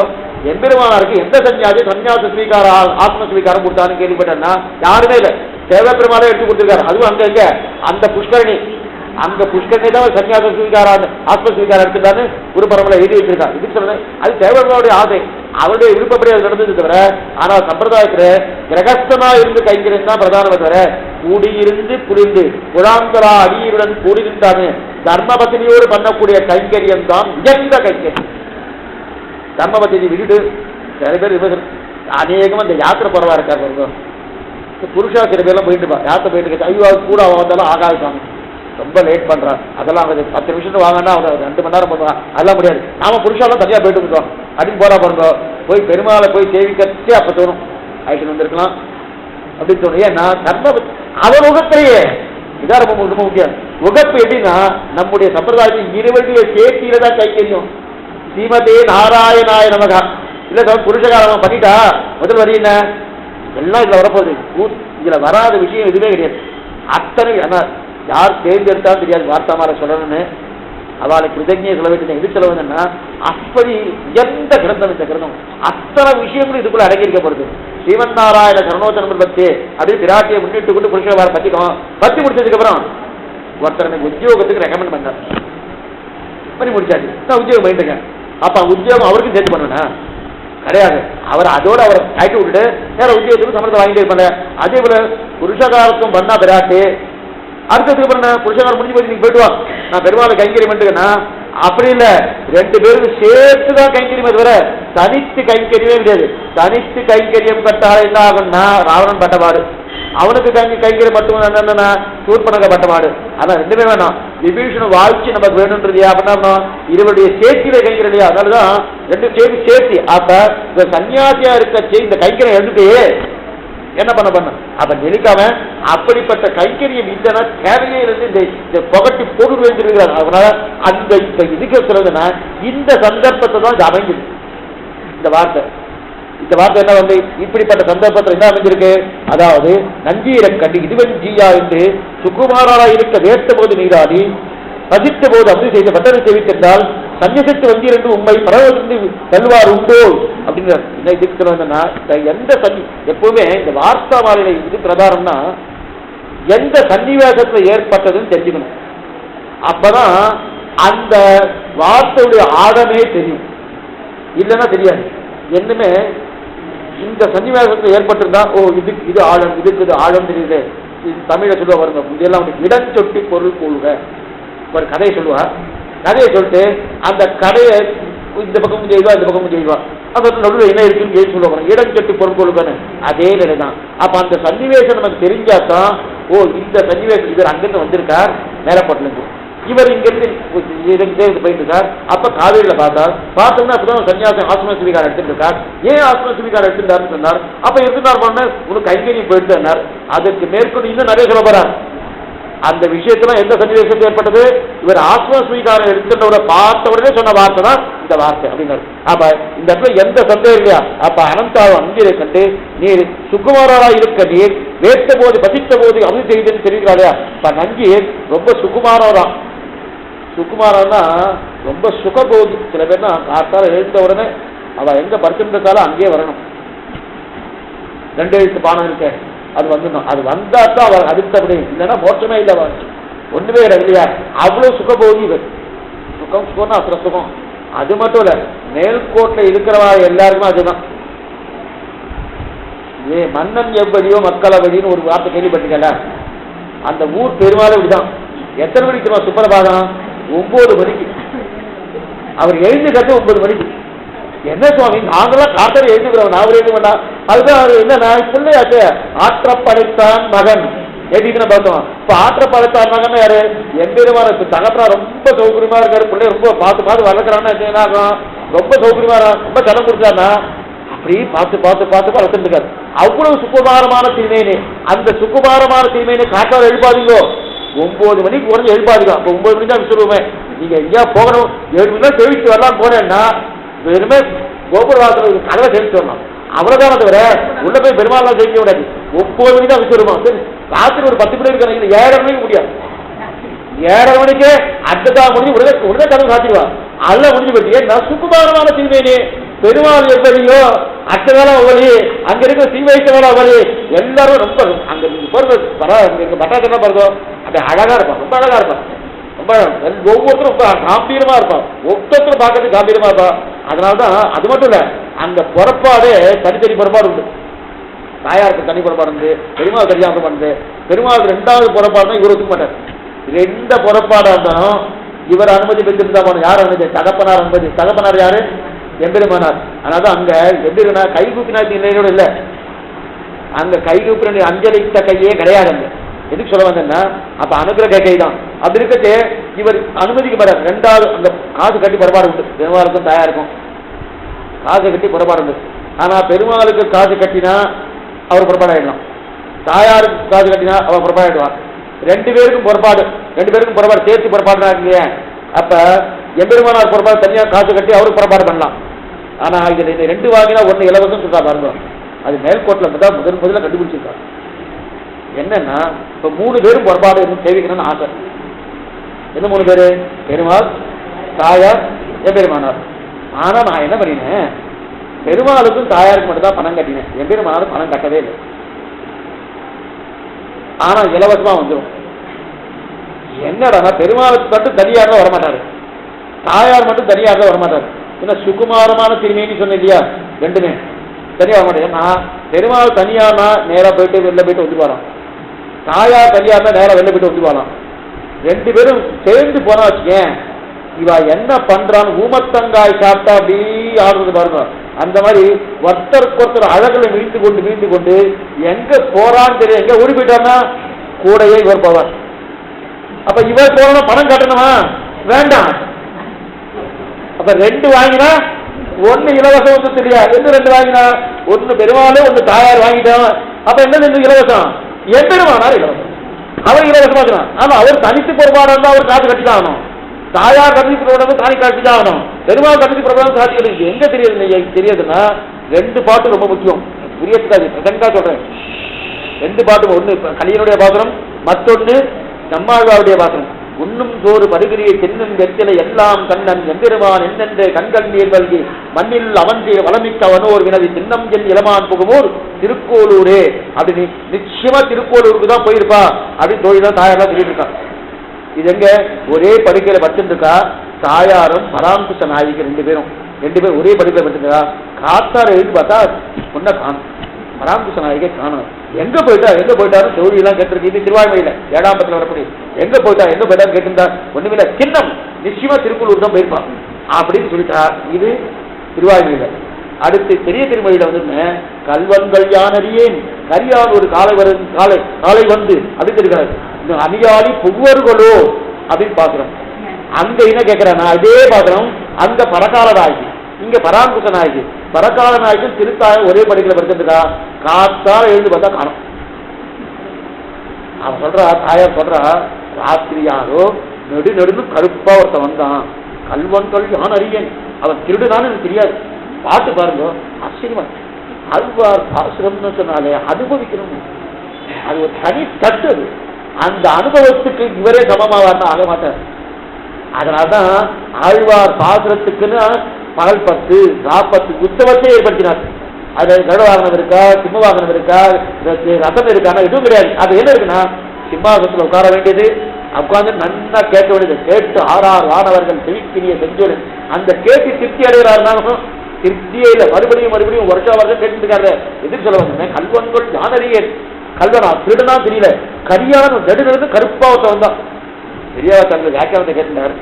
எம்பெருமானாருக்கு எந்த சன்னியாசி சன்னியாச ஸ்வீகார ஆத்ம ஸ்வீகாரம் கொடுத்தான்னு கேள்விப்பட்டேன்னா யாருமே இல்லை. தேவப்பெருமாளே எடுத்து கொடுத்துருக்காரு. அதுவும் அங்க எங்க அந்த புஷ்கரணி, அங்க புஷ்கரணி தான் சன்னியாச ஸ்வீகார ஆத்ம ஸ்வீகாரம் எடுத்துட்டான்னு குருபரவர்களை எழுதி வச்சிருக்காரு. இதுக்கு சொல்றேன், அது தேவப்பெருமாளுடைய ஆசை, அவருடைய விருப்பப்படி அது நடந்தது தவிர. ஆனால் சம்பிரதாயத்துல கிரகஸ்தனா இருந்து கைங்கிறது தான் பிரதானமே தவிர கூடியிருந்து புரிந்து குழாந்தரா அடியுடன் கூடியிருந்தானு தர்மபத்தினியோடு பண்ணக்கூடிய கைங்கரியம் தான் உயர்ந்த கைங்கரியம். தர்மபத்தினி விட்டுட்டு சில பேர் அநேகம் அந்த யாத்திரை போறவா இருக்காரு. புருஷா சில பேர்லாம் போயிட்டு யாத்திரை போயிட்டு ஐயோ கூட வந்தாலும் ஆகாது சாமி ரொம்ப லேட் பண்றான், அதெல்லாம் 10 நிமிஷம் வாங்கினா அவர் 2 மணி நேரம் பண்ணுவான், அதெல்லாம் முடியாது. நாம புருஷாலாம் தனியா போயிட்டு இருக்கோம் அப்படின்னு போறா பாருங்க. போய் பெருமாளை போய் சேவிக்கே அப்ப தோணும் ஆயிட்டு வந்திருக்கலாம் அப்படின்னு தோணும். ஏன்னா அவன் உகத்திலேயே இதான் ரொம்ப முக்கியம். உகப்பு எப்படின்னா நம்முடைய சம்பிரதாயத்தில் இருவருடைய சேர்த்தியில தான் கைங்கரியம். ஸ்ரீமதே நாராயணாய நமகா இல்ல சார் புருஷகாரமா பண்ணிட்டா முதல் வரி என்ன எல்லாம் இதுல வரப்போகுது. இதுல வராத விஷயம் எதுவுமே கிடையாது. அத்தனை யார் தேர்ந்தெடுத்தாலும் தெரியாது வார்த்தாமார சொல்லணும்னு அவளுக்கு கிருதஜ்ஞையை சொல்ல வேண்டிய எது சொல்ல வேண்டும்னா அப்படி எந்த கிரந்தம் இந்த கிரந்தம் அத்தனை விஷயங்களும் இதுக்குள்ள அடங்கியிருக்கப்படுது. ஸ்ரீமன் நாராயண சரணோத்தரம் பத்தி அப்படின்னு பிராட்டியை முன்னிட்டு கொண்டு புருஷகார பத்திக்கும் பத்தி முடிச்சதுக்கு அப்புறம் ஒருத்தர் எனக்கு உத்தியோகத்துக்கு ரெக்கமெண்ட் பண்ணார் பண்ணி முடிச்சாச்சு. நான் உத்தியோகம் பண்ணிட்டுங்க. அப்ப உத்தியோகம் அவருக்கும் சேர்த்து பண்ணுவேன் கிடையாது. அதோட அவரை ஆக்கி விட்டுட்டு வேற உத்தியோகத்துக்கு சம்பளத்தை வாங்கிட்டு இருப்பாங்க. அதே போல புருஷகாரத்தும் பண்ணா பிராட்டி அடுத்ததுக்கு அப்புறம் புருஷகாரம் முடிஞ்சு போய் நீங்க போயிட்டு வா நான் பெருமாள் கைங்கரியம் பண்ணிட்டுக்கன்னா அப்படி இல்லை. ரெண்டு பேருக்கு சேர்த்துதான் கைங்கரியமே தவிர தனித்து கைங்கரியமே கிடையாது. தனித்து கைங்கரியம் கட்டால என்ன ஆகும்னா ராவணன் பட்டபாடு அவனுக்கு கைங்கரியம் மட்டும் என்னன்னா சூர்பனக பட்டபாடு. அதான் ரெண்டுமே வேணாம். விபீஷண வாழ்ச்சி நமக்கு வேணும்ன்றது அப்படின்னா இருவருடைய சேர்த்தியில கைங்கரியம் இல்லையா அதனாலதான் ரெண்டு சேர்த்தி. அப்ப இந்த சன்னியாசியா இருக்க இந்த கைங்கரியம் எடுத்துட்டு என்ன பண்ண அப்ப நெருக்காம அப்படிப்பட்ட கைங்கரியம் இல்லைன்னா தேவையே இருந்து இந்த புகட்டி போட்டு வைத்திருக்கிறார். அதனால அந்த இதுக்கு சொல்றதுன்னா இந்த சந்தர்ப்பத்தை தான் இது அமைஞ்சது. இந்த வார்த்தை என்ன வந்து இப்படிப்பட்ட சந்தர்ப்பத்தில் என்ன அமைஞ்சிருக்கு. அதாவது நஞ்சீர கண்டு இதுவன் ஜீயா என்று சுகுமாரா இருக்க வேட்ட போது நீராடி பசித்த போது அமுது செய்த பட்டனை தெரிவித்திருந்தால் சன்னியசித்து வந்தீர் உண்மை பரவந்து செல்வார் உண்டோ அப்படிங்கிற இதுக்கு வந்தா எந்த எப்பவுமே இந்த வார்த்தா மாலையில இது பிரதாரம்னா எந்த சன்னிவேசத்துல ஏற்பட்டதுன்னு தெரிஞ்சுக்கணும். அப்பதான் அந்த வார்த்தையுடைய ஆழமே தெரியும். இல்லைன்னா தெரியாது. என்னமே இந்த சன்னிவேசத்துல ஏற்பட்டிருந்தா இது ஆழம் இதுக்கு இது ஆழம் தெரியுது. தமிழை சொல்லுவா பாருங்க இதெல்லாம் இடஞ்சொட்டி பொருள் கொள்க ஒரு கதையை சொல்லுவா. கதையை சொல்லிட்டு அந்த கதையை இந்த பக்கம் செய்வா இந்த பக்கம் செய்வா அப்ப நடுவில் என்ன இருக்குன்னு சொல்லுவாங்க இடஞ்சொட்டி பொருள் கொள்கன்னு அதே நிலைதான். அப்ப அந்த சன்னிவேசம் நமக்கு தெரிஞ்சாதான் இந்த சன்னிவேசம் இவர் அங்கிருந்து வந்திருக்கார் மேலப்பட்டிலிருந்து இவர் இங்கிருந்து போயிட்டு இருக்கார். அப்ப காவேரியில பார்த்தோம்னா அப்பதான் சன்னியாசம் ஆசிரம சுவீகாரம் எடுத்துட்டு இருக்கார். ஏன் ஆசிரம சுவீகாரம் எடுத்துட்டாருன்னு சொன்னார். அப்ப இருந்தார் பண்ண உனக்கு கைங்கரியம் போயிட்டு சொன்னார். அதற்கு மேற்கொண்டு இன்னும் நிறைய சொல்ல போறார். அந்த விஷயத்துல எந்த சன்னிவேசம் ஏற்பட்டது இவர் ஆசிரம சுவீகாரம் எடுத்துட்டவரை பார்த்த உடனே சொன்ன வார்த்தை தான் இந்த வார்த்தை அப்படின்னாரு. அப்ப இந்த இடத்துல எந்த சந்தேகம் இல்லையா. அப்ப அனந்தாவும் அங்கீரை கண்டு நீர் சுகுமாரா இருக்க நீர் வேட்ட போது பசித்த போது அமுது செய்துன்னு தெரிவிக்கிறாளையா. இப்ப நஞ்சி ரொம்ப சுகுமாரன்னா ரொம்ப சுகபோதி. சில பேர்னா காத்தால எழுந்த உடனே அவ எங்க படுத்திருந்தாலும் அங்கேயே வரணும். 2 எழுத்து பானம் இருக்க அது வந்துடணும். அது வந்தா தான் அவர் அடுத்தபடி இல்லைன்னா மோட்சமே இல்லை. ஒண்ணுமே இல்லையா. அவ்வளவு சுகபோதி இவர். சுகம்னா அப்புறம் சுகம். அது மட்டும் இல்ல மேல்கோட்டில் இருக்கிறவா எல்லாருக்குமே அதுதான். மன்னன் எவ்வளியோ மக்கள் அவழின்னு ஒரு வார்த்தை கேள்விப்பட்டிருக்கல. அந்த ஊர் பெருமாள் இப்படிதான். எத்தனை மணிக்கு தெரியுமா சுப்பிரபாதம் 9 மணிக்கு அவர் எழுந்து கட்டு 9 மணிக்கு. என்ன சுவாமி நாங்களாம் காட்டரை எழுதுகிறவன் அவர் எழுத வேண்டாம். அதுதான் அவர் என்ன பிள்ளையாச்சு ஆற்றப்படைத்தான் மகன் எப்படின்னு பார்த்தோம். இப்ப ஆற்றப்படைத்தான் மகன் யாரு எம்பெருமான தகப்பனா ரொம்ப சௌகரியமா இருக்காரு. பிள்ளை ரொம்ப பார்த்து வளர்க்குறான்னா என்ன ஆகும் ரொம்ப சௌகரியமா ரொம்ப ஜலம் கொடுத்தாருன்னா அப்படி பார்த்து வளர்த்துருக்காரு. அவ்வளவு சுக்குமாரமான தீமையினே அந்த சுக்குமாரமான தீமையினை காட்டால் எழுப்பாதீங்கோ. 9 மணிக்கு உடனே எழுப்பாதீங்க. அப்ப 9 மணிக்கு தான் சொல்லுவேன். நீங்க எங்கேயா போகணும் 7 மணி நேரம் தெரிவித்து வரலாம் போனேன்னா வெறுமே கோபுரவாசல் கதவை தெரிவித்து வரலாம். அவ்வளவுதான் தவிர உள்ள போய் பெருமாள் செய்ய விடாது. 9 மணிக்கு தான் வச்சுருவோம். ராத்திரி ஒரு 10 மணி இருக்காங்க. 7:30 மணிக்கு முடியாது. 7:30 மணிக்கு அடுத்ததான் முடிஞ்சு உடனே கதவு சாத்திடுவா. அதெல்லாம் முடிஞ்சு போயிட்டு ஏன்னா சுக்குமாரமான தீமையினே பெருமாள் எவ்வளியோ அட்டவேளா ஒவ்வொரு அங்க இருக்க சீவைத்தவேளா ஒவ்வொரு எல்லாரும் ரொம்ப அங்க நீங்க பட்டாசா பாருங்க அப்படி அழகா இருப்பான். ரொம்ப அழகா இருப்பான். ரொம்ப ஒவ்வொருத்தரும் ரொம்ப காம்பீரமா இருப்பான். ஒவ்வொருத்தரும் பார்க்கறதுக்கு காம்பீரமா இருப்பான். அதனாலதான் அது மட்டும் இல்ல அந்த புறப்பாடு தனித்தனி புறப்பாடு உண்டு. தாயாருக்கு தனி புறப்பாடு உண்டு. பெருமாள் தனியாக பண்ணுது. பெருமாள் 2வது புறப்பாடுனா இவர் ஒத்துக்க மாட்டார். 2 புறப்பாடா இருந்தாலும் இவர் அனுமதி பெற்றிருந்தா போன யார் அனுமதி தகப்பனார் அனுமதி. தகப்பனார் யாரு எம்பெருமானார். அதனாலதான் அங்க எப்படின்னா கைகூப்பினா நிலையோடு இல்லை. அங்க கைகூப்பின அஞ்சலித்த கையே கிடையாது. அங்க எதுக்கு சொல்ல வந்தேன்னா அப்ப அனுகிரக கை தான். அப்படி இருக்கட்டு இவர் அனுமதிக்கு போறார். 2வது அந்த காசு கட்டி புறப்பாடு உண்டு. பெருமாளுக்கும் தாயாருக்கும் காசு கட்டி புறப்பாடு உண்டு. ஆனா பெருமாளுக்கு காசு கட்டினா அவர் புறப்பாடு ஆயிடலாம். தாயாருக்கு காசு கட்டினா அவன் புறப்பாடுவான். ரெண்டு பேருக்கும் புறப்பாடு சேர்த்து புறப்பாடுனா இல்லையா? அப்ப எம்பெருமானார் புறப்பாடு தனியாக காசு கட்டி அவருக்கு புறப்பாடு பண்ணலாம். ஆனா இது ரெண்டு வாங்கினா ஒன்னு இலவசம் சொல்றா பாருங்க. அது மேல்கோட்டில் தான் முதல்ல கண்டுபிடிச்சிருக்காங்க. என்னன்னா இப்ப 3 பேரும் புறப்பாடு சேவிக்கணும்னு ஆசை. என்ன 3 பேரு? பெருமாள், தாயார், எம்பெருமானார். ஆனா நான் என்ன பண்ணினேன், பெருமாளுக்கும் தாயாருக்கு மட்டும் தான் பணம் கட்டினேன், எம்பெருமானாரும் பணம் கட்டவே இல்லை. ஆனா இலவசமா வந்துடும். என்னடா பெருமாளுக்கு மட்டும் தனியாக வரமாட்டாரு, தாயார் மட்டும் தனியாக வரமாட்டாரு. ஏன்னா சுகுமாரமான திருமேனி சொன்ன இல்லையா, ரெண்டுமே தனியாக வரமாட்டேன். ஏன்னா பெருமாள் தனியானா நேராக போயிட்டு வெளில போயிட்டு வந்துருவாராம், தாயார் தனியாக நேராக வெளில போயிட்டு வந்துருவாராம். ரெண்டு பேரும் சேர்ந்து போனா வச்சுக்கேன், இவா என்ன பண்றான்னு ஊமத்தங்காய் சாப்பிட்டா அப்படி ஆடுறது பாருங்க. அந்த மாதிரி ஒருத்தருக்கு அழகுல மீண்டு கொண்டு எங்க போறான்னு தெரியும், எங்க ஓடி போயிட்டாருன்னா கூடையே இவர் போவார். அப்ப இவர் போறோம்னா பணம் கட்டணுமா? வேண்டாம். அப்ப 2 வாங்கினா 1 இலவசம் வந்து தெரியாது. என்ன 2 வாங்கினா? 1 பெருமாளே 1 தாயார் வாங்கிட்டோம். அப்ப என்ன இலவசம்? எம்பெருமானார் இலவசம், அவர் இலவசமா இருக்கலாம். ஆனா அவர் தனித்து பொறுப்பாடா இருந்தா அவர் காசு கட்டிதான் ஆகணும். தாயார் கட்டிச்சு புறப்படாது தானி காட்சிதான் ஆகணும். பெருமாள் கட்டிச்சு புறப்படாது காட்சி கட்டி எங்க தெரியுதுன்னா 2 பாட்டு ரொம்ப முக்கியம். புரியத்துக்காது பிரசங்கா சொல்றேன். 2 பாட்டு, ஒண்ணு கலியனுடைய பாசனம், மற்றொன்னு நம்மாழ்வாருடைய பாசனம். உண்ணும் சோறு பருகிரியை தென்னும் வெற்றிலை எல்லாம் கண்ணன் எம்பெருமான் என்னென்று கண்கள் நீர் வல்கி மண்ணில் அவன்றே வளமிக்க அவனோர் வினவி தின்னம் என் இளமான் புகுமூர் திருக்கோளூரே அப்படின்னு நிச்சயமா திருக்கோளூருக்கு தான் போயிருப்பா அப்படின்னு தோழிதான் தாயாரெல்லாம் சொல்லிட்டு இருக்கான். இது எங்க? ஒரே படுக்கையில படுத்துருக்கா தாயாரும் பராமரிச்ச நாய்க்கு 2 பேரும் ஒரே படுக்கையில படுத்துருக்கா. காத்தார எழுதி பார்த்தா பொண்ணை காணும், பராமரிச்ச நாயகே காணும். எங்க போயிட்டாரு தோழியெல்லாம் கேட்டிருக்கு. இது திருவாய்மையில 7ஆம் பத்துல வரக்கூடிய எங்க போயிட்டாரு கேட்டிருந்தா ஒண்ணுமில்ல, சின்னம் நிச்சயமா திருக்குள்ளூர் தான் போயிருப்பான் அப்படின்னு சொல்லிட்டா. இது திருவாய்மையில. அடுத்து பெரிய திருமொழியில வந்து கல்வன்கள் யானறியேன் கரியான் ஒரு காலை வந்து அப்படின்னு இருக்கிறாரு. அணியாளி புவ்வர்களோ அப்படின்னு பாக்குறோம். அங்க என்ன கேட்கிறானா அதே பாக்குறோம். அங்க பரகால நாயகி, இங்க பராங்குச நாயகி. பரகால நாயகன் திருத்தாய ஒரே படிக்கல படுத்துட்டா. காத்தால எழுந்து பார்த்தா காணும். அவன் சொல்றா, தாயார் சொல்றா, ராத்திரியாரோ நெடுநெடுன்னு கருப்பா ஒருத்தன் வந்தான். கல்வன்கள் யான் அறியேன், அவன் திருடுனான்னு எனக்கு தெரியாது. பாட்டு பாருங்க ஆச்சரியமா. ஆழ்வார் பாசுரம்னு சொன்னாலே அனுபவிக்கணும், அது ஒரு தனி தட்டு. அந்த அனுபவத்துக்கு இவரே சமமாவார்னா ஆக மாட்டார். அதனால்தான் ஆழ்வார் பாசுரத்துக்குன்னு பகல் 10 40 உற்சவத்தை ஏற்படுத்தினார். அது கருடவாகனம் இருக்கா, சிம்மவாகனம் இருக்கா, ரசம் இருக்கானா எதுவும் கிடையாது. அது என்ன இருக்குன்னா சிம்மாசனத்தில் உட்கார வேண்டியது, உட்கார்ந்து நன்னா கேட்க வேண்டியது. கேட்டு 6 வானவர்கள் செவிக்கினிய செஞ்சோடு அந்த கேட்டு திருப்தி அடைகிறாருனாலும் திருப்தியே இல்லை. மறுபடியும் வருஷம் கேட்டுருக்காரு. எதுக்கு சொல்ல வந்தேன்? கல்வன்கள் யானறியே கல்வனா திருடுனா தெரியல, கரியான நெடுநெடுந்து கருப்பா ஒருத்தன் வந்தான். பெரியவா தங்கள் வியாக்கியானத்தை கேட்டார்.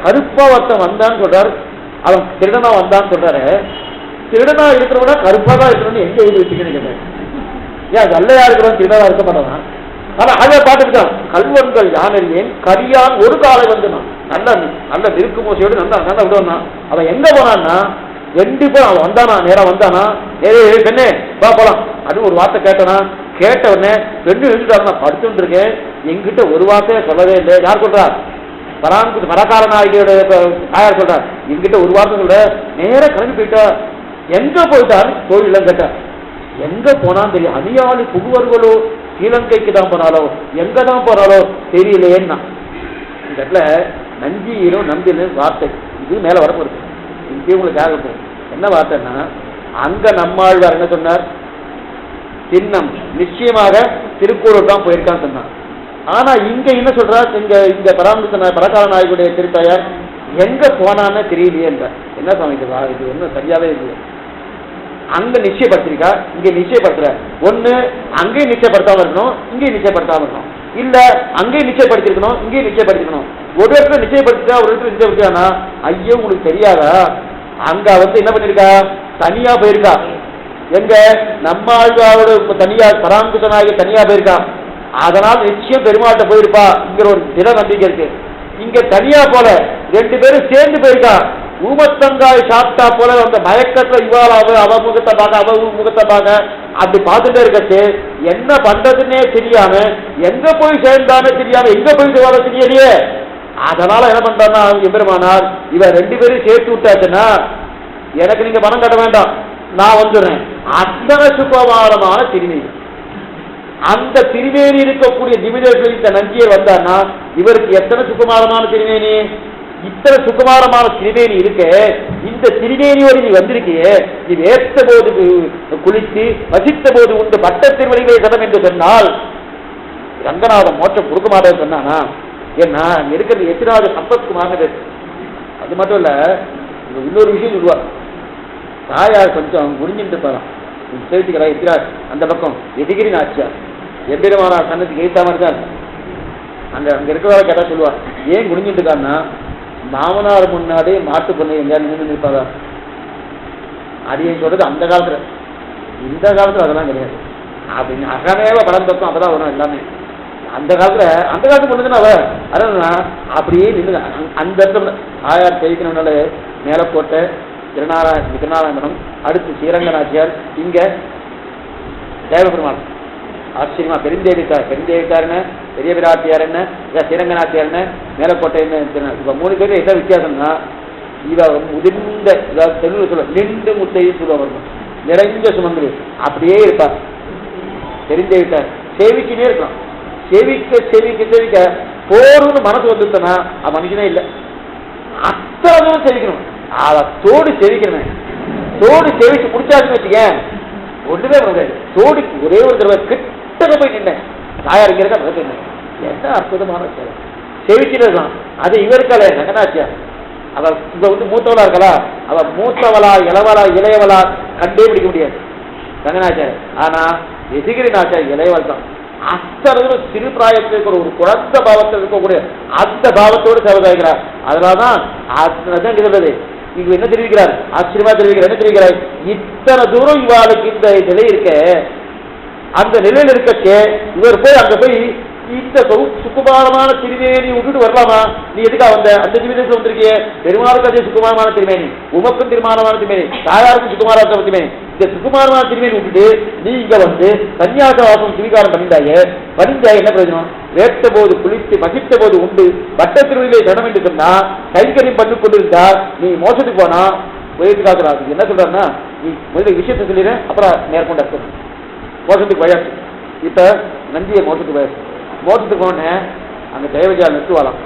கருப்பா ஒருத்தன் வந்தான்னு சொல்றாரு, அவன் திருடனா வந்தான்னு சொல்றாரு. திருடனா இருக்கிறவனா கருப்பா தான் இருக்கணும்னு எங்க எழுதி வச்சுக்கன்னு கேட்டேன். ஏன் வெள்ளையா இருக்கிறவன் திருடனா இருக்க மாட்டான். ஆனா அதை பார்த்துக்கிட்டான். கல்வன்கள் யானறியேன் கரியான் ஒரு காலை வந்து நல்ல நெருக்கு மோசையோடு நல்லா விடுவான். அவன் எங்க போனான்னா 2 பேர் அவன் வந்தானா, நேரம் வந்தானா, பெண்ணே வா போலாம் அப்படின்னு ஒரு வார்த்தை கேட்டானா. கேட்ட உடனே பெண்ணு எழுதிட்டாரு. நான் படுத்துட்டு இருக்கேன், எங்கிட்ட ஒரு வார்த்தையை சொல்லவே இல்லை. யார் சொல்றா? பரகால நாயகியோட தாயார் சொல்றார். எங்கிட்ட ஒரு வார்த்தை சொல்ல, நேரம் கிளம்பி போயிட்டா. எங்க போயிட்டாரு? கோயில கேட்டா. எங்க போனான்னு தெரியும். அணியாளி புகுவர்களோ, ஸ்ரீலங்கைக்கு தான் போனாலோ, எங்க தான் போனாலோ தெரியலேன்னா. இந்த இடத்துல நஞ்சியிலும் நம்பிலும் வார்த்தை இது மேல வரப்போகுது. இங்கே உங்களுக்கு ஆகப்போம். என்ன வார்த்தைன்னா, அங்க நம்மாழ்வார் என்ன சொன்னார்? சின்னம் நிச்சயமாக திருக்கோளூர் தான் போயிருக்கான்னு சொன்னார். ஆனா இங்க என்ன சொல்றார்? இங்க பரகால நாயகுடைய திருத்தாயார் எங்க போனான்னு தெரியலையே என்ற. என்ன சுவாமி இது ஒன்றும் சரியாவே இல்லை. அங்க நிச்சயப்படுத்திருக்கா, இங்க நிச்சயப்படுத்துற. ஒண்ணு அங்கேயும் நிச்சயப்படுத்தாம இருக்கணும், இங்கேயும் நிச்சயப்படுத்தாம இருக்கணும். இல்ல அங்கேயும் நிச்சயப்படுத்திருக்கணும், இங்கேயும் நிச்சயப்படுத்திக்கணும். ஒரு இடத்துல நிச்சயப்படுத்திட்டா, ஒரு இடத்துல நிச்சயப்படுத்தினா ஐயோ உங்களுக்கு தெரியாதா? அங்க வந்து என்ன பண்ணிருக்கா? தனியா போயிருக்கா. எங்க நம்மாழ்வாரோட தனியா பராங்குசனாகி தனியா போயிருக்கா. அதனால் நிச்சயம் பெருமாட்ட போயிருப்பா இங்கிற ஒரு திட நம்பிக்கை இருக்கு. இங்க தனியா போல 2 பேரும் சேர்ந்து போயிருக்கா. ஊமத்தங்காய் சாப்பிட்டா போல அந்த மயக்கத்துல இவாள் அவ முகத்தை பார்க்க, அவ முகத்தை பார்க்க அப்படி பார்த்துட்டே இருக்கச்சு என்ன பண்றதுன்னே தெரியாம எங்க போய் சேர்ந்தானே தெரியாம எங்க போய் வர தெரியலையே. அதனால என்ன பண்றான்னா எம்பெருமானார் இவ ரெண்டு பேரும் சேர்த்து விட்டாச்சுன்னா எனக்கு நீங்க பணம் கட்ட வேண்டாம், நான் வந்துடுறேன். அத்தனை சுகுமாரமான திருமேனி, அந்த திருமேனி இருக்கக்கூடிய திமிதேஸ்வரி இந்த நஞ்சியர் வந்தார்னா இவருக்கு எத்தனை சுகுமாரமான திருமேனி, இத்தனை சுகுமாரமான திருமேனி இருக்க இந்த திருமேனியோடு நீ வந்திருக்கியே, நீ வேர்த்த போது குளித்து வசித்த போது உண்டு பட்ட திருவடிகளை சதம் என்று சொன்னால் ரங்கநாதன் மோட்சம் கொடுக்க மாட்டேன்னு சொன்னானா? ஏன்னா இருக்கிறது எத்திராவது சம்பத்குமார்னு பேர். அது மட்டும் இல்ல, இன்னொரு விஷயம் சொல்லுவார். தாயார் கொஞ்சம் குனிஞ்சிட்டு இருப்பாராம், சேர்த்துக்கிறா எத்திராஜ் அந்த பக்கம் எதிகிரி நாச்சியார் எம்பெருமானா சன்னத்துக்கு எழுத்தாம இருக்கார். அங்க இருக்கிறவரை கேட்டா சொல்லுவார், ஏன் குனிஞ்சிட்டு இருக்காருன்னா மாமனார் முன்னாடி மாட்டு பொண்ணு எங்கேயாவது நின்று நிற்பாரா? அது ஏன் சொல்றது அந்த காலத்துல, இந்த காலத்துல அதெல்லாம் கிடையாது. அப்படின்னு அகமேவ படம் தத்துவம் அப்பதான் வரும் எல்லாமே. அந்த காலத்து பொண்ணுதுன்னா அவ அதான் அப்படியே நின்று அந்த இடத்துல ஆயார் ஜெயிக்கணும்னால மேலக்கோட்டை திருநாராயணபுரம், அடுத்து ஸ்ரீரங்க நாச்சியார், இங்க தேவபெருமாள் ஆச்சரியமா பெருந்தேவிக்கார் என்ன, பெரிய பிராட்டியார் என்ன, ஸ்ரீரங்க நாச்சியார் என்ன, மேலக்கோட்டை என்ன, இப்ப 3 பேரும் என்ன வித்தியாசம்னா இவ முதிர்ந்த தெலுங்கு சொல்ல நின்று முத்தையும் சொல்லுவாங்க, நிறைஞ்ச சுமங்கலி அப்படியே இருப்பார். பெருந்தேவிக்கார் சேவிச்சுனே இருக்கலாம், செவிக்க போறோம்னு மனசு வந்துட்டனா அவன் மனுஷனே இல்லை. அத்தனை செவிக்கணும், அதை தோடு செவிக்கணும். தோடு செவிச்சு பிடிச்சாச்சுன்னு வச்சுக்க ஒன்றுமே முடியாது. தோடுக்கு ஒரே ஒரு தடவை கிட்ட போய் நின்றேன், தாயார் இங்க இருக்க என்ன அற்புதமான செவிச்சுதான். அது இவருக்கால ரங்கநாச்சியா அவ இவ மூத்தவளா இருக்கலா, அவ மூத்தவளா இளவலா இளையவளா கண்டே பிடிக்க முடியாது ரங்கநாச்சியார். ஆனா எதிகிரி நாச்சியார் இளையவள் தான். அத்தனை சிறு பிராயத்தில் இருக்கிற ஒரு குழந்தை பாவத்தில் இருக்கக்கூடிய அந்த பாவத்தோடு சேவதாகிறார். அதனாலதான் சொல்றது, இங்க என்ன தெரிவிக்கிறார், ஆச்சரியமா தெரிவிக்கிறார். என்ன தெரிவிக்கிறார், இத்தனை தூரம் இவாளுக்கு இந்த நிலை இருக்க, அந்த நிலையில் இருக்கே இவர் போய் அங்க போய் இந்த சுகுமாரமான திருமேனி விட்டுட்டு வரலாமா? நீ எதுக்கா வந்த? அந்த திருமேனி வந்திருக்கிய பெருமாளுக்கு அதே சுகுமாரமான திருமேனி, உமக்கும் திருமானமான திருமேனி, தாயாருக்கும் சுகுமாரமான திருமேனி, இந்த சுகுமாரமான திருமேனி விட்டுட்டு நீ இங்க வந்து சன்னியாச வாசம் சுவீகாரம் பண்ணிட்டாயே என்ன பிரயோஜனம்? வேட்ட போது குளித்து வசித்த போது உண்டு பட்ட திருவிழை சடம் என்று சொன்னா கைகறி பண்ணி கொண்டிருந்தா நீ மோசத்துக்கு போனா போயிட்டு காக்குறாரு. என்ன சொல்றாருன்னா, நீ முதல்ல விஷயத்தை சொல்லிடுறேன், அப்புறம் மேற்கொண்டு அர்த்தம் மோசத்துக்கு வயாச்சு. இப்ப நந்தியை மோசத்துக்கு வயாச்சு, மோசத்துக்கு போனே அங்க தேவஜா நிறுத்துவாளாம்.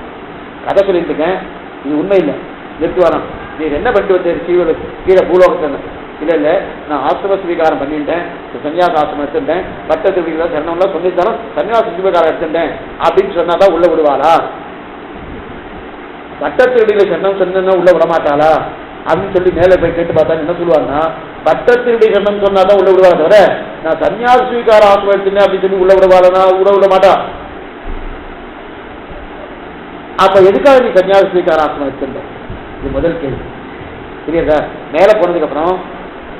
கதை சொல்லிட்டு இருக்கேன், இது உண்மை இல்லை, நிறுத்துவாராம். நீ என்ன பண்ணிட்டு வந்து கீழே பூலோகத்தை? இல்லை நான் ஆசிரம ஸ்வீகாரம் பண்ணிட்டேன், சன்னியாச ஆசிரமம் எடுத்துட்டேன், பட்ட திருவிழா சரணம்லாம் சொல்லித்தாலும் சன்னியாச ஸ்வீகாரம் எடுத்துட்டேன் அப்படின்னு சொன்னாதான் உள்ள விடுவாளா? பட்ட திருவிழா சரணம் சொன்னா உள்ள விட மாட்டாளா அப்படின்னு சொல்லி மேலே போய் கேட்டு பார்த்தா என்ன சொல்லுவாங்கன்னா, பட்ட திருவிழா சரணம் சொன்னாதான் உள்ள விடுவாளா தவிர நான் சன்னியாச ஸ்வீகாரம் ஆசிரமம் எடுத்துட்டேன் அப்படின்னு சொல்லி உள்ள விடுவாளா? விட மாட்டா. அப்ப எதுக்காக நீ சன்னியாச ஸ்வீகார ஆசிரமம் எடுத்துட்ட? இது முதல் கேள்வி. புரியுதா? மேல போனதுக்கு அப்புறம்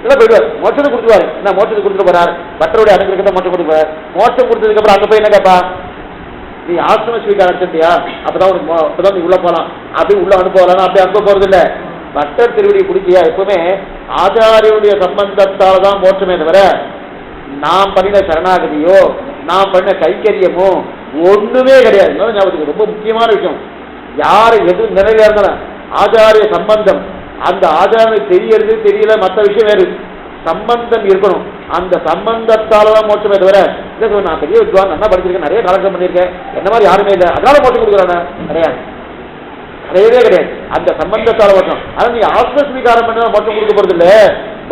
எல்லாம் போயிடுவார், மோட்சத்தை கொடுத்துருவாரு. என்ன மோட்சத்தை கொடுத்துட்டு போறாரு, பட்டருடைய அனுகிரகத்தை மோட்சம் கொடுப்பார். மோட்சம் கொடுத்ததுக்கு அப்புறம் அங்க போய் என்ன கேப்பா, நீ ஆசிரம ஸ்வீகாரம் எடுத்துட்டியா? அப்பதான் நீ உள்ள போலாம், அப்படி உள்ள அனுப்பலாம், அப்படி அனுப்ப போறது இல்ல. பட்டர் திருவடியை குடிச்சியா? எப்பவுமே ஆச்சாரியுடைய சம்பந்தத்தால தான் மோட்சமே தவிர நாம் பண்ணின சரணாகதியோ நாம் பண்ணின கைக்கரியமோ ஒண்ணுமே கிடையாது. ஞாபகத்துக்கு ரொம்ப முக்கியமான விஷயம், யாரு எது நிறைய இருந்தாலும் ஆச்சாரிய சம்பந்தம், அந்த ஆச்சாரம் தெரியறது தெரியல மற்ற விஷயம் வேறு, சம்பந்தம் இருக்கணும். அந்த சம்பந்தத்தாலதான் மோட்சமே தவிர நான் பெரிய வித்வான், நல்லா படிச்சிருக்கேன், நிறைய காலக்ஷேபம் பண்ணியிருக்கேன், என்ன மாதிரி யாருமே இல்லை அதனால மோட்சம் கொடுக்குறானே கிடையாது, கிடையவே கிடையாது. அந்த சம்பந்தத்தால மோட்சம். ஆனா நீ ஆசிரம ஸ்வீகாரம் பண்ண மோட்சம் கொடுக்க போறது இல்லை.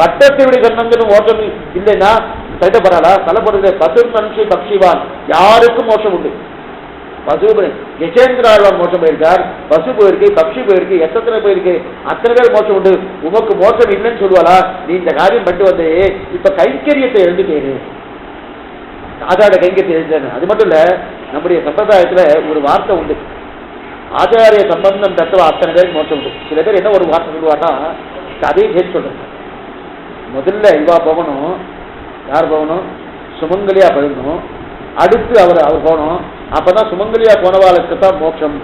பட்டத்தினுடைய கண்ணம் மோட்சம் இல்லைன்னா கட்டப்படாதா? தலைப்படுறது பசு மனுஷி பக்ஷிவான் யாருக்கும் மோட்சம் உண்டு. பசு யசேந்திராழ்வான் மோட்சம் போயிருக்கார், பசு போயிருக்கு, பக்ஷி போயிருக்கு, எத்தனை போயிருக்கு, அத்தனை பேர் மோட்சம் உண்டு. உமக்கு மோட்சம் இல்லைன்னு சொல்லுவாளா? நீ இந்த காரியம் பண்ணிட்டு வந்து இப்ப கைங்கரியத்தை எழுந்துட்டேரு, ஆச்சார கைங்கரியத்தை எழுந்தேன்னு. அது மட்டும் இல்ல, நம்முடைய சம்பிரதாயத்துல ஒரு வார்த்தை உண்டு, ஆச்சாரிய சம்பந்தம் தத்துவ அத்தனை பேருக்கு மோட்சம் உண்டு. சில பேர் என்ன ஒரு வார்த்தை சொல்லுவாட்டா, கதையை சேர்த்து சொல்றேன். முதல்ல இவா போகணும், யார் போகணும்? சுமங்கலியா போயிடணும். அடுத்து அவர் போகணும், அப்பதான் சுமங்கலியா போனவாளுக்கு தான் மோட்சம்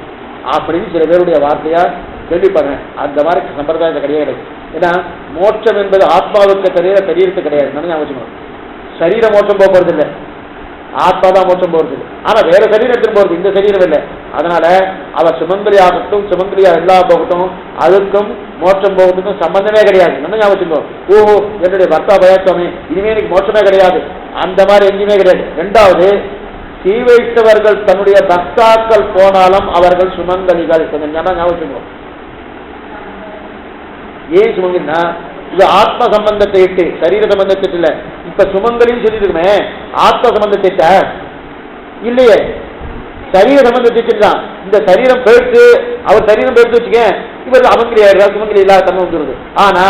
அப்படின்னு சில பேருடைய வார்த்தையா கேள்விப்படுறேன். அந்த மாதிரி சம்பிரதாயத்தை கிடையாது. ஏன்னா மோட்சம் என்பது ஆத்மாவுக்கு தெரியறது கிடையாது. ஞாபகம் சரீர மோட்சம் போகிறது இல்லை, ஆத்மா தான் மோட்சம் போகிறது. ஆனா வேற சரீரம் எடுத்துட்டு போறது, இந்த சரீரம் இல்லை. அதனால அவர் சுமங்கலி ஆகட்டும், சுமங்கலியா எல்லா போகட்டும், அதுக்கும் மோட்சம் போகிறதுக்கும் சம்பந்தமே கிடையாது. என்ன ஞாபகம், ஓஹோ என்னுடைய பர்த்தா பயத்தோமே இனிமே எனக்கு மோட்சமே கிடையாது, அந்த மாதிரி எங்கேயுமே கிடையாது. ரெண்டாவது, சீவைத்தவர்கள் தன்னுடைய பக்தாக்கள் போனாலும் அவர்கள் சுமங்கலிகள். கொஞ்சம் ஞாபகம். ஏன் சுமங்கலினா, இது ஆத்ம சம்பந்தத்தை இட்டு சரீர சம்பந்தத்தை இல்ல. இப்ப சுமங்கலின்னு சொல்லிருக்குமே, ஆத்ம சம்பந்தத்தை இல்லையே, சரீர சம்பந்தத்தை தான். இந்த சரீரம் போயிட்டு அவர் சரீரம் போயிட்டு வச்சுக்க, இவர் அமங்கலி ஆயிடுறா, சுமங்கலி இல்லாத தன்மை வந்துருது. ஆனா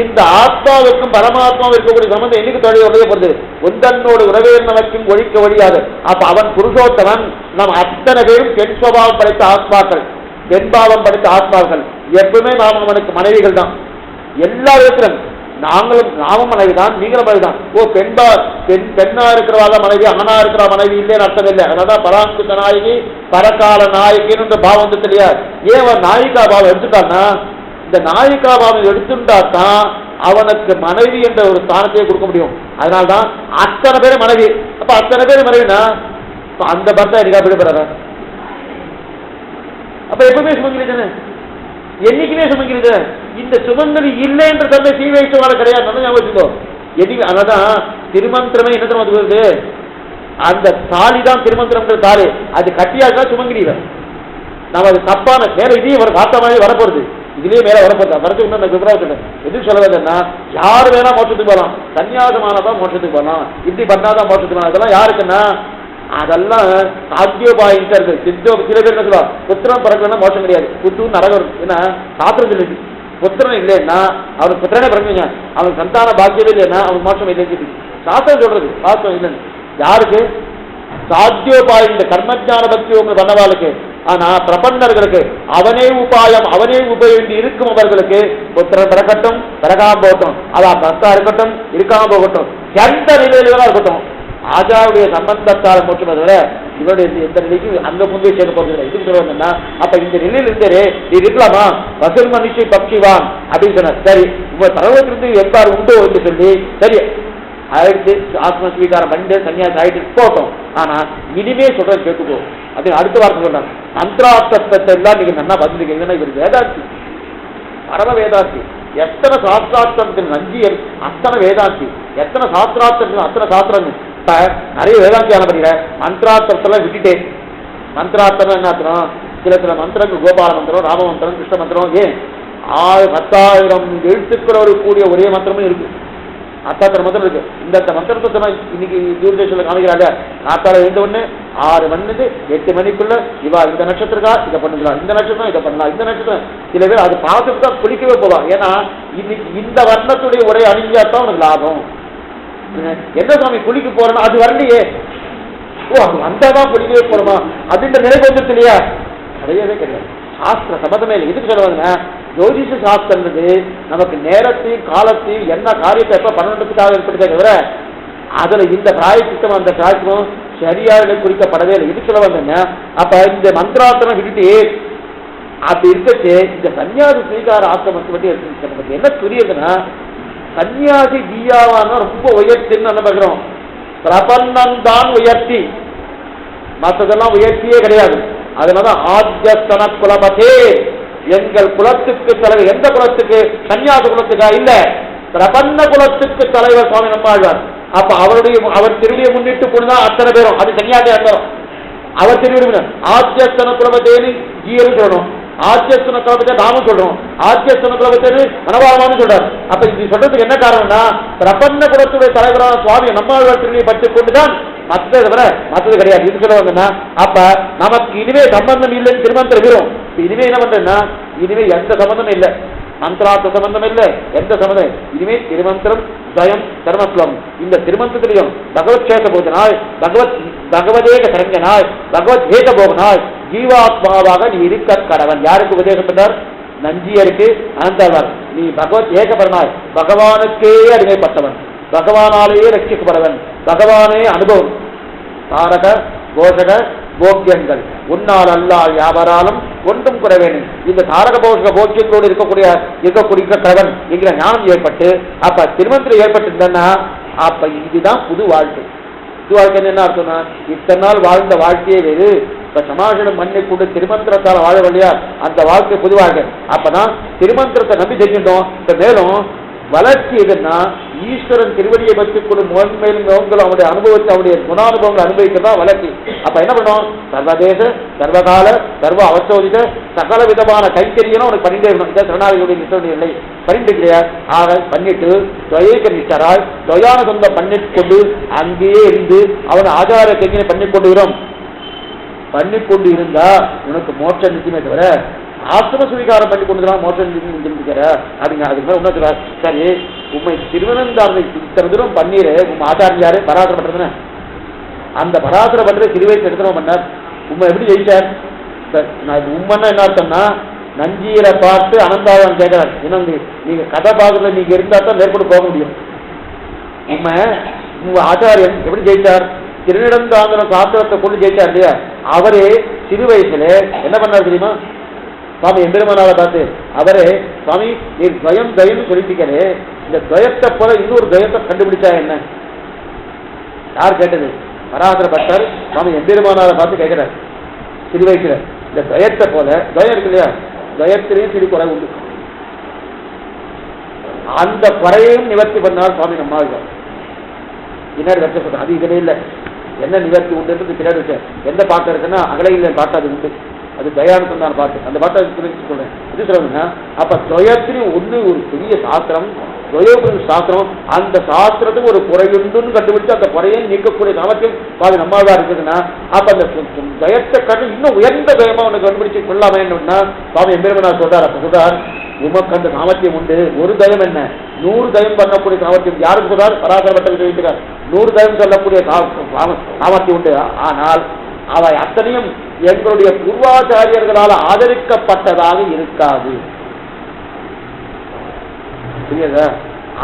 இந்த ஆத்மாவுக்கும் பரமாத்மாவும் இருக்கக்கூடிய சம்பந்தம் என்னைக்கு தொலைப்படுது, ஒன்றனோடு உறவேறினவற்கும் ஒழிக்க ஒழியாது. அப்ப அவன் புருஷோத்தமன். நம் அத்தனை பேரும் பெண் சுபாவம் படைத்த ஆத்மாக்கள், பெண்பாவம் படைத்த ஆத்மாக்கள். எப்பவுமே நாம் அவனுக்கு மனைவிகள் தான். எல்லா விதத்திலும் நாமும் மனைவி தான், நீங்களும் மனைவி தான். ஓ பெண்ணா இருக்கிறவாத மனைவி, ஆணா இருக்கிற மனைவி இல்லைன்னு அர்த்தம் இல்லை. அதனாலதான் பராங்குத்த நாயகி பரகால நாயகின்னு பாவம் வந்து தெரியாது. ஏன் அவன் நாயிகா பாவம் எடுத்துட்டான்னா, இந்த நாயிகா பாவம் எடுத்துட்டா தான் அவனுக்கு மனைவி என்ற ஒரு ஸ்தானத்தையே கொடுக்க முடியும். அதனால்தான் அத்தனை பேரும் மனைவி. அப்ப அத்தனை பேரும் மனைவினா அந்த பர்த்தா எனக்கா விடுபடுற. அப்ப எப்பவுமே சுமங்கலி தானே, என்னைக்குமே சுமங்கலி தானே. இந்த சுமங்கலி இல்லை என்ற தந்தை சீவைத்தவாறு கிடையாது. ஞாபகம். அதனாதான் திருமந்திரமே என்ன தெரியுமா வருது, அந்த தாலி தான் திருமந்திரம் தாலி. அது கட்டியாக்கா சுமங்கலி. நம்ம அது தப்பான மேல இதையும் ஒரு காத்த மாதிரி வரப்போறது, இதுலயே மேல வரப்போறது. வரதுக்கு விபராவத்துல எதுவும் சொல்லுவதுன்னா, யாரு வேணா மோட்சத்துக்கு போகலாம், சன்னியாசமானதான் மோட்சத்துக்கு போகலாம், இப்படி பண்ணாதான் மோட்சத்துக்கு போகலாம். அதெல்லாம் யாருக்குன்னா, அதெல்லாம் சாத்தியோபாயிட்டா இருக்கு. சில பேர் என்ன சொல்லுவா, புத்திரம் பிறக்கலன்னா மோட்சம் கிடையாது, புத்து நரகம். ஏன்னா சாத்திரம் சொல்லிட்டு புத்திரன் இல்லைன்னா அவனுக்கு புத்திரனே பிறகுங்க, அவனுக்கு சந்தான பாக்கியமே இல்லைன்னா அவனுக்கு மோட்சம் இல்லைன்னு சாஸ்திரம் சொல்றது. சாஸ்திரம் இல்லைன்னு யாருக்கு, சாத்தியோபாயம் இந்த கர்மஜான பக்தி உங்க பண்ணவாளுக்கு. ஆனா பிரபன்னர்களுக்கு அவனே உபாயம், அவனே உபயோகி இருக்கும் அவர்களுக்கு புத்திரன் பிறக்கட்டும் பிறகாம போகட்டும், அதான் பக்தா இருக்கட்டும் இருக்காம போகட்டும், எந்த நிலையில இருக்கட்டும், ஆஜாவுடைய சம்பந்தத்தால் மோட்சம் விட இவருடைய எந்த நிலைக்கு அங்க முன்பே சேர்க்க போகிறது. இதுக்கு சொல்லுவாங்கன்னா, அப்ப இந்த நிலையில் இருந்தே நீ இருக்கலாமா, வசூல் மனுஷி பக்திவான் அப்படின்னு சொன்னார். சரி, உங்க பரவத்திலிருந்து எவ்வாறு உண்டோ என்று சொல்லி சரி ஆயிடுச்சு, ஆத்ம ஸ்வீகாரம் பண்ணி சன்னியாசி ஆயிட்டு போட்டோம். ஆனா இனிமே சொல்றது கேட்டுக்கோ அப்படின்னு அடுத்த வார்த்தை சொல்றாங்க. மந்திரார்த்தத்தை எல்லாம் நீங்க நல்லா பதிலுக்கீங்கன்னா இவர் வேதாந்தி, பரம வேதாந்தி. எத்தனை சாஸ்திரார்த்தத்தின் நஞ்சியல் அத்தனை வேதாந்தி, எத்தனை சாஸ்திரார்த்தம் அத்தனை சாஸ்திரம். இப்ப நிறைய வேதாந்தி ஆன படிக்கிற மந்திரார்த்தத்தெல்லாம் விட்டுட்டேன். மந்திரார்த்தம் என்ன அர்த்தம், சில மந்திரங்கள் கோபால மந்திரம், ராம மந்திரம், கிருஷ்ண மந்திரம், ஏன் 10,000 எழுத்துக்களோடு கூடிய ஒரே மந்திரமும் இருக்கு. 10,000 மந்திரம் இருக்கு. இந்த மந்திரத்தை இன்னைக்கு தூர்தேசத்தில் காமிக்கிறாங்க. நாத்தால எழுந்த உடனே 6 மணிக்கு 8 மணிக்குள்ள இவா இந்த நட்சத்திரக்கா இதை பண்ணிக்கலாம், இந்த நட்சத்திரம் இதை பண்ணலாம், இந்த நட்சத்திரம். சில பேர் அது பார்த்துட்டு தான் குளிக்கவே போவாங்க. ஏன்னா இன்னைக்கு இந்த வர்ணத்துடைய ஒரே அணிஞ்சாத்தான் உனக்கு லாபம். என்ன சாமி குளிக்க போறேன்னா அது வரலையே, ஓ அது வந்தாதான் குளிக்கவே போறோமா அப்படின்ற நிலைக்கு வந்துட்டு இல்லையா, கிடையவே கிடையாது. சாஸ்திர சம்பந்தமே இல்லை. இதுக்கு சொல்லுவாங்க, ஜோதிஷ சாஸ்திரன்றது நமக்கு நேரத்தையும் காலத்தையும் என்ன காரியத்தை எப்ப பண்ணணுன்றதுக்காக ஏற்படுத்தே தவிர அதுல இந்த பிராயச்சித்தம் அந்த பிராயச்சித்தம் சரியாக குறிக்கப்படவே இல்லை. இது சொல்ல வந்தேங்க. அப்ப இந்த மந்திராத்திரம் விட்டுட்டு அப்படி இருக்கச்சு இந்த சன்னியாசி ஸ்வீகார ஆசிரமத்தை பற்றி நமக்கு என்ன புரியுதுன்னா, சன்னியாசி ஜீயாவான ரொம்ப உயர்த்தின்னு நம்ம பார்க்கிறோம். பிரபன்னன் தான் உயர்த்தி, மற்றதெல்லாம் உயர்த்தியே கிடையாது. அதனால ஆத்யஸ்தன குலபதே, எங்கள் குலத்துக்கு தலைவர். எந்த குலத்துக்கு? சன்னியாச குலத்துக்கா? இல்ல, பிரபன்ன குலத்துக்கு தலைவர் சுவாமி நம்மாழ்வார். அப்ப அவர் திருவியை முன்னிட்டு கொண்டுதான் அத்தனை பேரும், அது சன்னியாசி அர்த்தம். அவர் திருவிழா ஆத்யஸ்தன குலபதேன்னு ஜீயன்னு சொல்லணும், ஆத்யஸ்தன குலபத்தை நாமும் சொல்றோம், ஆத்யஸ்தன குலபத்தை மனவாளமானு சொல்றாரு. அப்ப இது சொல்றதுக்கு என்ன காரணம்னா, பிரபன்ன குலத்துடைய தலைவரான சுவாமி நம்மாழ்வார் திருவியை பற்றி கொண்டுதான், மற்றதை தவிர மற்றது கிடையாது. இது சொல்லுவாங்கன்னா, அப்ப நமக்கு இனிமே சம்பந்தம் இல்லைன்னு திருமந்திரம் வரும். இனிமே என்ன பண்றேன்னா, இனிமே எந்த சம்பந்தமும் இல்லை, மந்திரார்த்த சம்பந்தம் இல்லை, எந்த சம்பந்தம். இனிமே திருமந்திரம் ஜயம் தர்மஸ்லம். இந்த திருமந்திரத்திலையும் பகவத் சேத போஜனாய், பகவதேக சரஞ்சனாய், பகவத் ஏக போகனாய், ஜீவாத்மாவாக நீ இருக்க கடவன். யாருக்கு உபதேசம் பண்ணார்? நஞ்சியருக்கு, அனந்தாழ்வார். நீ பகவத் ஏகபரனாய், பகவானுக்கே அடிமைப்பட்டவன், பகவானாலேயே ரட்சிக்கப்படவன், பகவானே அனுபவம். தாரக போஷக போக்கியங்கள் உன்னால் அல்லால் யாவராலும் ஒன்றும் குறைவேணும். இந்த தாரக போஷக போக்கியங்களோடு இருக்கக்கூடிய கடவன் என்கிற ஞானம் ஏற்பட்டு, அப்ப திருமந்திரம் ஏற்பட்டிருந்தா அப்ப இதுதான் புது வாழ்க்கை. புது வாழ்க்கைன்னு என்ன அர்த்தம்னா, இத்தனை நாள் வாழ்ந்த வாழ்க்கையே வேறு, இப்ப சமாசனம் பண்ணி கொண்டு திருமந்திரத்தால் வாழ வழியா அந்த வாழ்க்கை புது வாழ்க்கை. அப்பதான் திருமந்திரத்தை நம்பி செஞ்சிட்டோம். இப்ப மேலும் வளர்ச்சி எதுன்னா ஈஸ்வரன் திருவடியை பற்றி கொண்டு மேலும் மேலும் அவனுடைய அனுபவத்தை அவனுடைய குணானுபவங்களை அனுபவிக்கிறதா வளர்ச்சி. அப்ப என்ன பண்ணும், சர்வதேச சர்வகால சர்வ அவசோதித சகல விதமான கைத்தறியனும் அவனுக்கு பண்ணிட்டே இருக்கணும். இதை சரணாதிகளுடைய நிச்சயம் இல்லை பண்ணிட்டு கிடையாது. ஆக பண்ணிட்டு துவையக்க நிச்சராய் துவையான சொந்தம் பண்ணிட்டு கொண்டு அங்கேயே இருந்து அவன் ஆச்சார கையினை பண்ணிக்கொண்டு இருந்தா உனக்கு மோட்சம் நிச்சயமே தவிர ஆசிரம சுவீகாரம் பண்ணி கொண்டுதான் மோட்சம் நிச்சயிக்கிற அப்படிங்க. அதுக்கு மேலே உண்மை சொல்றாரு, சரி உண்மை திருவனந்தாரை இத்தனை தூரம் பண்ணீரு, உண்மை ஆச்சாரம் யாரு பராசர பண்றதுன்னு அந்த பராசர பண்ற திருவயத்தை எடுத்துனோம் பண்ணார். உண்மை எப்படி ஜெயிச்சார்? உண்மைன்னா என்ன அர்த்தம்னா, நஞ்சீரை பார்த்து அனந்தாவன் கேட்கிறார், இன்னும் நீங்க கதை பார்க்கறதுல நீங்க இருந்தா தான் மேற்கொண்டு போக முடியும். உண்மை உங்க ஆச்சாரியன் எப்படி ஜெயிச்சார்? திருநெடுந்தாங்கன சாஸ்திரத்தை கொண்டு ஜெயிச்சார் இல்லையா? அவரே சிறு வயசுல என்ன பண்ணார் தெரியுமா? சுவாமி எம்பெருமானாரை பார்த்து அவரே, சுவாமி நீ துவயம் துவயம்னு சொல்லிட்டீங்களே, இந்த துவயத்தை போல இன்னொரு துவயத்தை கண்டுபிடிச்சா என்ன? யார் கேட்டது? பராசர பட்டர் சுவாமி எம்பெருமானாரை பார்த்து கேட்கிறார் சிறு வயசுல. இந்த துவயத்தை போல துவயம் இருக்கு இல்லையா, துவயத்திலையும் சிறு குறை உண்டு. அந்த குறையையும் நிவர்த்தி பண்ணால் சுவாமி நம்மாழ்வார். பின்னாடி வச்சப்பட்ட அது இதுல இல்லை, என்ன நிவர்த்தி உண்டுன்றது பின்னாடி வச்ச எந்த பாட்டு இருக்குன்னா அகலையில் பாட்டு அது உண்டு, அது தயானந்தான் பாட்டு. அந்த பாட்டை சொல்றேன். இது சொல்றதுன்னா அப்ப துவயத்திலையும் ஒண்ணு ஒரு பெரிய சாஸ்திரம், துவயோபுரி சாஸ்திரம். அந்த சாஸ்திரத்துக்கு ஒரு குறையுண்டுன்னு கண்டுபிடிச்சு அந்த குறையை நீக்கக்கூடிய சாமர்த்தியம் பாதி நம்மாதான் இருக்குதுன்னா அப்ப அந்த துவயத்தை கண்டு இன்னும் உயர்ந்த துவயமா ஒன்று கண்டுபிடிச்சு கொள்ளாம என்னன்னா சுவாமி எம்பெருமானார் சொல்றார். அப்ப சொல்றார், உமக்கு அந்த சாமர்த்தியம் உண்டு. ஒரு தயம் என்ன 100 தயம் பண்ணக்கூடிய சாமர்த்தியம் யாருக்கு சொல்றார்? பராசர பட்டர் வைக்கிறார். 100 தயம் சொல்லக்கூடிய சாமர்த்தியம் உண்டு. ஆனால் அவை அத்தனையும் எங்களுடைய பூர்வாச்சாரியர்களால் ஆதரிக்கப்பட்டதாக இருக்காது. புரியுதா?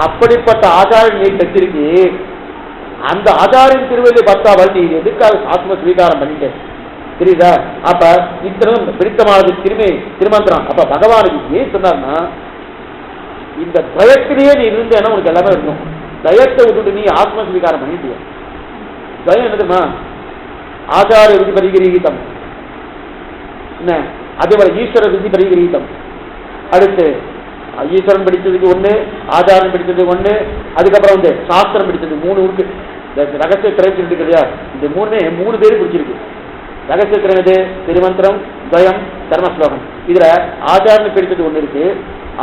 அப்படிப்பட்ட ஆச்சாரியன் நீ பெற்றிருக்கி, அந்த ஆச்சாரியின் திருவள்ளி பத்தாவல் நீ எதுக்காக ஆத்ம ஸ்வீகாரம் பண்ணிட்டேன்? புரியுதா? அப்ப இத்தனை பிடித்தமானது திருமந்திரம். அப்ப பகவானுக்கு ஏன் சொன்னார்னா, இந்த துவயத்திலேயே நீ இருந்தேன்னா உனக்கு எல்லாமே இருக்கும். தயத்தை விட்டுட்டு நீ ஆத்ம ஸ்வீகாரம் பண்ணிட்டு தயம் என்னதுமா? ஆச்சார விதி பரிகிரீகிதம் என்ன, அதே போல ஈஸ்வர விதி பரிகிரீகிதம். அடுத்து ஈஸ்வரன் படித்ததுக்கு ஒண்ணு, ஆச்சாரம் படித்ததுக்கு ஒண்ணு, அதுக்கப்புறம் வந்து சாஸ்திரம் படித்தது 3 இருக்கு. ரகசிய திரைச்சு இருக்கு இல்லையா, இந்த 3 பேரு பிடிச்சிருக்கு. ரகசிய திரைது திருமந்திரம், துவயம், தர்மஸ்லோகம். இதுல ஆச்சாரம் பிடித்தது ஒண்ணு இருக்கு,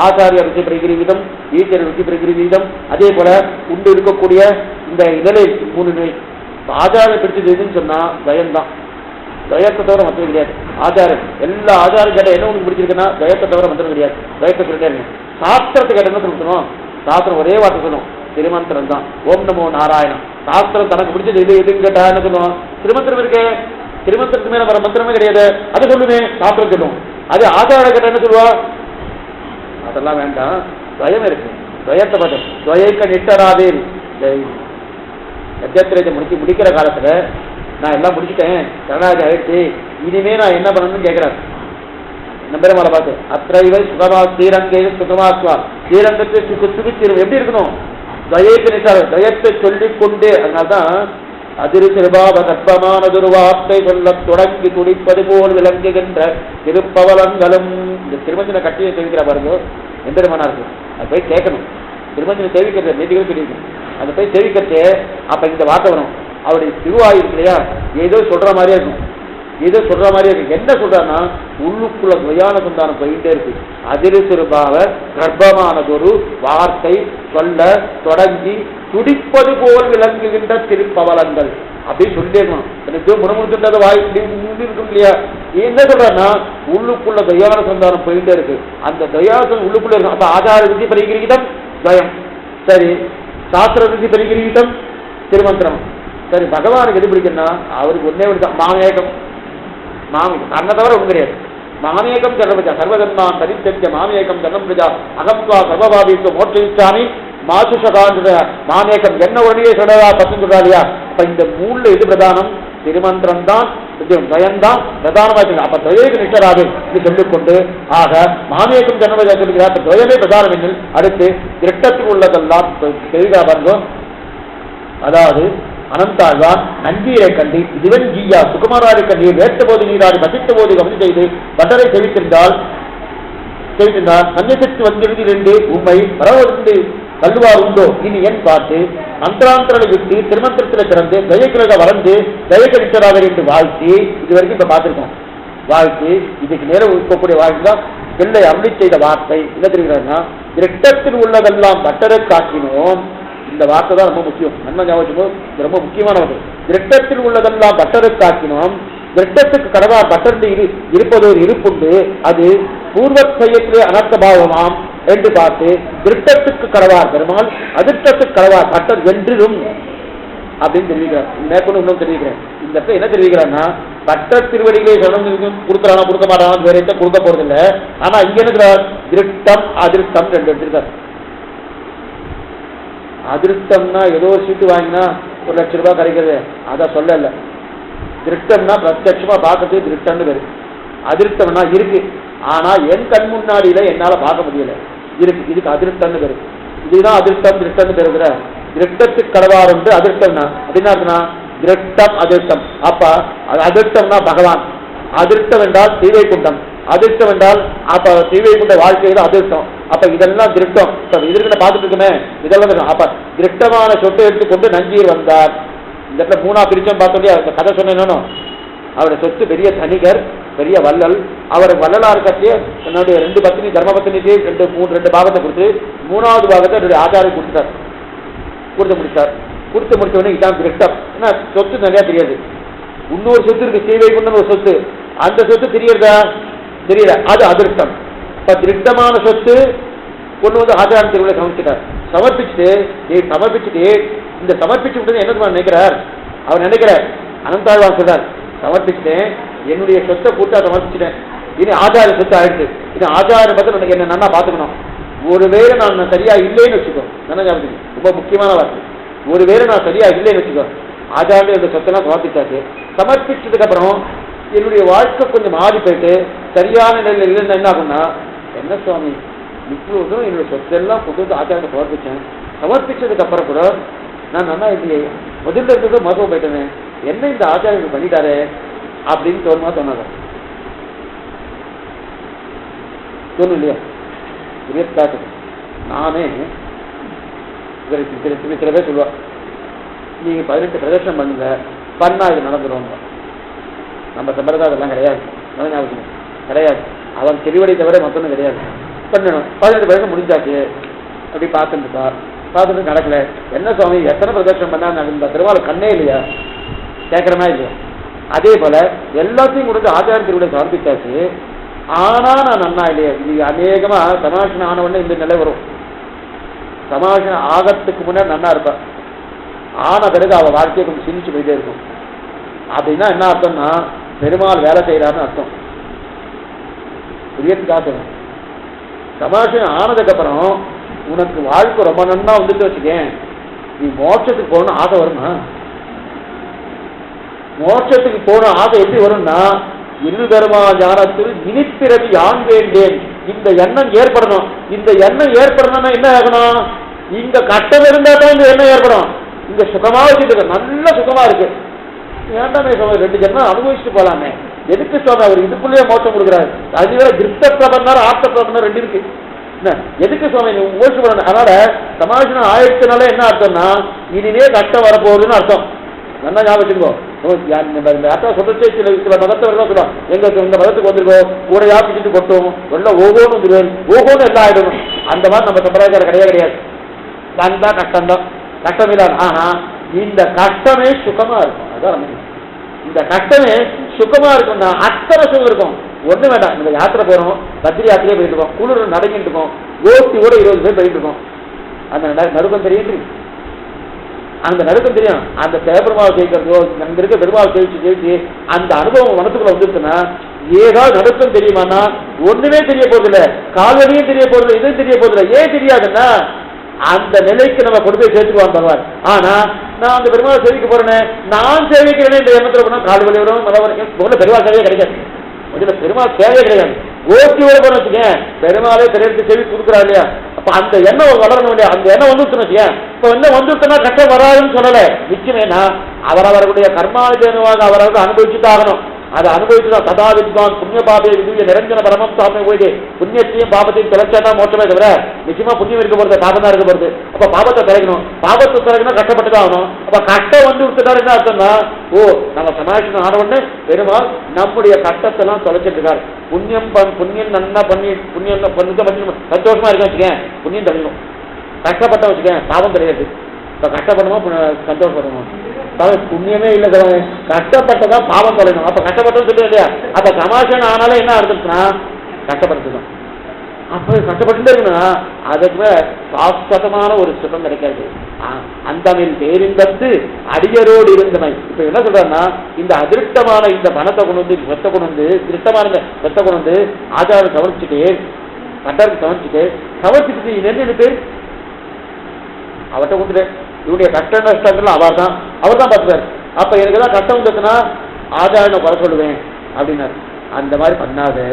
ஆச்சாரிய ருச்சி பிரகிரீதம், ஈஸ்வர ருச்சி பிரகிரீதம். அதே போல உண்டு இருக்கக்கூடிய இந்த இதழை 3 நிலை. ஆச்சாரம் பிடிச்சது எதுன்னு சொன்னா துவயம்தான். துவயத்தை தவிர மற்றது கிடையாது. ஆச்சாரம் எல்லா ஆச்சாரம் கேட்ட என்ன உங்களுக்கு பிடிச்சிருக்குன்னா துவயத்தை தவிர மற்றது கிடையாது. துவயத்தை சொல்லிட்டே இருக்கு. சாஸ்திரத்தை கேட்ட என்ன சொல்லணும்? சாஸ்திரம் ஒரே வார்த்தை சொல்லும், திருமந்திரம் தான். ஓம் நமோ நாராயணம். சாஸ்திரம் தனக்கு பிடிச்சது எது எதுன்னு கேட்டா என்ன சொல்லுவோம்? திருமந்திரம் இருக்கே, திருமந்திரத்து மேல வர மந்திரமே கிடையாது, அது சொல்லுமே சாஸ்திரம் சொல்லுவோம். அது ஆச்சார கேட்ட என்ன சொல்லுவா? அதெல்லாம் வேண்டாம், துவயம் இருக்கு. துவயத்தை பார்த்து துவயக்க நிட்டராதே. சத்தியத்திரத்தை முடிக்கிற காலத்துல நான் எல்லாம் முடிச்சுட்டேன், கருணாதி ஆயிடுச்சு, இனிமே நான் என்ன பண்ணணும்னு கேட்கிறார் நம்பெருமாளை பார்த்து. அத்திரைவை சுகமா ஸ்ரீரங்கே சுகமாக்குவா, ஸ்ரீரங்கத்தை சுகிச்சிரும். எப்படி இருக்கணும்? துவயத்தை நிட்டார், துவயத்தை சொல்லிக் கொண்டே. அதனால்தான் அதிரு சிறுபாவ கற்பமான துருவார்த்தை சொல்ல தொடங்கி துடிப்பது போல் விளங்குகின்ற திருப்பவலங்களும். இந்த திருமஞ்சன கட்டியை தெரிவிக்கிற பாருங்க எம்பெருமானா இருக்கு. அது போய் கேட்கணும். திருமஞ்சனை தெரிவிக்கிறது நீதிகள் தெரிவிக்கணும். அதை போய் தெரிவிக்கச்சே அப்ப இந்த வார்த்தை வரும். அவருடைய திருவாயு இருக்கு இல்லையா, ஏதோ சொல்ற மாதிரியே இருக்கும், ஏதோ சொல்ற மாதிரியே இருக்கு. என்ன சொல்றாருன்னா, உள்ளுக்குள்ள துவையான சந்தானம் போயிட்டே இருக்கு. அதிரு சிறுபாவ கர்ப்பமானதொரு வார்த்தை சொல்ல தொடங்கி துடிப்பது போல் விளங்குகின்ற திருப்பவலங்கள் அப்படின்னு சொல்லிட்டே இருக்கணும். எனக்கு முடமுடிச்சுட்டத வாய் இருக்கும் இல்லையா. என்ன சொல்றன்னா, உள்ளுக்குள்ள துவையான சந்தானம் போயிட்டே இருக்கு. அந்த துவையாசம் உள்ளுக்குள்ள இருக்கும். அப்ப ஆச்சார விதி பரிகிரீதம் துவயம், சரி. சாஸ்திர விதி பரிகிரீதம் திருமந்திரம், சரி. பகவானுக்கு எது பிடிக்குன்னா அவருக்கு ஒன்னே விடுதான், மாமேகம். தன்னை தவிர ஒண்ணு கிடையாது. மாமேகம் ஜனபஜா சர்வதன்மான் தரித்தெஞ்ச மாமேகம் ஜனம் பிரஜா அகம்வா சர்வபாபிக்கு மோட்சிச்சாமி மாசுஷகான்ற மாமேகம் என்ன ஒன்றையே சொல்லதா பத்து சொல்றாளியா. அப்ப இந்த 3 எது பிரதானம்? திருமந்திரம் தான், துவயம்தான் பிரதானமா இருக்கு. அப்ப துவயக்கு நிஷ்டராது என்று சொல்லிக்கொண்டு ஆக மாமேகம் ஜனபஜா சொல்லுகிறார். துவயமே பிரதானம் என்னில். அடுத்து திட்டத்தில் உள்ளதெல்லாம் தெரிவிக்கா பாருங்க. அதாவது அனந்தாழ்வான் நஞ்சீரை கண்டு இதுவன் ஜீயா சுகுமாராரை கண்டு வேட்ட போது நீராடி பசித்த போது கவனி செய்து பட்டரை செவித்திருந்தால் மஞ்சத்திற்கு வந்திருந்து உண்மை வரவந்து கல்லுவார் உண்டோ இனி என் பார்த்து அந்தராந்தரனை விட்டு திருமந்திரத்தில் திறந்து தயக்கிழக வளர்ந்து தயக்கடிச்சராக என்று வாழ்த்தி இது வரைக்கும் இப்ப பார்த்திருக்கோம். வாழ்த்து இதுக்கு நேரம் இருக்கக்கூடிய வாழ்க்கை தான் பிள்ளை அருளி செய்த வார்த்தை என்ன தெரிகிறாருன்னா, இரட்டத்தில் உள்ளதெல்லாம் பட்டரை காட்டினோம். இந்த வார்த்தை தான் ரொம்ப முக்கியம். நன்மை ஞாபகம், ரொம்ப முக்கியமான ஒன்று. இரட்டத்தில் உள்ளதெல்லாம் பட்டரை காட்டினோம். இரட்டத்துக்கு கடவா பட்டர்ந்து இருப்பது ஒரு இருப்புண்டு, அது பூர்வ செய்யத்திலே அனர்த்த பாவமாம் என்று பார்த்து திருட்டத்துக்கு கடவார் பெருமாள் அதிர்ஷ்டத்துக்கு கடவார் பட்டர் என்றும் அப்படின்னு தெரிவிக்கிறார். மேற்கொண்டு இன்னும் தெரிவிக்கிறேன். இந்த இடத்துல என்ன தெரிவிக்கிறான்னா, பட்டர் திருவடிகளை கொடுக்குறானா கொடுக்க மாட்டானா வேற எந்த கொடுக்க போறதில்லை. ஆனா இங்க என்ன திருட்டம் அதிருஷ்டம் ரெண்டு எடுத்திருக்காரு. அதிருஷ்டம்னா ஏதோ ஒரு சீட்டு வாங்கினா 1 லட்சம் ரூபாய் கிடைக்கிறது, அதை சொல்லல. திருட்டம்னா பிரத்யட்சமா பார்க்கறது திருட்டம்னு பேரு. அதிருஷ்டம்னா இருக்கு, ஆனா என் கண் முன்னாடியில என்னால பார்க்க முடியல, இருக்கு, இதுக்கு அதிருஷ்டம்னு பேரு. இதுதான் அதிருஷ்டம் திருட்டம்னு பேருங்கிற. திருட்டத்துக்கு கடவார் என்று அதிருஷ்டம்னா அப்படின்னா திருட்டம் அதிருஷ்டம். அப்ப அதிருஷ்டம்னா பகவான், அதிருஷ்டம் என்றால் ஸ்ரீவைகுண்டம், அதிருஷ்டம் என்றால் அப்ப ஸ்ரீவைகுண்ட வாழ்க்கையில அதிருஷ்டம். அப்ப இதெல்லாம் திருட்டம். இதற்கு பார்த்துட்டு இருக்குமே இதெல்லாம். அப்ப திருட்டமான சொட்டை எடுத்துக்கொண்டு நஞ்சீர் வந்தார். இந்த இடத்துல 3ஆ பிரிச்சம் பார்த்தோம். அந்த கதை சொன்னேன்னு, அவருடைய சொத்து பெரிய தனிகர், பெரிய வள்ளல். அவர் வள்ளலார் கட்டிய என்னுடைய 2 பத்தினி தர்மபத்தினிக்கு 2 பாகத்தை கொடுத்து 3ஆவது பாகத்தை என்னுடைய ஆச்சாரம் கொடுத்துட்டார். கொடுத்து முடிச்ச உடனே இதான் திருட்டம். ஏன்னா சொத்து நிறைய தெரியாது. இன்னொரு சொத்து இருக்கு, ஸ்ரீவைகுண்டன் ஒரு சொத்து, அந்த சொத்து தெரியறதா தெரியல, அது அதிருஷ்டம். இப்ப திருட்டமான சொத்து கொண்டு வந்து ஆச்சாரம் திருவிழா சமர்ப்பிச்சுட்டு இந்த சமர்ப்பிச்சு விட்டு என்ன நினைக்கிறார், அவர் நினைக்கிறார். அனந்தாழ்வான் சொல்றார், சமர்ப்பிச்சுட்டேன், என்னுடைய சொத்தை கூட்டா சமர்ப்பிச்சுட்டேன், இனி ஆச்சார சொத்து ஆயிடுச்சு, இது ஆச்சாரம் பார்த்து என்ன நல்லா பார்த்துக்கணும். ஒருவேளை நான் சரியா இல்லைன்னு வச்சுக்கோ, நல்லா ரொம்ப முக்கியமான வார்த்தை, ஒருவேளை நான் சரியா இல்லைன்னு வச்சுக்கோ, ஆச்சாரிய இந்த சொத்தெல்லாம் சமர்ப்பிச்சாச்சு. சமர்ப்பிச்சதுக்கு அப்புறம் என்னுடைய வாழ்க்கை கொஞ்சம் மாறி போயிட்டு சரியான நிலையில் இல்லைன்னு என்ன ஆகும்னா, என்ன சுவாமி இப்போதும் என்னுடைய சொத்தெல்லாம் கொண்டு வந்து ஆச்சாரத்தை சமர்ப்பிச்சேன், சமர்ப்பிச்சதுக்கு அப்புறம் கூட நான் நல்லா இல்லையே, முதல்ல இருக்கிறது மருத்துவம் போயிட்டேனே, என்ன இந்த ஆச்சாரம் பண்ணிட்டாரு அப்படின்னு தோணுமா தோணாத தோணும் இல்லையா? நானே சில பேர் சொல்லுவா, நீங்க 18 பிரதர்ஷனம் பண்ணுங்க, பண்ணா இது நடந்துடும். நம்ம சம்பிரதாயம் அதெல்லாம் கிடையாது, ஞாபகம் கிடையாது. அவன் திருவடி தவிர மொத்தம் கிடையாது. பண்ணணும் 18 பிரதர்ஷனம் முடிஞ்சாச்சு, அப்படி பார்த்துட்டு நடக்கல. என்ன சுவாமி எத்தனை பிரதர்ஷனம் பண்ணா இந்த திருவாரூர் கண்ணே இல்லையா, கேட்கறமா இல்லையா? அதே போல எல்லாத்தையும் கொடுத்து ஆச்சார திருவிழா சமர்ப்பிச்சாச்சு, ஆனா நான் நன்னா இல்லையா? இது அநேகமா சமாஷனம் ஆன உடனே இந்த நிலை வரும். சமாஷனம் ஆகத்துக்கு முன்னாடி நன்னா இருப்பான், ஆன பிறகு அவ வாழ்க்கையை கொஞ்சம் சிரிச்சு போயிட்டே இருக்கும். அப்படின்னா என்ன அர்த்தம்னா, பெருமாள் வேலை செய்யறாருன்னு அர்த்தம். புரியத்துக்காக சமாஷனம் ஆனதுக்கு அப்புறம் உனக்கு வாழ்க்கை ரொம்ப நன்னா வந்துட்டு வச்சுக்கேன், நீ மோட்சத்துக்கு போகணும் ஆசை வருமா? மோட்சத்துக்கு போன ஆசை எப்படி வரும்னா, இருபெருமா ஞானத்தில் இனிப்பிறவி யான் வேண்டேன், இந்த எண்ணம் ஏற்படணும். இந்த எண்ணம் ஏற்படணும்னா என்ன ஆகணும்? இங்க கஷ்டம் இருந்தா தான் இந்த எண்ணம் ஏற்படும். இங்க சுகமா வச்சுட்டு நல்ல சுகமா இருக்கு, வேண்டாமே சுவாமி 2 ஜென்மம் அனுபவிச்சுட்டு போலாமே, எதுக்கு சுவாமி அவர் இதுக்குள்ளேயே மோட்சம் கொடுக்குறாரு? அதுவே திருப்த பிரபன்னார் ஆப்த பிரபன்னார் 2 இருக்கு, எதுக்கு சுவாமி நீ ஓய்ச்சி போடணும்? அதனால சமாஜம் ஆயிடுச்சுனால என்ன அர்த்தம்னா, இனிமே கஷ்டம் வரப்போகுதுன்னு அர்த்தம். நல்லா ஞாபகம் அர்த்தம் சொல்லிச்சு. சில மதத்தை எல்லாம் சொல்லுவோம், எங்க இந்த மதத்துக்கு வந்துருக்கோம் கூட யாப்பிச்சுட்டு கொட்டும் எல்லாம் ஓகோன்னு வந்துருவேன், ஓகோன்னு எல்லாம் ஆயிடணும். அந்த மாதிரி நம்ம சம்பிரதாயம் கிடையாது. தான் கஷ்டம்தான், கஷ்டம் இல்லாத. ஆனா இந்த கஷ்டமே சுகமா இருக்கும். அதான் இந்த கஷ்டமே சுகமா இருக்கும்னா அத்தனை சுகம் இருக்கும். ஒண்ணு வேண்டாம், இந்த யாத்திரை போறோம், பத்திரி யாத்திரையே போயிட்டு இருக்கோம், குளிர் நடங்கிட்டு இருக்கோம், ஓட்டியோட 20 பேர் போயிட்டு இருக்கோம். அந்த நடுக்கம் தெரியும், அந்த நடுக்கம் தெரியும். அந்த பெருமாள் ஜெயிக்கிறதோ அங்க இருக்க பெருமாள் ஜெயிச்சு அந்த அனுபவம் மனசுக்குள்ள வந்துருக்குன்னா ஏதாவது நடுக்கம் தெரியுமானா ஒண்ணுமே தெரிய போறதில்ல, கால்வழியும் தெரிய போறதில்ல, இதுவும் தெரிய போறதில்ல. ஏன் தெரியாதுன்னா அந்த நிலைக்கு நம்ம கொண்டு போய் சேர்த்துக்குவான் பகவான். ஆனா நான் அந்த பெருமாள் சேவிக்க போறேனே, நான் சேவிக்கிறேன்னு இந்த எண்ணத்துல போனா கால்வழி வரும், மலை வரைக்கும் முதல்ல பெருமாள் சேவையே கிடைக்காது. முதல்ல பெருமாள் சேவையே கிடையாது. ஓட்டியோட போன வச்சுக்கேன், பெருமாளே பெரிய சேவை கொடுக்குறா இல்லையா? அப்ப அந்த எண்ணம் வளரணும் இல்லையா? அந்த எண்ணம் வந்துருச்சுன்னு வச்சுக்கேன். இப்ப எண்ணம் வந்துருச்சுன்னா கஷ்டம் வராதுன்னு சொல்லல. நிச்சயமேனா அவரவர்களுடைய கர்மானுஜனுவாக அவரவர்கள் அனுபவிச்சுட்டாகணும். அதை அனுபவிச்சுதான் சதா வித்வான் புண்ணிய பாபே விதுய நிரஞ்சன பரமம் சாமி போயிட்டு புண்ணியத்தையும் பாபத்தையும் திளைச்சாட்டா மோட்டமே தவிர நிச்சயமா புண்ணியம் இருக்க போறது, பாபம் தான் இருக்க போறது. அப்ப பாபத்தை திளைக்கணும். பாபத்தை திளைக்கணும் கஷ்டப்பட்டுதான் ஆகணும். அப்ப கஷ்டம் வந்து விட்டுட்டாரு என்ன அர்த்தம்னா, ஓ நம்ம சமாளிக்கணும் ஆன உடனே பெருமாள் நம்முடைய கஷ்டத்தை எல்லாம் தொலைச்சிட்டு இருக்காரு. புண்ணியம் நன்னா பண்ணி புண்ணியம் பண்ணி சந்தோஷமா இருக்க வச்சுக்கேன், புண்ணியம் தெளிக்கணும். கஷ்டப்பட்ட வச்சுக்கேன், பாவம் கிடையாது. இப்ப கஷ்டப்படணுமா சந்தோஷப்படணும்? புண்ணியமே இல்லை, கஷ்டப்பட்டதான் பாவம் தொலைணும். அப்ப கஷ்டப்பட்டது சொல்லுங்க இல்லையா? அப்ப சமாசனம் ஆனாலும் என்ன அர்த்தம்னா கஷ்டப்பட்டுதான். அப்ப கஷ்டப்பட்டு இருக்கணும்னா அதுக்கு சாஸ்வதமான ஒரு சுகம் கிடைக்காது. அந்தமில் பேரின்பத்து அடியரோடு இருந்தமை. இப்ப என்ன சொல்றாருன்னா, இந்த அதிருஷ்டமான இந்த பணத்தை கொண்டு வந்து சொத்தை கொண்டு வந்து திருஷ்டமான இந்த சொத்தை கொண்டு வந்து ஆச்சாரம் சமர்ப்பிச்சுட்டு கட்டருக்கு சமர்ப்பிச்சுட்டு என்னன்னு அவர்கிட்ட கொடுத்துட்டு இவருடைய கஷ்ட நஷ்டங்கள் அவர் தான் பார்த்துக்காரு. அப்ப எனக்கு தான் கஷ்டம் வந்துச்சுன்னா ஆச்சாரனை குறை சொல்லுவேன் அப்படின்னாரு. அந்த மாதிரி பண்ணாது.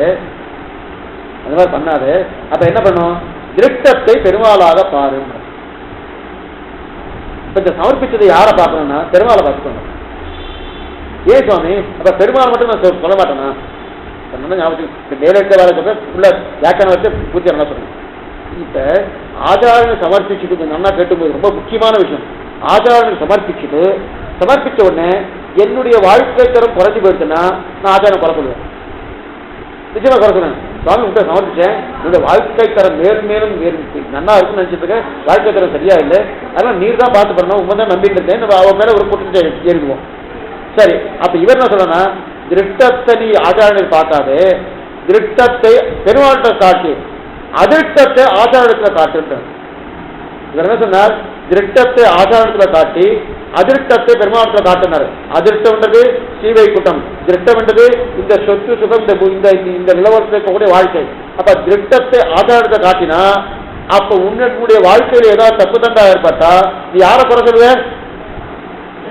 அப்ப என்ன பண்ணும்? திருஷ்டத்தை பெருமாளாக பாரு. இப்ப இந்த சமர்ப்பிச்சதை யாரை பார்க்கணும்னா பெருமாளை பார்த்துக்கணும். ஏன் சுவாமி அப்ப பெருமாள் மட்டும் நான் சொல்ல மாட்டேன்னா மேலிட்ட வேலை சொல்ற உள்ள வியாக்கியானம் வச்சு பூஜை நல்லா சொல்லணும். இப்ப ஆச்சாரனை சமர்ப்பிச்சுட்டு நல்லா கேட்டும்போது ரொம்ப முக்கியமான விஷயம். ஆச்சாரனை சமர்ப்பிச்ச உடனே என்னுடைய வாழ்க்கை தரம் குறைஞ்சி போயிடுச்சுன்னா நான் ஆச்சாரம் குறை சொல்லுவேன். நிச்சயமா குறை சொல்லுவேன். சுவாமி உங்கள்கிட்ட சமர்ப்பிச்சேன், என்னுடைய வாழ்க்கை தரம் மேலும் நல்லா இருக்குன்னு நினைச்சிட்டு இருக்கேன், வாழ்க்கை தரம் சரியா இல்லை, அதனால நீர் தான் பார்த்து பண்ணணும், உங்க தான் நம்பிட்டு இருந்தேன், நம்ம அவன் மேல ஒரு கூட்டத்தை ஏறிடுவோம். சரி, அப்ப இவர் என்ன சொல்லணும்னா, திருஷ்டத்தை நீ ஆச்சாரனை பார்க்காது, திருஷ்டத்தை பெருமாள்கிட்ட காட்டி அதிருஷ்டத்தை ஆச்சாரத்துல காட்டு. இவர் என்ன சொன்னார்? திருஷ்டத்தை ஆச்சாரத்துல காட்டி அதிருஷ்டத்தை பெருமாளத்துல காட்டினார். அதிருஷ்டம்ன்றது சீவை கூட்டம், திருஷ்டம்ன்றது இந்த சொத்து சுகம், இந்த நிலவரத்தை இருக்கக்கூடிய வாழ்க்கை. அப்ப திருஷ்டத்தை ஆச்சாரத்தை காட்டினா அப்ப உன்னுடைய வாழ்க்கையில ஏதாவது தப்பு தண்டா ஏற்பட்டா நீ யாரை குறை சொல்லுவேன்?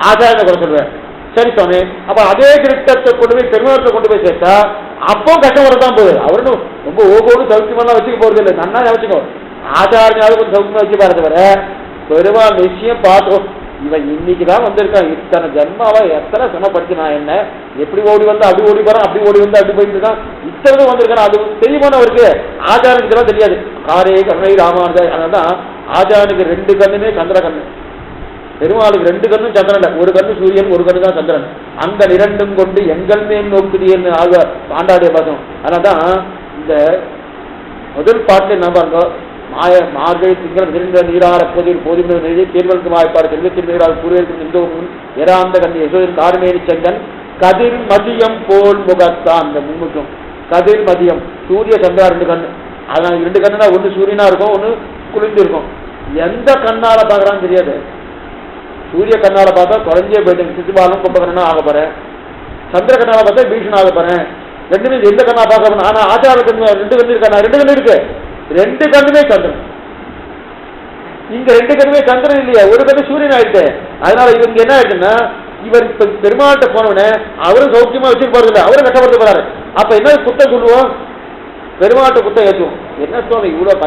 ஆச்சாரத்தை குறை சொல்லுவேன். சரி சுவாமி, அப்ப அதே திருஷ்டத்தை கொண்டு போய் பெருமாளத்தை கொண்டு போய் சேர்த்தா அப்போ கஷ்டம் வரதான் போகுது. அவரும் ரொம்ப ஓகோடு சௌக்கியமெல்லாம் வச்சுக்க போறது இல்லை. நன்னா வச்சுக்கோ, ஆச்சாரனாவது கொஞ்சம் சௌக்கியமா வச்சு பாரு தவிர பெருமாள் நிச்சயம் பார்த்தோம் இவன் இன்னைக்குதான் வந்திருக்கான், இத்தனை ஜன்மாவா எத்தனை சிரமப்படுத்தி நான் என்ன எப்படி ஓடி வந்தா அப்படி ஓடி போறான், அப்படி ஓடி வந்தா அப்படி போயிட்டு இருக்கான், இத்தனை வந்திருக்கான். அது தெரியுமானவருக்கு ஆச்சாரனுக்கு தான் தெரியாது. காரே கருணை ராமானுஜ. அதனால்தான் ஆச்சாரனுக்கு 2 கண்ணுமே சந்திர கண்ணு, பெருமாளுக்கு 2 கண்ணும் சந்திரன் இல்லை, ஒரு கண்ணு சூரியன், ஒரு கண்ணு தான் சந்திரன். அந்த 2ம் கொண்டு எங்கள் மேல் நோக்குதியன்னு ஆழ்வார் ஆண்டாடைய பாசம். அதனால்தான் இந்த முதல் பாட்டு என்ன பாருங்க, மார்கழி திங்கள் நிறைந்த நீராட போதில் போதில் நெறி தேர்வலுக்கு வாய்ப்பாடு செல்வத்தின் நீரால் கூறுவதற்கு நின்றோம் எராந்த கண்ணி யசோதின் கார்மேனி செங்கன் கதிர் மதியம் போல் முகத்தான். அந்த முன்முற்றும் கதிர் மதியம் சூரிய சந்திரா 2 கண்ணு. அதான் 2 கண்ணுனா ஒன்று சூரியனா இருக்கும், ஒன்று குளிர்ந்து இருக்கும். எந்த கண்ணால பார்க்கறான்னு தெரியாது. சூரிய கண்ணால பார்த்தா குறைஞ்சே போயிட்டேன், சிசுபாலும் கும்பகரனா ஆக போறேன். சந்திர கண்ணால பார்த்தா பீஷன் ஆக போறேன். ரெண்டுமே எந்த கண்ணா பார்க்க. ஆனா ஆச்சார கண்ணு 2 கண்ணு இருக்கா? 2 கண்ணு இருக்கு, 2 கண்ணுமே சந்திரன். இங்க 2 கண்ணுமே சந்திரன் இல்லையா, ஒரு கண்ணு சூரியன் ஆயிடுச்சு. அதனால இவங்க என்ன ஆயிடுச்சுன்னா, இவர் இப்ப பெருமாள்கிட்ட போனவனே அவரும் சௌக்கியமா வச்சுட்டு போறது இல்லை, அவரும் கஷ்டப்படுத்த போறாரு. அப்ப என்ன குத்தம் சொல்லுவோம்? பெருமாள்கிட்ட குத்தம் ஏற்றுவோம். என்ன சுவாமி இவ்வளவு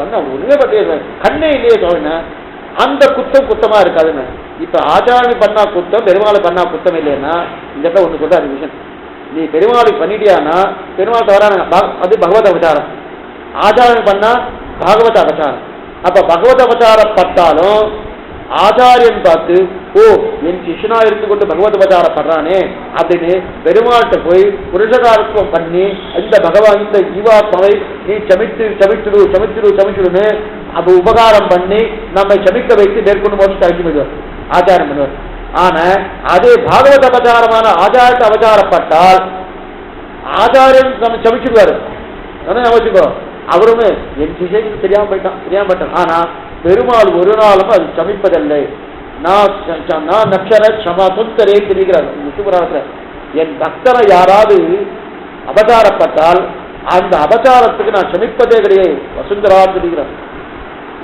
கண்ணை ஒண்ணுமே பற்றி கண்ணே இல்லையே சுவாமின்னா அந்த குத்தமா இருக்காதுன்னு. இப்ப ஆச்சாரணி பண்ணா குத்தம், பெருமாளை பண்ணா குத்தம் இல்லைன்னா இந்த இடத்துல ஒண்ணு சொல்ற அது விஷயம். நீ பெருமாளுக்கு பண்ணிட்டியானா பெருமாள் வராங்க, அது பகவத் அவதாரம். ஆச்சாரணி பண்ணா பாகவத அவதாரம். அப்ப பகவத் அவதாரப்பட்டாலும் ஆச்சாரியன் பார்த்து, ஓ என் சிஷ்யனா இருந்து கொண்டு பகவத் அவதாரம் பண்றானே அப்படின்னு பெருமாள்கிட்ட போய் புருஷகாரத்துவம் பண்ணி இந்த பகவான் இந்த ஜீவாத்மாவை நீ சமிச்சுடுன்னு அது உபகாரம் பண்ணி நம்மை சமிக்க வைத்து மேற்கொண்டு மோட்சத்தை அழிச்சு விடுவார், ஆச்சாரம் பண்ணுவார். ஆனா அதே பாகவத அவதாரமான ஆச்சாரத்தை அவதாரப்பட்டால் ஆச்சாரியன் நம்ம சமிச்சுடுவாரு. வச்சுக்கோ, அவருமே என் சிஷைக்கு தெரியாம போயிட்டான். ஆனா பெருமாள் ஒரு நாளும் அது சமிப்பதில்லை. நான் நக்ஷர க்ஷமா சுந்தரே தெரிகிறார் விஷ்ணுபுராணத்துல. என் பக்தரை யாராவது அபசாரப்பட்டால் அந்த அபசாரத்துக்கு நான் சமிப்பதே கிடையாது. வசுந்தரா தெரிகிறார்.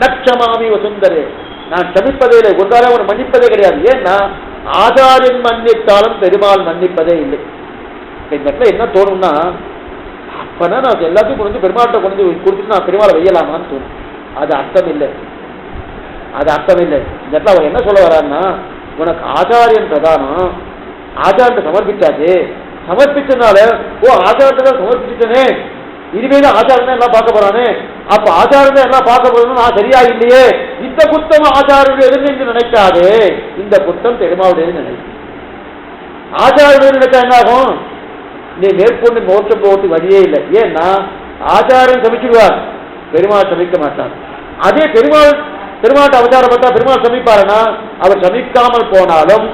நக்ஷமாமி வசுந்தரே, நான் சமிப்பதே இல்லை, ஒரு நாளே அவனை மன்னிப்பதே கிடையாது. ஏன்னா ஆச்சாரியன் மன்னித்தாலும் பெருமாள் மன்னிப்பதே இல்லை. இந்த இடத்துல என்ன தோணும்னா, அப்பனா நான் எல்லாத்தையும் கொண்டு பெருமாள்கிட்ட கொண்டு கொடுத்துட்டு நான் பெருமாளை வையலாமான்னு தோணும். அது அர்த்தம் இல்லை, அது அர்த்தம் இல்லை. இந்த இடத்துல அவர் என்ன சொல்ல வர்றாருன்னா, உனக்கு ஆச்சாரியன் பிரதானம், ஆச்சாரத்தை சமர்ப்பிச்சாச்சு, சமர்ப்பிச்சதுனால ஓ ஆச்சாரத்தை சமர்ப்பிச்சுட்டனே, இனிமேல் ஆச்சாரம் தான் எல்லாம் பார்க்க போறானே, அப்ப ஆச்சாரம் தான் எல்லாம் பார்க்க போறோம்னு நான் சரியா இல்லையே, இந்த குத்தம் ஆச்சாரனுடையதுன்னு என்று நினைக்காதே, இந்த குத்தம் பெருமாவுடையது நினை. ஆச்சாரனுடைய நினைச்சா என்ன ஆகும், நீ மேற்கொண்டு மோட்சம் போகிறதுக்கு வழியே இல்லை. ஏன்னா ஆச்சாரம் சமைச்சிடுவார், பெருமாள் சமைக்க மாட்டார். அதே பெருமாட்ட அவதாரப்பட்டா பெருமாள் சமைப்பாருன்னா, அவர் சமைக்காமல் போனாலும்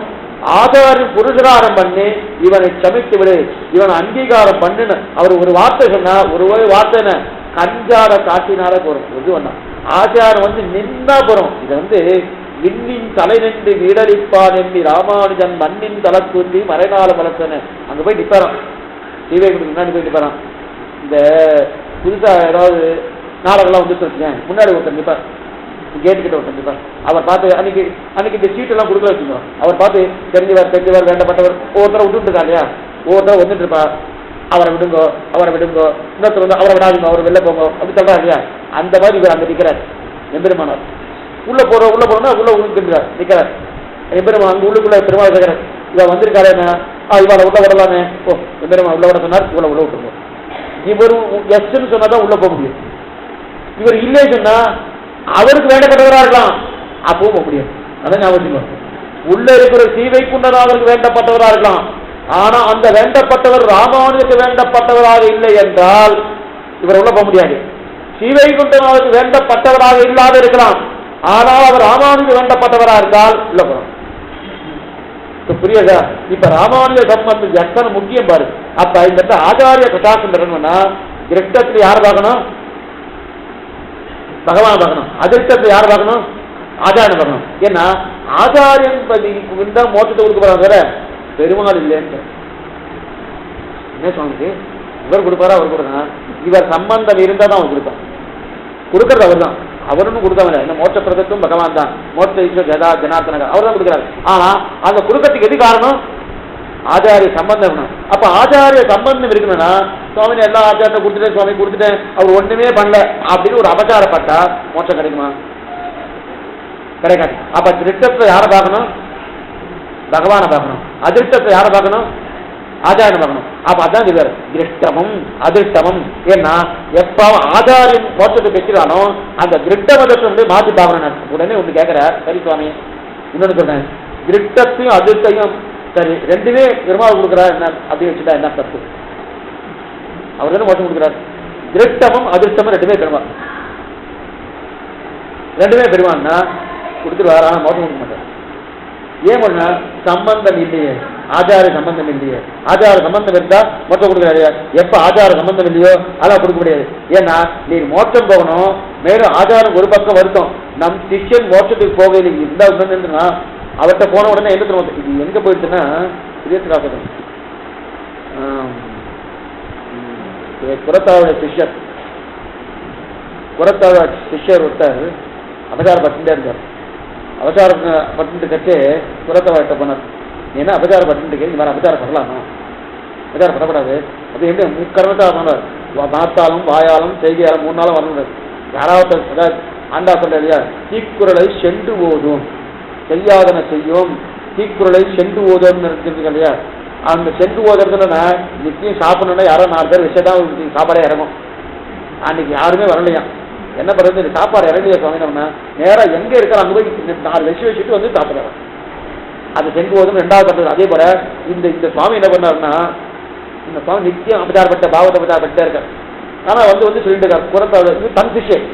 ஆச்சாரின் புருஷகாரம் பண்ணி இவனை சமைத்து விடு, இவனை அங்கீகாரம் பண்ணுன்னு அவர் ஒரு வார்த்தை சொன்னா, ஒரு வார்த்தை கஞ்சார காட்டினால போறோம். இது ஒண்ணா ஆச்சாரம் நின்னா போறோம். இதை விண்ணின் தலை நின்று வீடளிப்பான் எண்ணி ராமானுஜன் மண்ணின் தலை தூண்டி மறைநாள் வளர்த்தன அங்க போய் நிப்பாரான், தீவைக்கு முன்னாடி போய் நிப்பாரான். இந்த புதுசா ஏதாவது நாடகம்லாம் வச்சுருக்கேன், முன்னாடி ஒருத்தர் நிப்பார், கேட்டுக்கிட்ட ஒருத்தர் நிப்பார். அவர் பார்த்து அன்னைக்கு இந்த சீட்டெல்லாம் கொடுக்கல வச்சுக்கோம், அவர் பார்த்து தெரிஞ்சவர் வேண்டப்பட்டவர் ஒவ்வொருத்தரை விட்டுட்டு இருக்கா இல்லையா, ஒவ்வொருத்தர வந்துட்டு இருப்பா, அவரை விடுங்கோ இன்னொருத்தர் அவரை விடாதீங்க, அவர் வெளில போங்க அப்படி சொல்றா இல்லையா. அந்த மாதிரி இவர் அங்க நிற்கிறார் எம்பெருமானார். உள்ள போறோம்னா உள்ள நிற்கிறார் எம்பெருமான். அங்க உள்ளுக்குள்ள பெருமாள் கேட்கிறார், இவன் வந்திருக்காரு என்ன, இவளை உள்ள விடலாமே, ஓ எம்பெருமான் உள்ள விட சொன்னார், இவளை உள்ள விட்டுருங்க. இவர் எஸ்ன்னு சொன்னாதான் உள்ள போக முடியும், இவர் இல்லை சொன்னா அவருக்கு வேண்டப்பட்டவரா இருக்கலாம், அப்பவும் போக முடியாது. அதான் ஞாபகம், உள்ள இருக்கிற சீவைக்குண்டர் அவருக்கு வேண்டப்பட்டவரா இருக்கலாம், ஆனா அந்த வேண்டப்பட்டவர் ராமானுஜருக்கு வேண்டப்பட்டவராக இல்லை என்றால் இவர் உள்ள போக முடியாது. சீவைக்குண்டம் அவருக்கு வேண்டப்பட்டவராக இல்லாத இருக்கலாம், ஆனால் அவர் ராமானுஜர் வேண்டப்பட்டவரா இருந்தால் உள்ள போறோம். புரியுதா? இப்ப ராமானுஜ சம்பந்தம் எத்தனை முக்கியம் பாரு. அப்ப இந்த ஆச்சாரிய கட்டாசம் பெறணும்னா கிருஷ்ணத்துல யார் பார்க்கணும், பகவான் பார்க்கணும். அதிர்ஷ்டத்துல யார் பார்க்கணும், ஆச்சாரியன் பார்க்கணும். ஏன்னா ஆச்சாரியன் மோட்சத்தை கொடுக்க போறாங்க வேற, பெருமாள் இல்லைன்னு என்ன சொன்னது, இவர் கொடுப்பாரா அவர் கொடுக்கணும், இவர் சம்பந்தம் இருந்தா தான் அவர் கொடுப்பார், கொடுக்கறது அவர் தான், அவரும் கொடுத்தவங்க. இந்த மோட்ச பிரதத்தும் பகவான் தான், மோட்ச ஈஸ்வர் ஜனார்த்தன அவர் தான் கொடுக்கிறார். ஆனா அந்த கொடுக்கறதுக்கு எது காரணம், ஆச்சாரிய சம்பந்தம். அப்ப ஆச்சாரிய சம்பந்தம் இருக்கணும்னா சுவாமி எல்லா ஆச்சாரத்தை கொடுத்துட்டேன், சுவாமி கொடுத்துட்டேன், அவர் ஒண்ணுமே பண்ணல அப்படின்னு ஒரு அபச்சாரப்பட்டா மோட்சம் கிடைக்குமா, கிடைக்காது. அப்ப திருஷ்டத்தை யாரை பார்க்கணும், பகவானை பார்க்கணும். அதிர்ஷ்டத்தை யாரை பார்க்கணும், ஆச்சாரியனை பார்க்கணும். அப்ப அதான் சொல்லுவார் திருஷ்டமும் அதிர்ஷ்டமும். ஏன்னா எப்ப ஆச்சாரியன் மோட்சத்தை பெற்றானோ அந்த திருஷ்டமதத்தை மாற்றி பார்க்கணும். உடனே ஒண்ணு கேட்கிறார், சரி சுவாமி இன்னொன்னு சொல்றேன், திருஷ்டத்தையும் அதிர்ஷ்டையும் சரி ரெண்டுமே பெருமாள் கொடுக்குறாரு என்ன அப்படின்னு வச்சுட்டா என்ன தப்பு, அவர் தானே மோட்சம் கொடுக்குறாரு. திருஷ்டமும் அதிர்ஷ்டமும் ரெண்டுமே பெருமாள்னா கொடுத்துருவார், ஆனா மோட்சம் கொடுக்க மாட்டார். ஏன் பண்ண சம்பந்தம் இல்லையே, ஆச்சார சம்பந்தம் இல்லையே. ஆச்சார சம்பந்தம் இருந்தா மோட்சம் கொடுக்குறாரு, எப்ப ஆச்சார சம்பந்தம் இல்லையோ அதெல்லாம் கொடுக்க முடியாது. ஏன்னா நீ மோட்சம் போகணும், மேலும் ஆச்சாரம் ஒரு பக்கம் வருத்தம், நம் சிஷ்யன் மோட்சத்துக்கு போக இருந்தா இருந்துன்னா அவர்கிட்ட போன உடனே என்ன தெரியும், இது எங்க போயிடுச்சுன்னா இதயத்துக்காக குரத்தாவுடைய சிஷ்யர், குரத்தாவோட சிஷ்யர் ஒருத்தர் அபச்சாரம் பட்டுட்டே இருந்தார். அபச்சாரம் பட்டு கட்டு குரத்தவாட்ட போனார், ஏன்னா அபச்சாரம் பட்டு இந்த மாதிரி அபச்சாரம் பண்ணலாமா, அபச்சாரம் பண்ணக்கூடாது, அது எப்படி முக்கரணத்தாக பண்ணார், நாத்தாலும் வாயாலும் செய்தியாலும் 3 நாளும் வரணும். யாராவது அதாவது ஆண்டா சொல்ல இல்லையா, தீக்குறளை சென்று ஓதும் செய்யாதன செய்யும், தீக்குறளை சென்று ஓதும்னு நினைச்சிருக்கீங்க இல்லையா. அந்த சென்று ஓதுறதுன்னா நிச்சயம் சாப்பிடணும்னா யாரோ 4 பேர் விஷயத்தான் சாப்பாடே இறங்கும். அன்னைக்கு யாருமே வரலையா, என்ன பண்றது, இந்த சாப்பாடு இறங்கிய சுவாமினோம்னா நேரம் எங்க இருக்கிற அங்கே போய் 4 விஷயம் வச்சுட்டு வந்து சாப்பிடுறாங்க. அது சென்று போதும் 2வது பண்றது. அதே போல இந்த சுவாமி என்ன பண்ணாருன்னா, இந்த சுவாமி நிச்சயம் அபச்சாரப்பட்ட பாவத்தை அபச்சாரப்பட்டே இருக்கார். ஆனா வந்து சொல்லிட்டு இருக்கார், குரத்தாழ்வார் தன் சிஷ்யர்,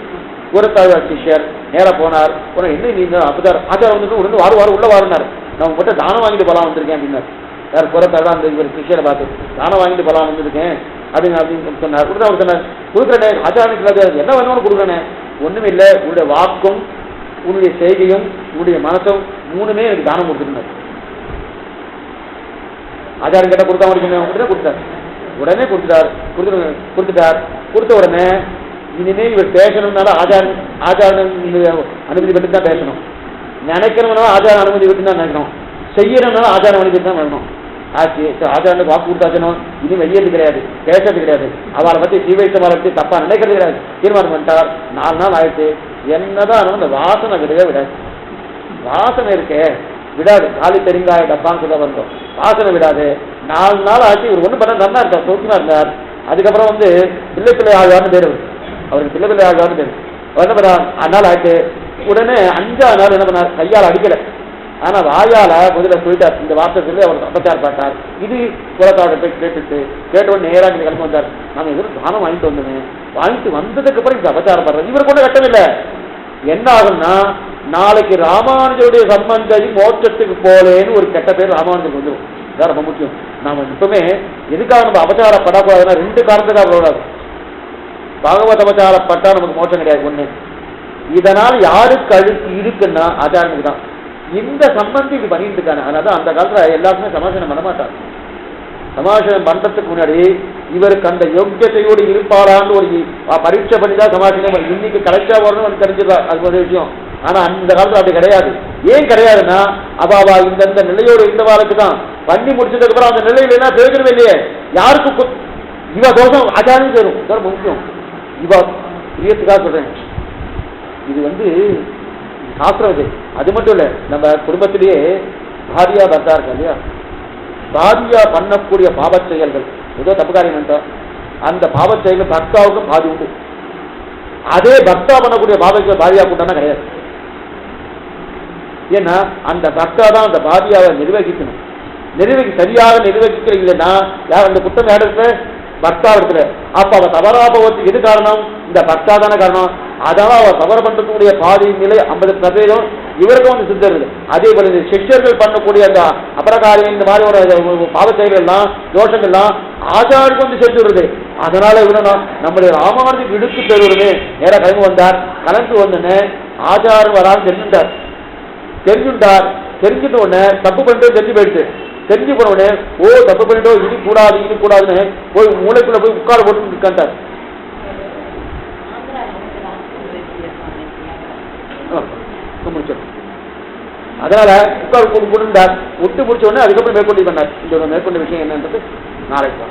குரத்தாழ்வார் சிஷ்யர் நேர போனார். என்ன நீங்க அபச்சாரம் ஆச்சாரம் வந்து உடனே வாரு உள்ள வாருனார், நான் உங்ககிட்ட தானம் வாங்கிட்டு போலாம் வந்திருக்கேன் அப்படின்னார். யார் குரத்தாழ்வார் அந்த இவர் சிஷ்யரை பார்த்து தானம் வாங்கிட்டு போலாம் வந்திருக்கேன் அப்படின்னு சொன்னார். கொடுத்தா அவர் சொன்னார், கொடுக்குறேனே ஆச்சாரனுக்கு என்ன வேணும்னு கொடுக்குறேனே, ஒண்ணுமே இல்லை, உன்னுடைய வாக்கும் உன்னுடைய செய்கையும் உன்னுடைய மனசும் 3மே எனக்கு தானம் கொடுத்துருந்தார். ஆச்சாரம் கேட்ட கொடுத்தா உடனே கொடுத்தார், உடனே கொடுத்துட்டார். கொடுத்த உடனே இனிமே இவர் பேசணும்னால ஆச்சாரம் அனுமதி பெற்று தான் பேசணும், நினைக்கிறவனால ஆச்சாரம் அனுமதி பெற்று தான் நினைக்கணும், செய்யறதுனால ஆச்சாரம் அனுமதி பெற்று தான் நினைக்கணும். ஆச்சு ஆச்சாரனுக்கு வாக்கு கொடுத்தாச்சனும் இனி வெய்யது கிடையாது, பேசுறது கிடையாது, அவளை பத்தி சீவைத்தவரை பற்றி தப்பா நினைக்கிறது கிடையாது. தீர்மானம் பண்ணிட்டார். 4 நாள் ஆயிடுச்சு, என்னதான் அந்த வாசனை விடவே விடாது. வாசனை இருக்கே விடாது. காலி பெருங்காய டப்பான்னு சொல்ல வந்தோம், வாசனை விடாது. 4 நாள் ஆச்சு. இவர் ஒன்றும் பண்ண நல்லா இருந்தார், சௌக்கியமா இருந்தார். அதுக்கப்புறம் வந்து பிள்ளை ஆழ்வார்னு பேர், அவருக்கு பிள்ளை ஆழ்வார்னு பேர். அவர் என்ன பண்ணார், 4 நாள் ஆச்சு. உடனே 5ஆவது நாள் என்ன பண்ணார், கையால் அடிக்கலை, ஆனா வாயால முதல்ல சொல்லிட்டார், இந்த வார்த்தை சொல்லி அவர் அபச்சாரம் பார்த்தார். இது குலத்தாவோட போய் கேட்டவுடனே நேராக இங்க கிளம்பி வந்தார். நாம எதிரும் தானம் வாங்கிட்டு வந்தோமே, வாங்கிட்டு வந்ததுக்கு அப்புறம் இந்த அபச்சாரம் பண்றது இவர் கொண்டு கட்டமில்லை. என்ன ஆகும்னா நாளைக்கு ராமானுஜருடைய சம்பந்ததி மோட்சத்துக்கு போலேன்னு ஒரு கெட்ட பேர் ராமானுஜருக்கு வந்துடும். இதான் ரொம்ப முக்கியம். நாம இப்பவுமே எதுக்காக நம்ம அபச்சாரப்படக்கூடாதுன்னா 2 காரணத்துக்காக கூடாது. பாகவத அபச்சாரப்பட்டா நமக்கு மோட்சம் கிடையாது. ஒண்ணு, இதனால் யாருக்கு அழுக்கு இருக்குன்னா ஆச்சாரனுக்கு தான். இந்த சம்பந்தி இது பண்ணிட்டு இருக்காங்க. அதனால அந்த காலத்துல எல்லாருக்குமே சமாசனம் பண்ண மாட்டாங்க. சமாசனம் பண்றதுக்கு முன்னாடி இவருக்கு அந்த யோக்கியத்தையோடு இருப்பாரான்னு ஒரு பரீட்சை பண்ணி தான் சமாசனம். இன்னைக்கு கலெக்டா வரணும்னு தெரிஞ்சிடலாம், அது ஒரு விஷயம். ஆனா அந்த காலத்துல அப்படி கிடையாது. ஏன் கிடையாதுன்னா அபாவா இந்த நிலையோடு இருந்தவாளுக்கு தான் பண்ணி முடிச்சதுக்கு அப்புறம் அந்த நிலையில என்ன பிரயோஜனம் இல்லையே. யாருக்கு இவ தோஷம் ஆச்சாரம் சேரும், இதான் முக்கியம். இவ பிரியத்துக்காக சொல்றேன். இது வந்து சாஸ்திரம் இது. அது மட்டும் இல்ல, நம்ம குடும்பத்திலேயே பாதியா பர்த்தா இருக்கா இல்லையா, பாதியா பண்ணக்கூடிய பாவச் செயல்கள் ஏதோ தப்பு காரியம் பண்ணிட்டோம், அந்த பாவச் செயல்கள் பக்தாவுக்கும் பாதி உண்டு. அதே பக்தா பண்ணக்கூடிய பாவத்தை பாதியா கூட்டானா கிடையாது. ஏன்னா அந்த பக்தா தான் அந்த பாதியாவை நிர்வகிக்கணும். சரியாக நிர்வகிக்கிற இல்லைன்னா யார் அந்த குற்றம் யாருக்கு, பக்தா இடத்துல. அப்ப அவ தவறா போவதுக்கு எது காரணம், இந்த பக்தா தானே காரணம். அதனால அவ தவறு பண்ணக்கூடிய பாதி நிலை 50% இவருக்கும் வந்து சித்தருது. அதே போல இந்த சிஷ்யர்கள் பண்ணக்கூடிய அந்த அபரகாரியம் இந்த மாதிரி ஒரு பாவ செயல்கள்லாம் தோஷங்கள்லாம் ஆச்சாருக்கு வந்து சேர்த்து வருது. அதனால இவனா நம்முடைய ராமானுஜருக்கு இடுக்கு பெறுவதுமே நேராக கிளம்பி வந்தார். கலந்து வந்தோடனே ஆச்சாரம் வரான்னு தெரிஞ்சுட்டார். தெரிஞ்சுட்ட உடனே தப்பு பண்ணிட்டு தெரிஞ்சு போயிடுச்சு. தெரிஞ்சு போன உடனே ஓ தப்பு பண்ணிட்டோம், இது கூடாதுன்னு போய் மூளைக்குள்ள போய் உட்கார போட்டு இருக்காண்டார். அதனால உட்கார் கொடுந்தார். விட்டு முடிச்ச உடனே அதுக்கப்புறம் மேற்கொண்டு பண்ணார். இந்த மேற்கொண்ட விஷயம் என்னன்றது நாளைக்கு